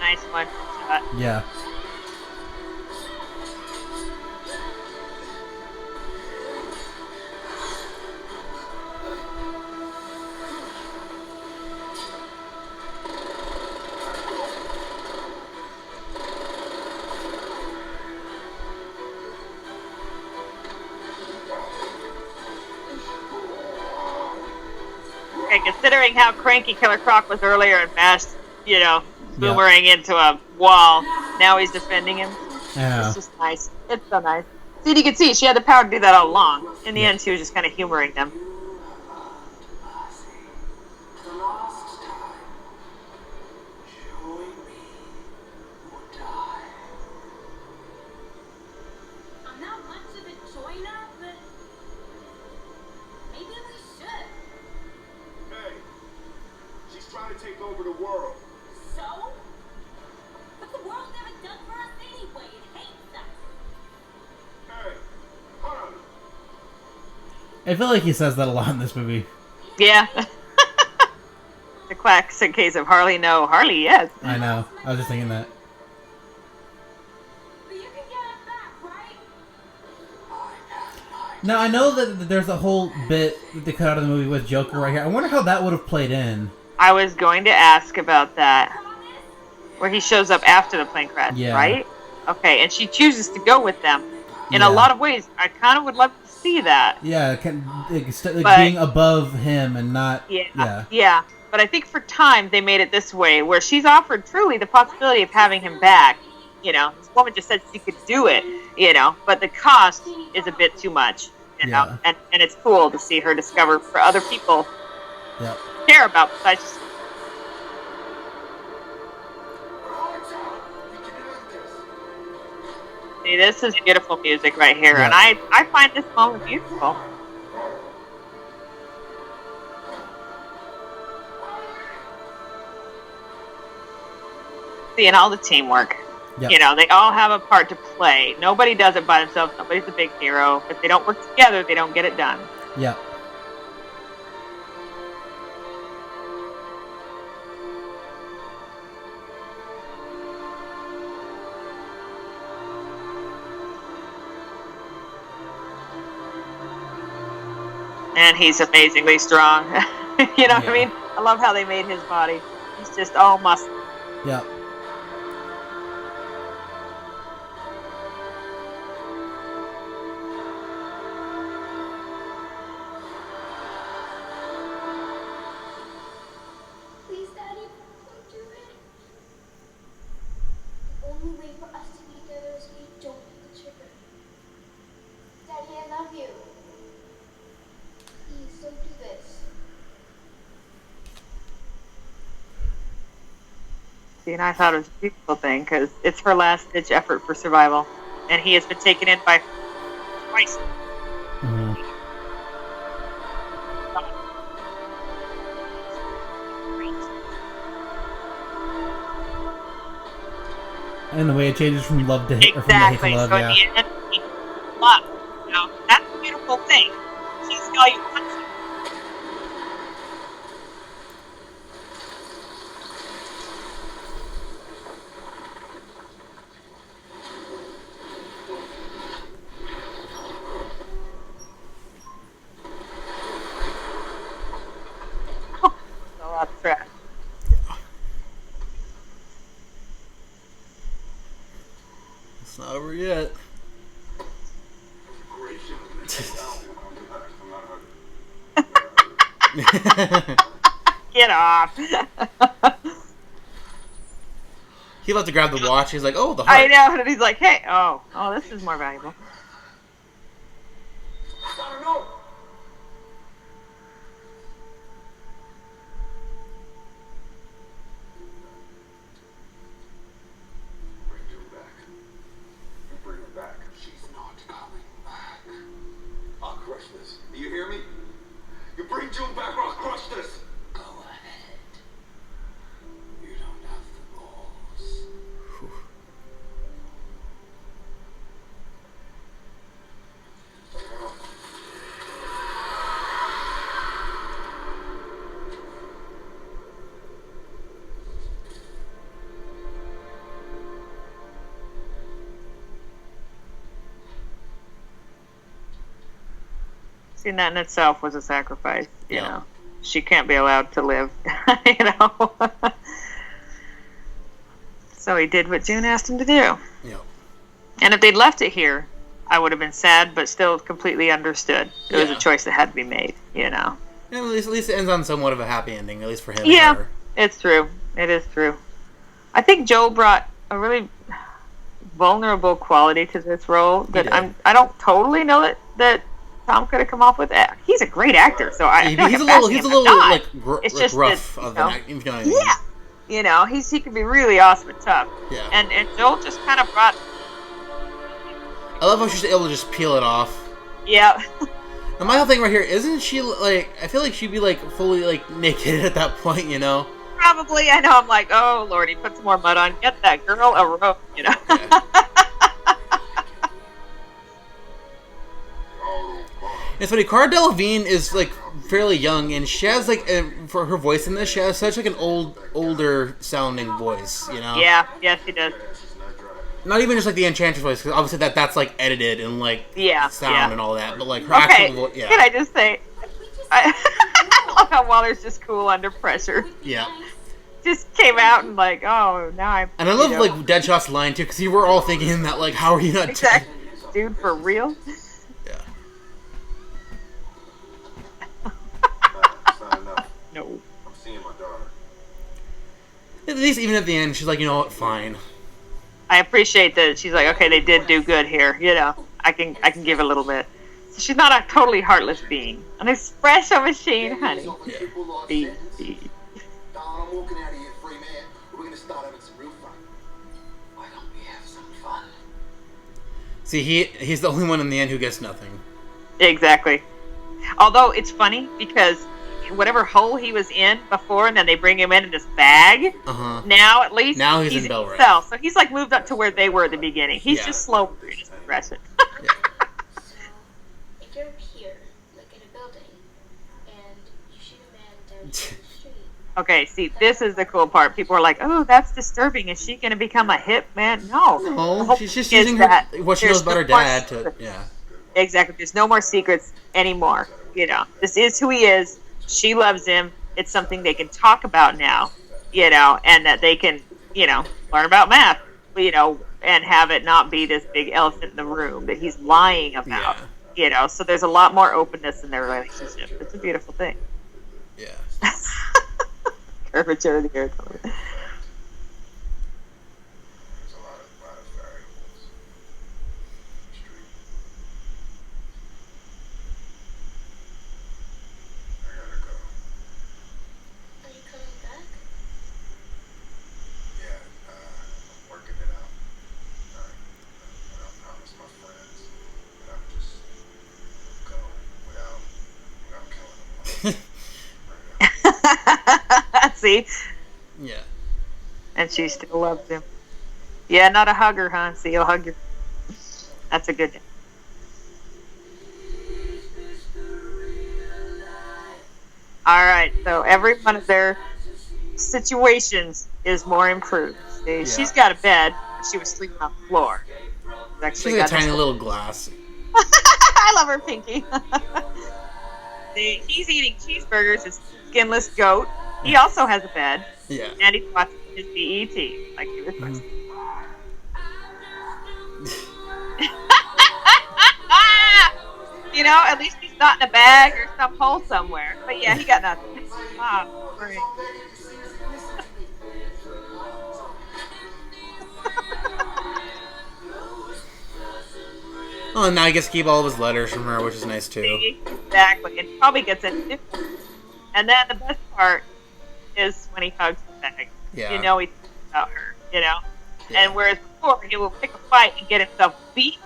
Nice one shot. Yeah. Okay, considering how cranky Killer Croc was earlier and mashed, you know, boomerang into a wall, now he's defending him. Yeah. It's just nice. It's so nice. See, you can see she had the power to do that all along. In the end, she was just kind of humoring them. The last time. Join me or die. I'm not much of a joiner, but maybe we should. Hey, she's trying to take over the world. So? But the world never done for us anyway. It hates us. Hey, hold on. I feel like he says that a lot in this movie. Yeah. The classic case of Harley no, Harley yes. I know. I was just thinking that. But you can get us back, right? Now I know that there's a whole bit that they cut out of the movie with Joker right here. I wonder how that would have played in. I was going to ask about that. Where he shows up after the plane crash, Yeah. right? Okay, and she chooses to go with them. In Yeah. a lot of ways, I kind of would love to see that. Yeah, But- being above him and not. Yeah. But I think for time, they made it this way, where she's offered truly the possibility of having him back. You know, this woman just said she could do it, you know, but the cost is a bit too much, you know, and it's cool to see her discover for other people Yeah. care about besides just see, this is beautiful music right here, and I find this moment beautiful. See, and all the teamwork. Yep. You know, they all have a part to play. Nobody does it by themselves. Nobody's a big hero. If they don't work together, they don't get it done. Yeah. And he's amazingly strong. You know what I mean? I love how they made his body. He's just all muscle. Yeah. Please, Daddy, don't do it. The only way for us to be together is if you don't pull the trigger. Daddy, I love you. Please, don't do this. See, and I thought it was a beautiful thing because it's her last-ditch effort for survival. And he has been taken in by twice. Mhm. And the way it changes from love to hate, or from hate Exactly. to love, So yeah. in the end, he love. You know, that's a beautiful thing. She's all you want to. Get off. He left to grab the watch. He's like, oh, the heart. I know. And he's like, hey, oh, this is more valuable. I don't know. Bring June back. You bring her back. She's not coming back. I'll crush this. Do you hear me? You bring June back or I'll crush this. Go ahead. You don't have the balls. See, that in itself was a sacrifice. You Yeah. know, she can't be allowed to live. You know. So he did what June asked him to do. Yeah. And if they'd left it here, I would have been sad, but still completely understood. It was a Yeah. choice that had to be made. You know. And at least it ends on somewhat of a happy ending, at least for him. Yeah, And her. it's true. It is true. I think Joe brought a really vulnerable quality to this role that did. I don't totally know that Tom could have come off with. He's a great actor, so I feel like He's I'm a little, bashing he's a him, little I'm not. like, It's like just rough that, of an act, if you know what I mean. Yeah, you know, he can be really awesome and tough. Yeah. And Joel just kind of brought. I love how she's able to just peel it off. Yeah. And my whole thing right here, isn't she like? I feel like she'd be like fully like naked at that point, you know? Probably. I know. I'm like, oh Lordy, put some more mud on. Get that girl a rope. You know. Yeah. It's funny. Cara Delevingne is like fairly young, and she has like for her voice in this, she has such like an older sounding voice, you know? Yeah. Yes, he does. Not even just like the Enchantress voice, because obviously that's like edited and like sound and all that, but like her actual voice. Yeah. Can I just say, I love how Waller's just cool under pressure. Yeah. Just came out and like, oh, now I'm. And I love like Deadshot's line too, because you were all thinking that like, how are you not? Exactly. Dude, for real? Yeah. It's not enough. No. I'm seeing my daughter. At least even at the end, she's like, you know what, fine. I appreciate that she's like, okay, they did do good here. You know, I can give a little bit. So she's not a totally heartless being. An espresso machine, honey. Be. Don, I'm walking out of here free, man. We're gonna start having some real fun. Why don't we have some fun? See, he's the only one in the end who gets nothing. Exactly. Although it's funny because whatever hole he was in before, and then they bring him in this bag. Now at least he's in Bellray. himself. So he's like moved up to where they were at the beginning. He's just slow in his progression. Yeah. If you're up here, like in a building, and you shoot a man down here in the street, Okay, see, this is the cool part. People are like, "Oh, that's disturbing. Is she going to become a hit man?" No. The No, whole she's just thing is using that what she there's knows about her no more dad to, secrets. yeah. Exactly. There's no more secrets anymore. You know, this is who he is. She loves him. It's something they can talk about now, you know, and that they can, you know, learn about math, you know, and have it not be this big elephant in the room that he's lying about, you know. So there's a lot more openness in their relationship. It's a beautiful thing. Yeah. Curvature of the earth. There's a lot of variables. Street. I gotta go. are you coming back? Yeah, I'm working it out. I promised my friends that I would just go without killing them. See? Yeah. And she still loves him. Yeah, not a hugger, huh? See, he'll hug you. That's a good thing. All right, so every one of their situations is more improved. See, she's got a bed. She was sleeping on the floor. She's like a tiny little glass. I love her pinky. See, he's eating cheeseburgers, his skinless goat. He also has a bed. Yeah. And he's watching his BET, like he requested. You know, at least he's not in a bag or some hole somewhere. But yeah, he got nothing. Oh, great. Oh, and now he gets to keep all of his letters from her, which is nice too. Exactly, and probably gets it. And then the best part is when he hugs the bag. Yeah. You know he's thinking about her. You know, and whereas before he will pick a fight and get himself beat,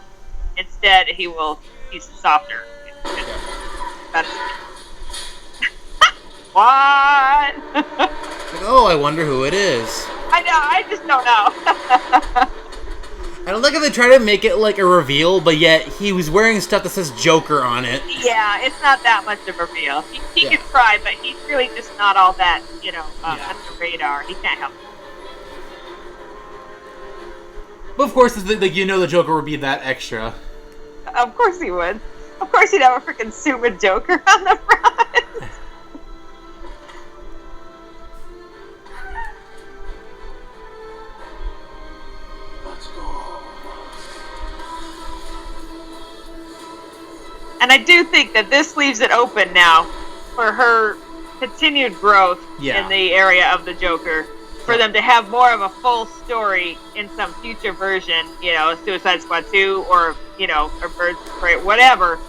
instead he's softer. That's what? Oh, I wonder who it is. I know. I just don't know. I don't like how they try to make it like a reveal, but yet he was wearing stuff that says Joker on it. Yeah, it's not that much of a reveal. He can try, but he's really just not all that, on the radar. He can't help it. But of course, the Joker would be that extra. Of course he would. Of course he'd have a freaking suit with Joker on the front. Let's go. And I do think that this leaves it open now for her continued growth in the area of the Joker. For them to have more of a full story in some future version, Suicide Squad 2 or Birds of Prey, whatever,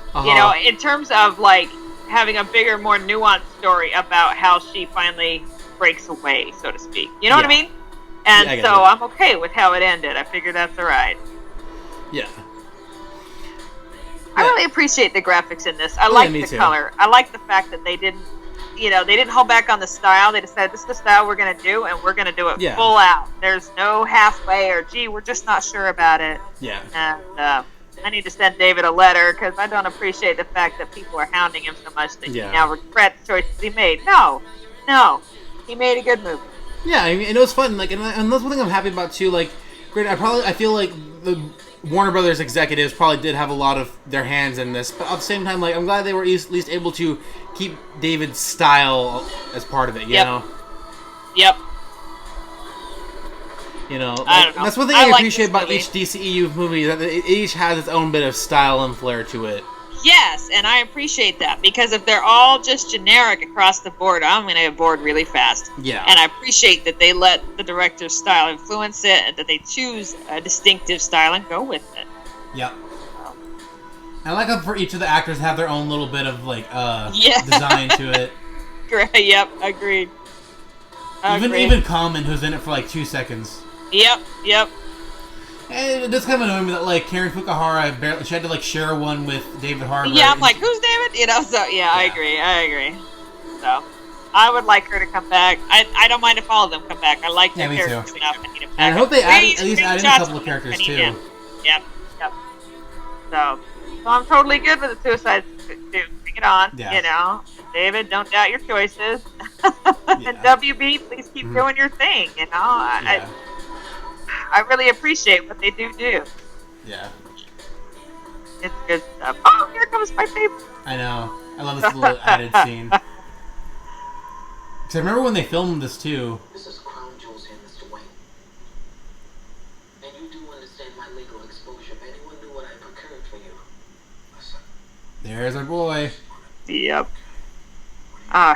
in terms of like having a bigger, more nuanced story about how she finally breaks away, so to speak. You know what I mean? And so I'm okay with how it ended. I figure that's alright. Yeah. I really appreciate the graphics in this. I like the color. I like the fact that they didn't hold back on the style. They decided this is the style we're going to do, and we're going to do it full out. There's no halfway or, gee, we're just not sure about it. Yeah. And I need to send David a letter because I don't appreciate the fact that people are hounding him so much that he now regrets the choices he made. No. He made a good movie. Yeah, I mean, it was fun. Like, and that's one thing I'm happy about, too. Like, great, I feel like the Warner Brothers executives probably did have a lot of their hands in this, but at the same time, like, I'm glad they were at least able to keep David's style as part of it, you know? Yep. You know, I don't know. That's one thing I appreciate about each DCEU movie, that it each has its own bit of style and flair to it. Yes, and I appreciate that, because if they're all just generic across the board, I'm going to get bored really fast. Yeah. And I appreciate that they let the director's style influence it, and that they choose a distinctive style and go with it. Yep. I like how for each of the actors have their own little bit of, like, design to it. Yep, agreed. Even Common, who's in it for, like, 2 seconds. Yep. And it does kind of annoy me that, like, Karen Fukuhara, she had to, like, share one with David Harbour. Yeah, I'm like, who's David? I agree. So, I would like her to come back. I don't mind if all of them come back. I like their characters enough. And I hope they at least add in a couple of characters, too. Yep. So I'm totally good with the Suicide Suit. Bring it on. Yeah. David, don't doubt your choices. And WB, please keep doing your thing. I really appreciate what they do. Yeah. It's good stuff. Oh, here comes my favorite. I know. I love this little added scene. Because I remember when they filmed this too. This is crown jewels here, Mr. Wayne. And you do understand my legal exposure. If anyone knew what I procured for you. Listen. There's our boy. Yep.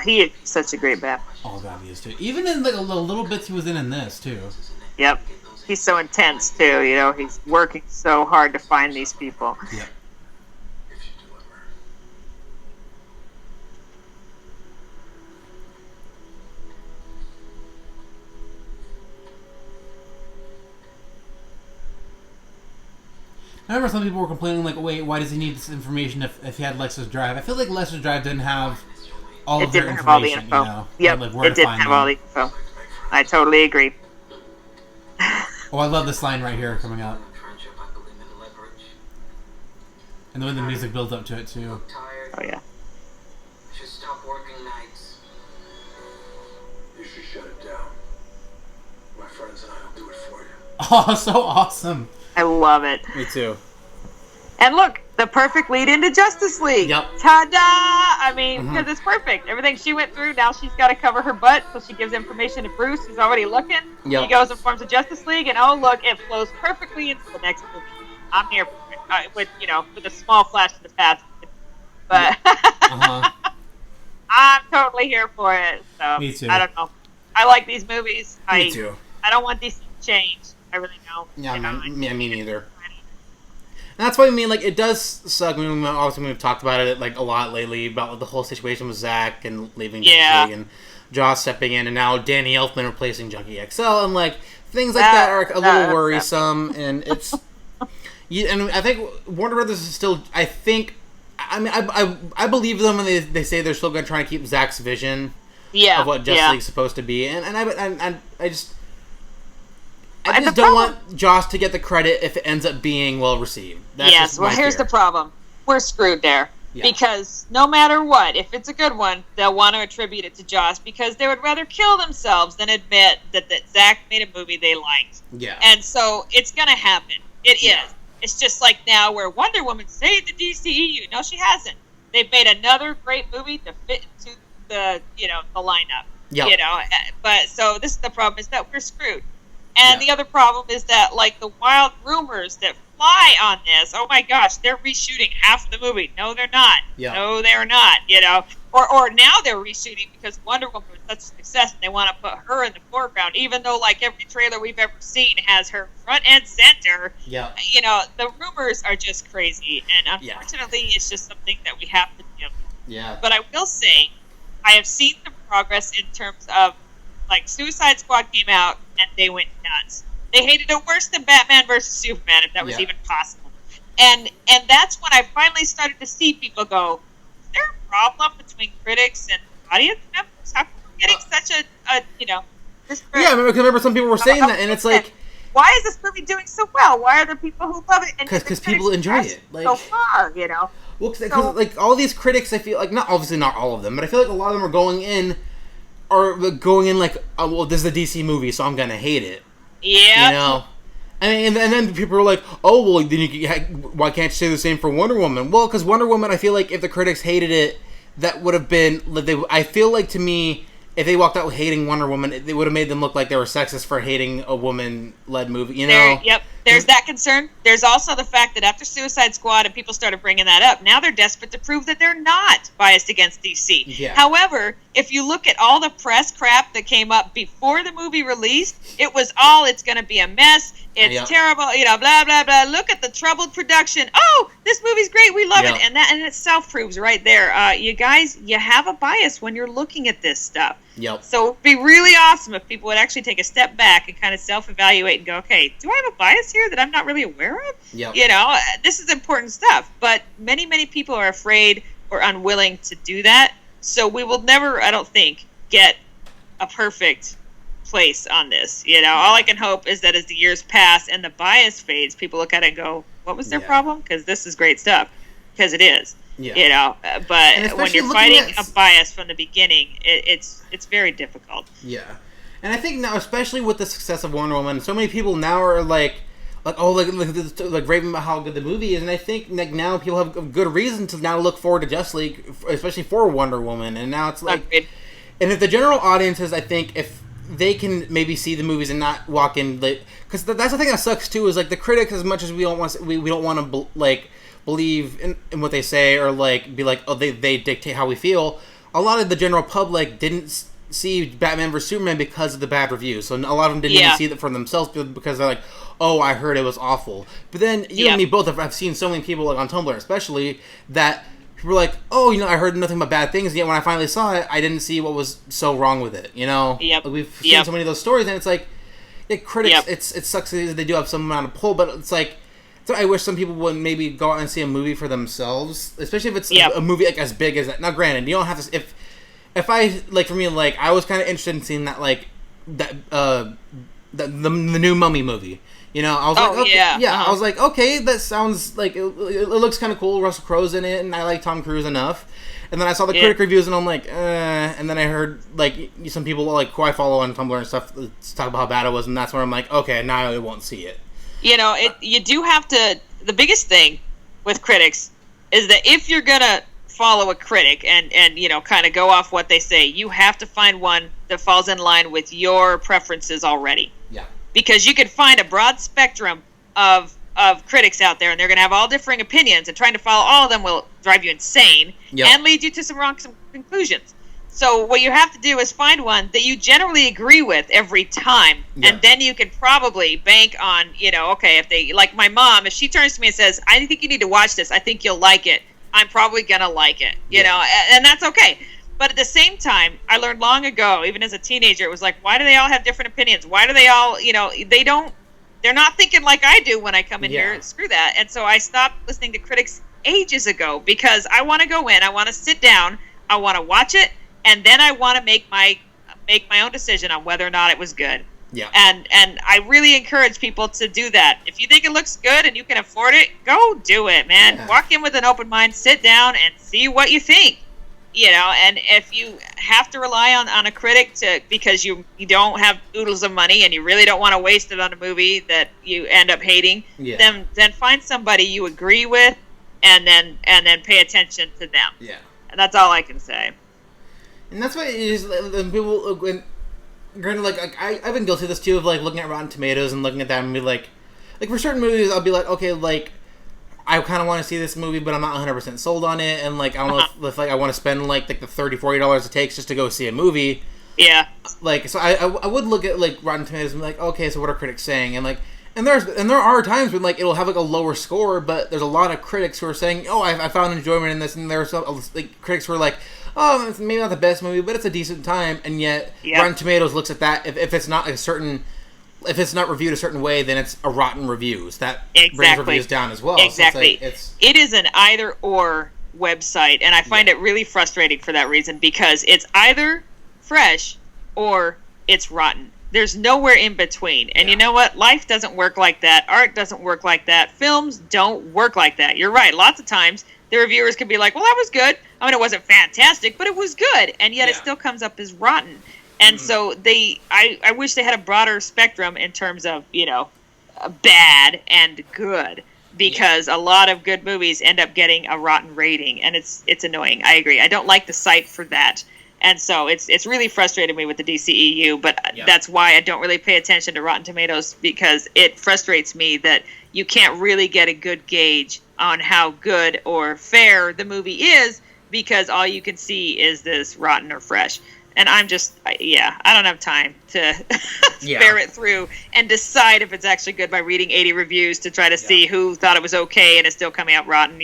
He is such a great Batman. Oh god, he is too. Even in like the little bits he was in this too. Yep. He's so intense too, he's working so hard to find these people. Yeah. I remember some people were complaining, like, wait, why does he need this information if he had Lex's Drive? I feel like Lex's Drive didn't have all of their information, you know? Yep, like where it didn't have all the info. I totally agree. Oh, I love this line right here coming out. And the way the music builds up to it, too. Oh, yeah. Should stop working nights. You should shut it down. My friends and I will do it for you. Oh, so awesome. I love it. Me too. And look, the perfect lead into Justice League. Yep. Ta-da! I mean, because it's perfect. Everything she went through, now she's got to cover her butt, so she gives information to Bruce, who's already looking. Yep. He goes and forms a Justice League, and oh, look, it flows perfectly into the next movie. I'm here with a small flash to the past. but I'm totally here for it. So Me too. I don't know. I like these movies. Me too. I don't want these to change. I really don't. Yeah, me neither. And that's what I mean. Like, it does suck. I mean, obviously, we've talked about it like a lot lately about like, the whole situation with Zach and leaving Justice League and Joss stepping in, and now Danny Elfman replacing Junkie XL, and like things like that are a little worrisome. And it's and I think Warner Brothers is still. I think. I mean, I believe them when they say they're still going to try to keep Zach's vision of what Justice League's supposed to be, and I just don't want Joss to get the credit if it ends up being well received. That's here's the problem. We're screwed there. Yeah. Because no matter what, if it's a good one, they'll want to attribute it to Joss because they would rather kill themselves than admit that Zach made a movie they liked. Yeah. And so it's going to happen. It is. It's just like now where Wonder Woman saved the DCEU. No, she hasn't. They've made another great movie to fit into the lineup. Yeah. But so this is the problem is that we're screwed. And the other problem is that, like, the wild rumors that fly on this, oh my gosh, they're reshooting half the movie. No, they're not. Yeah. No, they're not, Or now they're reshooting because Wonder Woman was such a success and they want to put her in the foreground, even though, like, every trailer we've ever seen has her front and center. Yeah. The rumors are just crazy. And unfortunately, it's just something that we have to deal with. Yeah. But I will say, I have seen some progress in terms of, like, Suicide Squad came out and they went nuts. They hated it worse than Batman versus Superman, if that was even possible. And that's when I finally started to see people go, is there a problem between critics and audience members? How come we're getting such a this I remember some people were saying that, and it's like, why is this movie doing so well? Why are there people who love it? Because people enjoy it. Like, so far, Well, because like all these critics, I feel like not all of them, but I feel like a lot of them are going in like, oh, well, this is a DC movie, so I'm gonna hate it. Yeah. I mean, and then people are like, oh, well, then why can't you say the same for Wonder Woman? Well, because Wonder Woman, I feel like if the critics hated it, that would have been. I feel like to me, if they walked out hating Wonder Woman, they would have made them look like they were sexist for hating a woman-led movie. There's that concern. There's also the fact that after Suicide Squad and people started bringing that up, now they're desperate to prove that they're not biased against DC. Yeah. However, if you look at all the press crap that came up before the movie released, it was all, it's going to be a mess, it's terrible, blah, blah, blah. Look at the troubled production. Oh, this movie's great, we love it. And that in itself proves right there, you guys, you have a bias when you're looking at this stuff. Yep. So it'd be really awesome if people would actually take a step back and kind of self-evaluate and go, okay, do I have a bias here that I'm not really aware of? Yep. This is important stuff. But many, many people are afraid or unwilling to do that. So we will never, I don't think, get a perfect place on this. All I can hope is that as the years pass and the bias fades, people look at it and go, what was their problem? Because this is great stuff. Because it is. Yeah. But when you're fighting a bias from the beginning, it's very difficult. Yeah. And I think now, especially with the success of Wonder Woman, so many people now are like raving about how good the movie is, and I think like now people have a good reason to now look forward to Justice League, especially for Wonder Woman. And now it's like, and if the general audiences, I think if they can maybe see the movies and not walk in, because that's the thing that sucks too, is like the critics, as much as we don't want to, we don't want to believe in what they say or like be like, oh, they dictate how we feel. A lot of the general public didn't see Batman vs Superman because of the bad reviews, so a lot of them didn't even see it for themselves because they're like, oh, I heard it was awful. But then you and me both I've seen so many people, like on Tumblr especially, that people were like, oh, I heard nothing but bad things, and yet when I finally saw it, I didn't see what was so wrong with it. Like, we've seen so many of those stories, and it's like, critics, it sucks that they do have some amount of pull, but it's like, so I wish some people would maybe go out and see a movie for themselves, especially if it's a movie like as big as that. Now, granted, you don't have to. If I like, for me, like, I was kind of interested in seeing that, like, the new Mummy movie. I was like, okay, I was like, okay, that sounds like it looks kind of cool. Russell Crowe's in it, and I like Tom Cruise enough. And then I saw the critic reviews, and I'm like, and then I heard like some people like who I follow on Tumblr and stuff talk about how bad it was, and that's where I'm like, okay, now I won't see it. You do have to. The biggest thing with critics is that if you're gonna follow a critic and kind of go off what they say, you have to find one that falls in line with your preferences already. Yeah. Because you could find a broad spectrum of of critics out there, and they're going to have all differing opinions, and trying to follow all of them will drive you insane and lead you to some wrong conclusions. So what you have to do is find one that you generally agree with every time, and then you can probably bank on, okay, if they, like my mom, if she turns to me and says, I think you need to watch this, I think you'll like it, I'm probably going to like it, and that's okay. But at the same time, I learned long ago, even as a teenager, it was like, why do they all have different opinions? Why do they all, they're not thinking like I do when I come in here. Screw that. And so I stopped listening to critics ages ago, because I want to go in, I want to sit down, I want to watch it, and then I want to make my own decision on whether or not it was good. Yeah. And I really encourage people to do that. If you think it looks good and you can afford it, go do it, man. Yeah. Walk in with an open mind, sit down, and see what you think. And if you have to rely on a critic because you don't have oodles of money and you really don't want to waste it on a movie that you end up hating, then find somebody you agree with, and then pay attention to them. Yeah. And that's all I can say. And that's why it is, people, granted, like I've been guilty of this too, of like looking at Rotten Tomatoes and looking at that and be like for certain movies, I'll be like, okay, like, I kind of want to see this movie, but I'm not 100% sold on it, and like I don't know if like I want to spend like the $30-$40 it takes just to go see a movie. Yeah. Like, so I would look at like Rotten Tomatoes and be like, okay, so what are critics saying? And like, and there are times when like it'll have like a lower score, but there's a lot of critics who are saying, oh, I found enjoyment in this, and there's some like critics who are like, oh, it's maybe not the best movie, but it's a decent time, and yet Rotten Tomatoes looks at that, if it's not if it's not reviewed a certain way, then it's a rotten reviews. That brings reviews down as well. Exactly. So it is an either-or website, and I find it really frustrating for that reason, because it's either fresh or it's rotten. There's nowhere in between. And you know what? Life doesn't work like that. Art doesn't work like that. Films don't work like that. You're right. Lots of times, the reviewers can be like, well, that was good. I mean, it wasn't fantastic, but it was good. And yet it still comes up as rotten. And so I wish they had a broader spectrum in terms of, bad and good, because a lot of good movies end up getting a rotten rating, and it's annoying. I agree. I don't like the site for that. And so it's really frustrated me with the DCEU, but that's why I don't really pay attention to Rotten Tomatoes, because it frustrates me that you can't really get a good gauge on how good or fair the movie is, because all you can see is this rotten or fresh. And I'm just, I don't have time to ferret through and decide if it's actually good by reading 80 reviews to try to see who thought it was okay and it's still coming out rotten,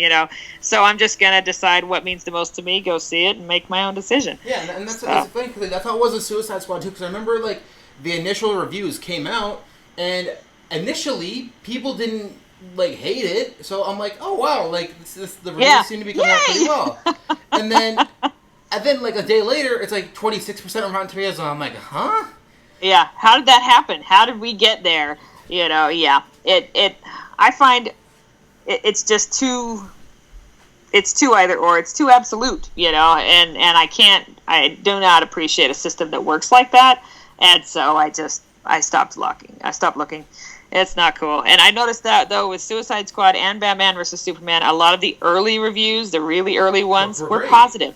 So I'm just going to decide what means the most to me, go see it, and make my own decision. Yeah, and that's funny, because that's how it was with Suicide Squad, too, because I remember, like, the initial reviews came out, and initially, people didn't, like, hate it, so I'm like, oh, wow, like, the reviews seem to be coming out pretty well. And then, like, a day later, it's like 26% on Rotten Tomatoes, and I'm like, huh? Yeah, how did that happen? How did we get there? I find it's just too, it's too either or, it's too absolute, and I do not appreciate a system that works like that, and so I stopped looking. It's not cool. And I noticed that, though, with Suicide Squad and Batman vs. Superman, a lot of the early reviews, the really early ones, were positive.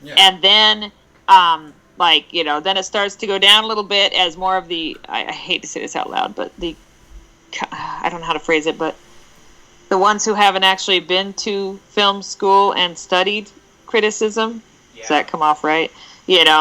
Yeah. And then, then it starts to go down a little bit as more of the, I hate to say this out loud, but I don't know how to phrase it, but the ones who haven't actually been to film school and studied criticism, does that come off right?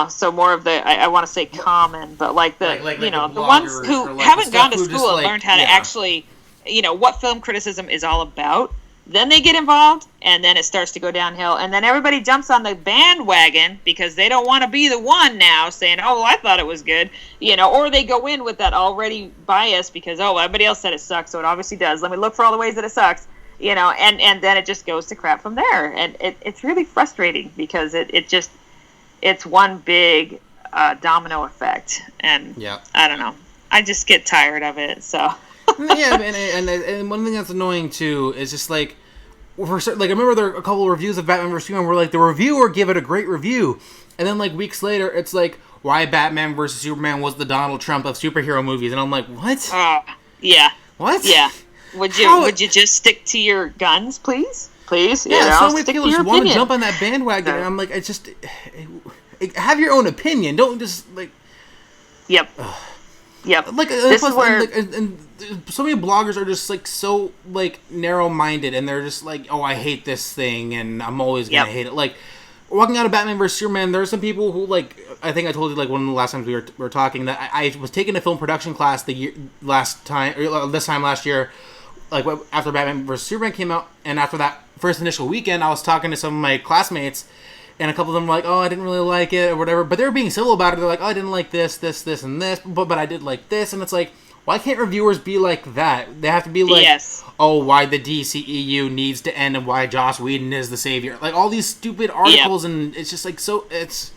So more of the, I want to say common, but the ones who haven't gone to school and learned how to actually, what film criticism is all about. Then they get involved, and then it starts to go downhill, and then everybody jumps on the bandwagon because they don't want to be the one now saying, oh, well, I thought it was good, or they go in with that already bias because, oh, everybody else said it sucks, so it obviously does. Let me look for all the ways that it sucks, and then it just goes to crap from there. And it's really frustrating because it's one big domino effect, and I don't know. I just get tired of it, so... Yeah, and one thing that's annoying too is just like I remember there are a couple of reviews of Batman vs. Superman where like the reviewer gave it a great review, and then like weeks later it's like why Batman vs. Superman was the Donald Trump of superhero movies, and I'm like, what? Yeah. What? Yeah. Would you just stick to your guns, please? Please. Yeah. So many people just want to jump on that bandwagon, and I'm like, have your own opinion. Don't just like. Yep. Yep. Like this is where and so many bloggers are just like so like narrow-minded, and they're just like, oh, I hate this thing, and I'm always gonna hate it. Like walking out of Batman vs Superman, there are some people who like, I think I told you like one of the last times we were talking that I was taking a film production class this time last year, like after Batman vs Superman came out, and after that first initial weekend, I was talking to some of my classmates. And a couple of them were like, oh, I didn't really like it, or whatever. But they were being civil about it. They're like, oh, I didn't like this, and this, but I did like this. And it's like, why can't reviewers be like that? They have to be like, oh, why the DCEU needs to end and why Joss Whedon is the savior. Like, all these stupid articles, and it's just like, so, it's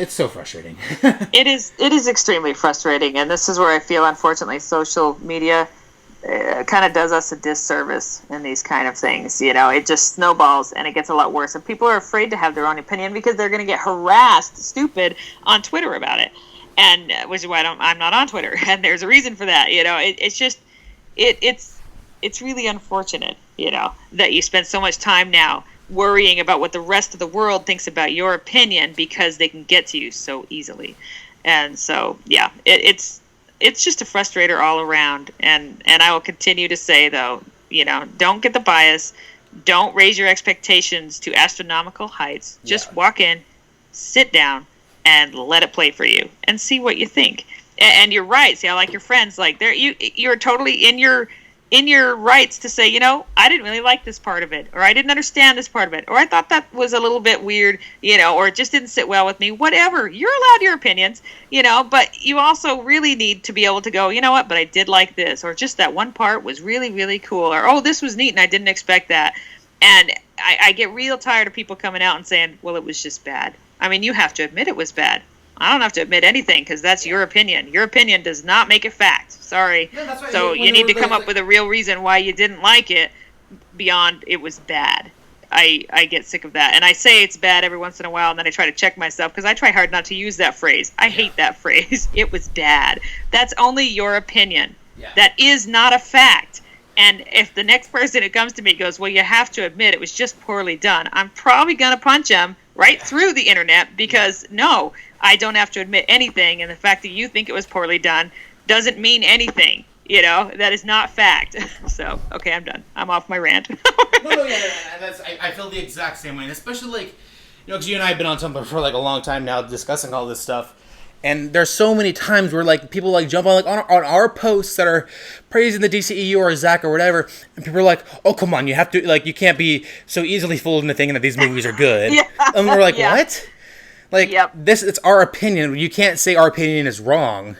so frustrating. It is extremely frustrating. And this is where I feel, unfortunately, social media kind of does us a disservice in these kind of things. You know, it just snowballs and it gets a lot worse. And people are afraid to have their own opinion because they're going to get harassed stupid on Twitter about it. And which is why I'm not on Twitter. And there's a reason for that. You know, it's just, it's really unfortunate, you know, that you spend so much time now worrying about what the rest of the world thinks about your opinion because they can get to you so easily. And so, yeah, it's just a frustrator all around, and I will continue to say, though, you know, don't get the bias, don't raise your expectations to astronomical heights. Just walk in, sit down, and let it play for you, and see what you think. And you're right. See, I like your friends. Like you're totally in your rights to say, you know, I didn't really like this part of it, or I didn't understand this part of it, or I thought that was a little bit weird, you know, or it just didn't sit well with me. Whatever. You're allowed your opinions, you know, but you also really need to be able to go, you know what, but I did like this, or just that one part was really, really cool, or, oh, this was neat and I didn't expect that. And I get real tired of people coming out and saying, well, it was just bad. I mean, you have to admit it was bad. I don't have to admit anything because that's your opinion. Your opinion does not make it fact. Sorry. Yeah, that's right. So you need to come up with a real reason why you didn't like it beyond it was bad. I get sick of that. And I say it's bad every once in a while, and then I try to check myself because I try hard not to use that phrase. I hate that phrase. It was bad. That's only your opinion. Yeah. That is not a fact. And if the next person who comes to me goes, well, you have to admit it was just poorly done, I'm probably going to punch them right through the internet because, no, I don't have to admit anything. And the fact that you think it was poorly done doesn't mean anything. You know, that is not fact. So, okay, I'm done. I'm off my rant. I feel the exact same way. And especially, like, you know, because you and I have been on Tumblr for, like, a long time now discussing all this stuff. And there's so many times where, like, people, like, jump on, like, on our posts that are praising the DCEU or Zach or whatever, and people are like, oh, come on, you have to, like, you can't be so easily fooled into thinking that these movies are good. And we're like, what? Like, it's our opinion. You can't say our opinion is wrong.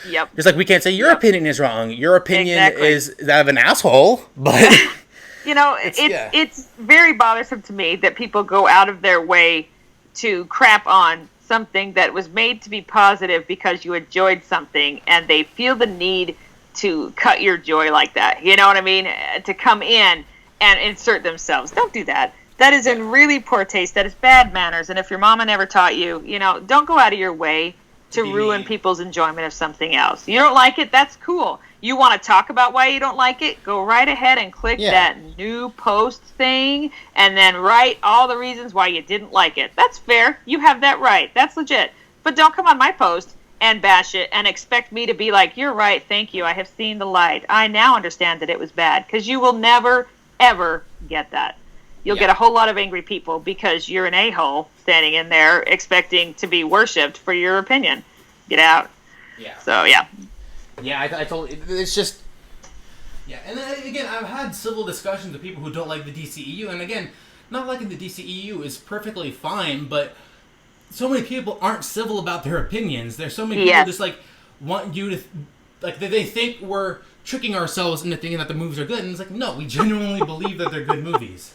Yep. Just like we can't say your opinion is wrong. Your opinion is that of an asshole, but... You know, it's very bothersome to me that people go out of their way to crap on something that was made to be positive because you enjoyed something, and they feel the need to cut your joy like that. You know what I mean? To come in and insert themselves. Don't do that. That is in really poor taste. That is bad manners. And if your mama never taught you, you know, don't go out of your way to ruin people's enjoyment of something else. You don't like it? That's cool. You want to talk about why you don't like it? Go right ahead and click that new post thing and then write all the reasons why you didn't like it. That's fair. You have that right. That's legit. But don't come on my post and bash it and expect me to be like, you're right, thank you, I have seen the light. I now understand that it was bad. Because you will never, ever get that. You'll get a whole lot of angry people because you're an a-hole standing in there expecting to be worshipped for your opinion. Get out. Yeah. So, yeah. Yeah, I told it's just... Yeah, and then, again, I've had civil discussions with people who don't like the DCEU, and again, not liking the DCEU is perfectly fine, but so many people aren't civil about their opinions. There's so many people just, like, want you to... Like, they think we're tricking ourselves into thinking that the movies are good, and it's like, no, we genuinely believe that they're good movies.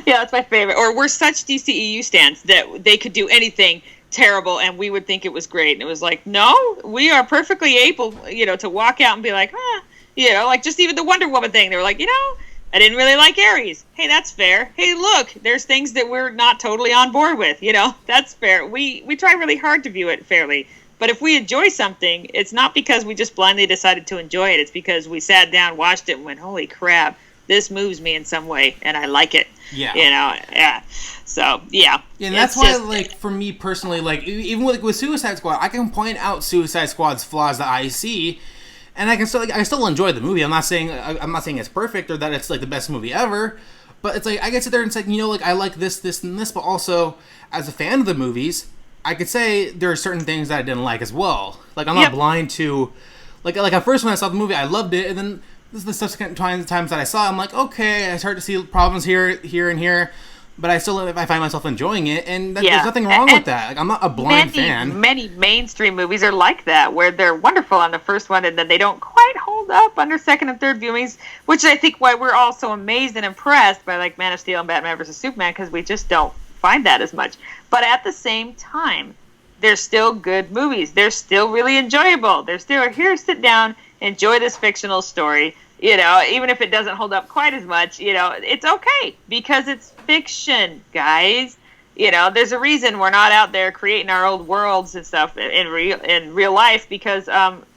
Yeah, that's my favorite. Or we're such DCEU stans that they could do anything terrible and we would think it was great. And it was like, no, we are perfectly able, you know, to walk out and be like, you know, like just even the Wonder Woman thing. They were like, you know, I didn't really like Ares. Hey, that's fair. Hey, look, there's things that we're not totally on board with, you know, that's fair. We try really hard to view it fairly. But if we enjoy something, it's not because we just blindly decided to enjoy it. It's because we sat down, watched it, and went, holy crap, this moves me in some way, and I like it. Yeah. You know, yeah. So, yeah. And that's why, like, for me personally, like, even with Suicide Squad, I can point out Suicide Squad's flaws that I see, and I still enjoy the movie. I'm not saying it's perfect or that it's like the best movie ever, but it's like I can sit there and say, you know, like I like this, and this, but also as a fan of the movies, I could say there are certain things that I didn't like as well. Like I'm not blind to, like at first when I saw the movie, I loved it, and then the subsequent times that I saw it, I'm like, okay, I start to see problems here, and here. But I find myself enjoying it, and there's nothing wrong with that. Like, I'm not a blind fan. Many mainstream movies are like that, where they're wonderful on the first one, and then they don't quite hold up under second and third viewings, which I think why we're all so amazed and impressed by like Man of Steel and Batman vs. Superman, because we just don't find that as much. But at the same time, they're still good movies. They're still really enjoyable. They're still here, sit down, enjoy this fictional story. You know, even if it doesn't hold up quite as much, you know, it's okay because it's fiction, guys. You know, there's a reason we're not out there creating our old worlds and stuff in real life, because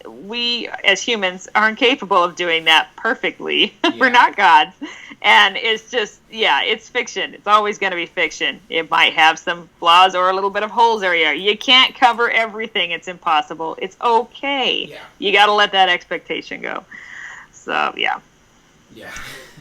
we as humans are incapable of doing that perfectly. Yeah. We're not gods. And it's just, it's fiction. It's always going to be fiction. It might have some flaws or a little bit of holes area. You can't cover everything. It's impossible. It's okay. Yeah. You got to let that expectation go. So, yeah.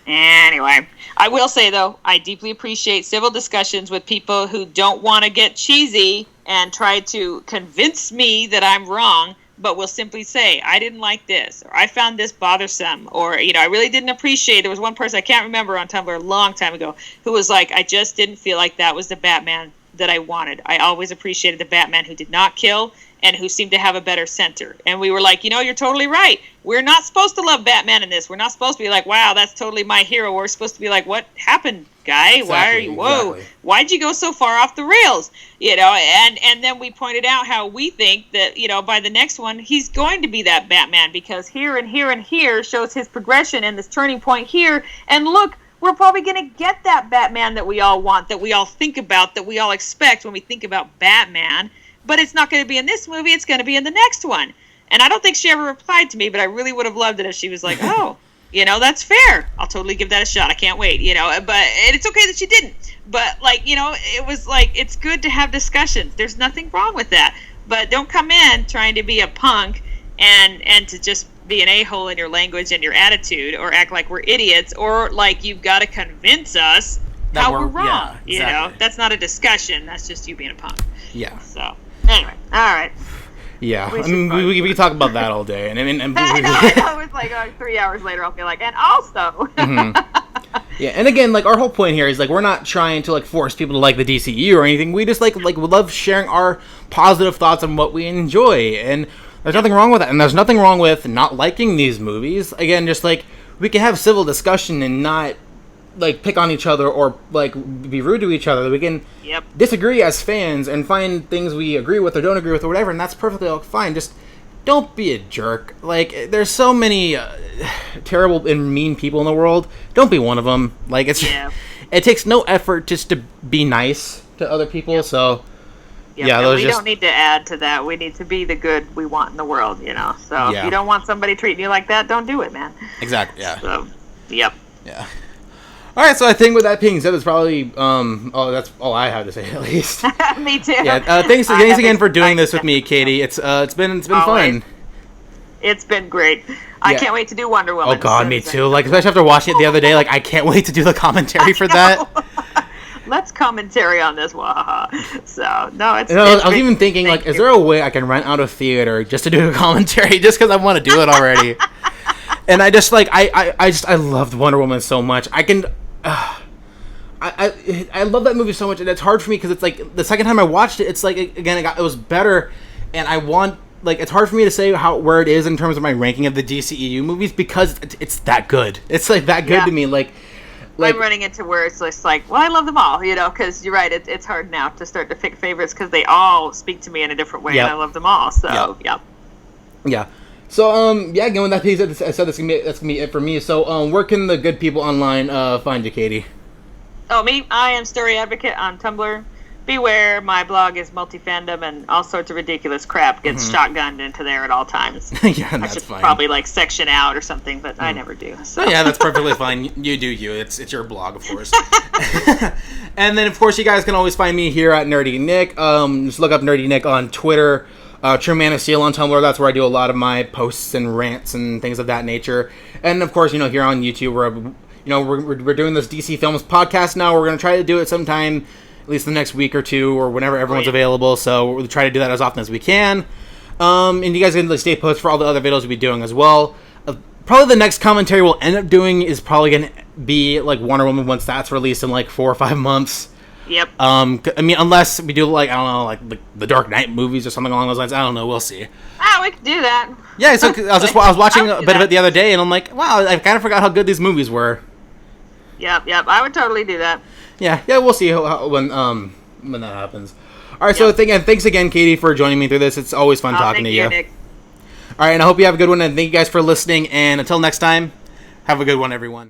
Anyway, I will say, though, I deeply appreciate civil discussions with people who don't want to get cheesy and try to convince me that I'm wrong, but will simply say, I didn't like this, or I found this bothersome, or, you know, I really didn't appreciate. There was one person, I can't remember, on Tumblr a long time ago, who was like, I just didn't feel like that was the Batman that I wanted. I always appreciated the Batman who did not kill and who seemed to have a better center. And we were like, you know, you're totally right. We're not supposed to love Batman in this. We're not supposed to be like, wow, that's totally my hero. We're supposed to be like, what happened, guy? Exactly, why are you, whoa, why'd you go so far off the rails? You know, and then we pointed out how we think that, you know, by the next one, he's going to be that Batman, because here and here and here shows his progression and this turning point here. And look, we're probably going to get that Batman that we all want, that we all think about, that we all expect when we think about Batman. But it's not going to be in this movie. It's going to be in the next one. And I don't think she ever replied to me, but I really would have loved it if she was like, oh, you know, that's fair. I'll totally give that a shot. I can't wait, you know. But it's okay that she didn't. But, like, you know, it was like, it's good to have discussions. There's nothing wrong with that. But don't come in trying to be a punk and to just be an a-hole in your language and your attitude, or act like we're idiots, or like you've got to convince us that how we're wrong. Yeah, exactly. You know, that's not a discussion. That's just you being a punk. Yeah. So, anyway, all right. Yeah, I mean, we can talk about that all day. And I know, it's like 3 hours later, I'll be like, and also. Yeah, and again, like, our whole point here is, like, we're not trying to, like, force people to like the DCEU or anything. We just, like we love sharing our positive thoughts on what we enjoy. And there's nothing wrong with that. And there's nothing wrong with not liking these movies. Again, just, like, we can have civil discussion and not, like, pick on each other or, like, be rude to each other. We can disagree as fans and find things we agree with or don't agree with or whatever, and that's perfectly fine. Just don't be a jerk. Like, there's so many terrible and mean people in the world. Don't be one of them. Like, it takes no effort just to be nice to other people, so... Yeah, we don't need to add to that. We need to be the good we want in the world, you know. So if you don't want somebody treating you like that, don't do it, man. Exactly, yeah. So, yep. Yeah. All right, so I think with that being said, it's probably that's all I have to say, at least. Me too. Yeah. Thanks again for doing this with me, Katie. It's been fun. It's been great. I can't wait to do Wonder Woman. Oh God, me too. Like, especially after watching it the other day, like, I can't wait to do the commentary for that. Let's commentary on this. So no, it's. I was even thinking, like, is there a way I can rent out a theater just to do a commentary, just because I want to do it already? And I just, like, I loved Wonder Woman so much. I love that movie so much, and it's hard for me because it's like the second time I watched it, it's like, again, it was better, and I want, like, it's hard for me to say where it is in terms of my ranking of the DCEU movies, because it's that good. It's like that good to me. Like I'm running into where it's just like, well, I love them all, you know, because you're right, it's hard now to start to pick favorites because they all speak to me in a different way, and I love them all. So yeah. So, again, with that being said, that's gonna be it for me. So, where can the good people online find you, Katie? Oh, me? I am Story Advocate on Tumblr. Beware, my blog is multi-fandom, and all sorts of ridiculous crap gets shotgunned into there at all times. Yeah, I that's should fine. Probably, like, section out or something, but I never do. So. Oh, yeah, that's perfectly fine. You do you. It's your blog, of course. And then, of course, you guys can always find me here at Nerdy Nick. Just look up Nerdy Nick on Twitter. True Man of Steel on Tumblr. That's where I do a lot of my posts and rants and things of that nature. And of course, here on YouTube, we're doing this DC Films podcast now. We're going to try to do it sometime, at least the next week or two, or whenever everyone's available. So we'll try to do that as often as we can. And you guys can stay posted for all the other videos we'll be doing as well. Probably the next commentary we'll end up doing is probably going to be like Wonder Woman once that's released in like 4 or 5 months. Yep. Unless we do like, I don't know, like the Dark Knight movies or something along those lines. I don't know. We'll see. We could do that. Yeah, so I was watching a bit of it the other day, and I'm like, wow, I kind of forgot how good these movies were. Yep. I would totally do that. Yeah. We'll see when that happens. All right. So thanks again, Katie, for joining me through this. It's always fun talking to you. Nick. All right, and I hope you have a good one, and thank you guys for listening. And until next time, have a good one, everyone.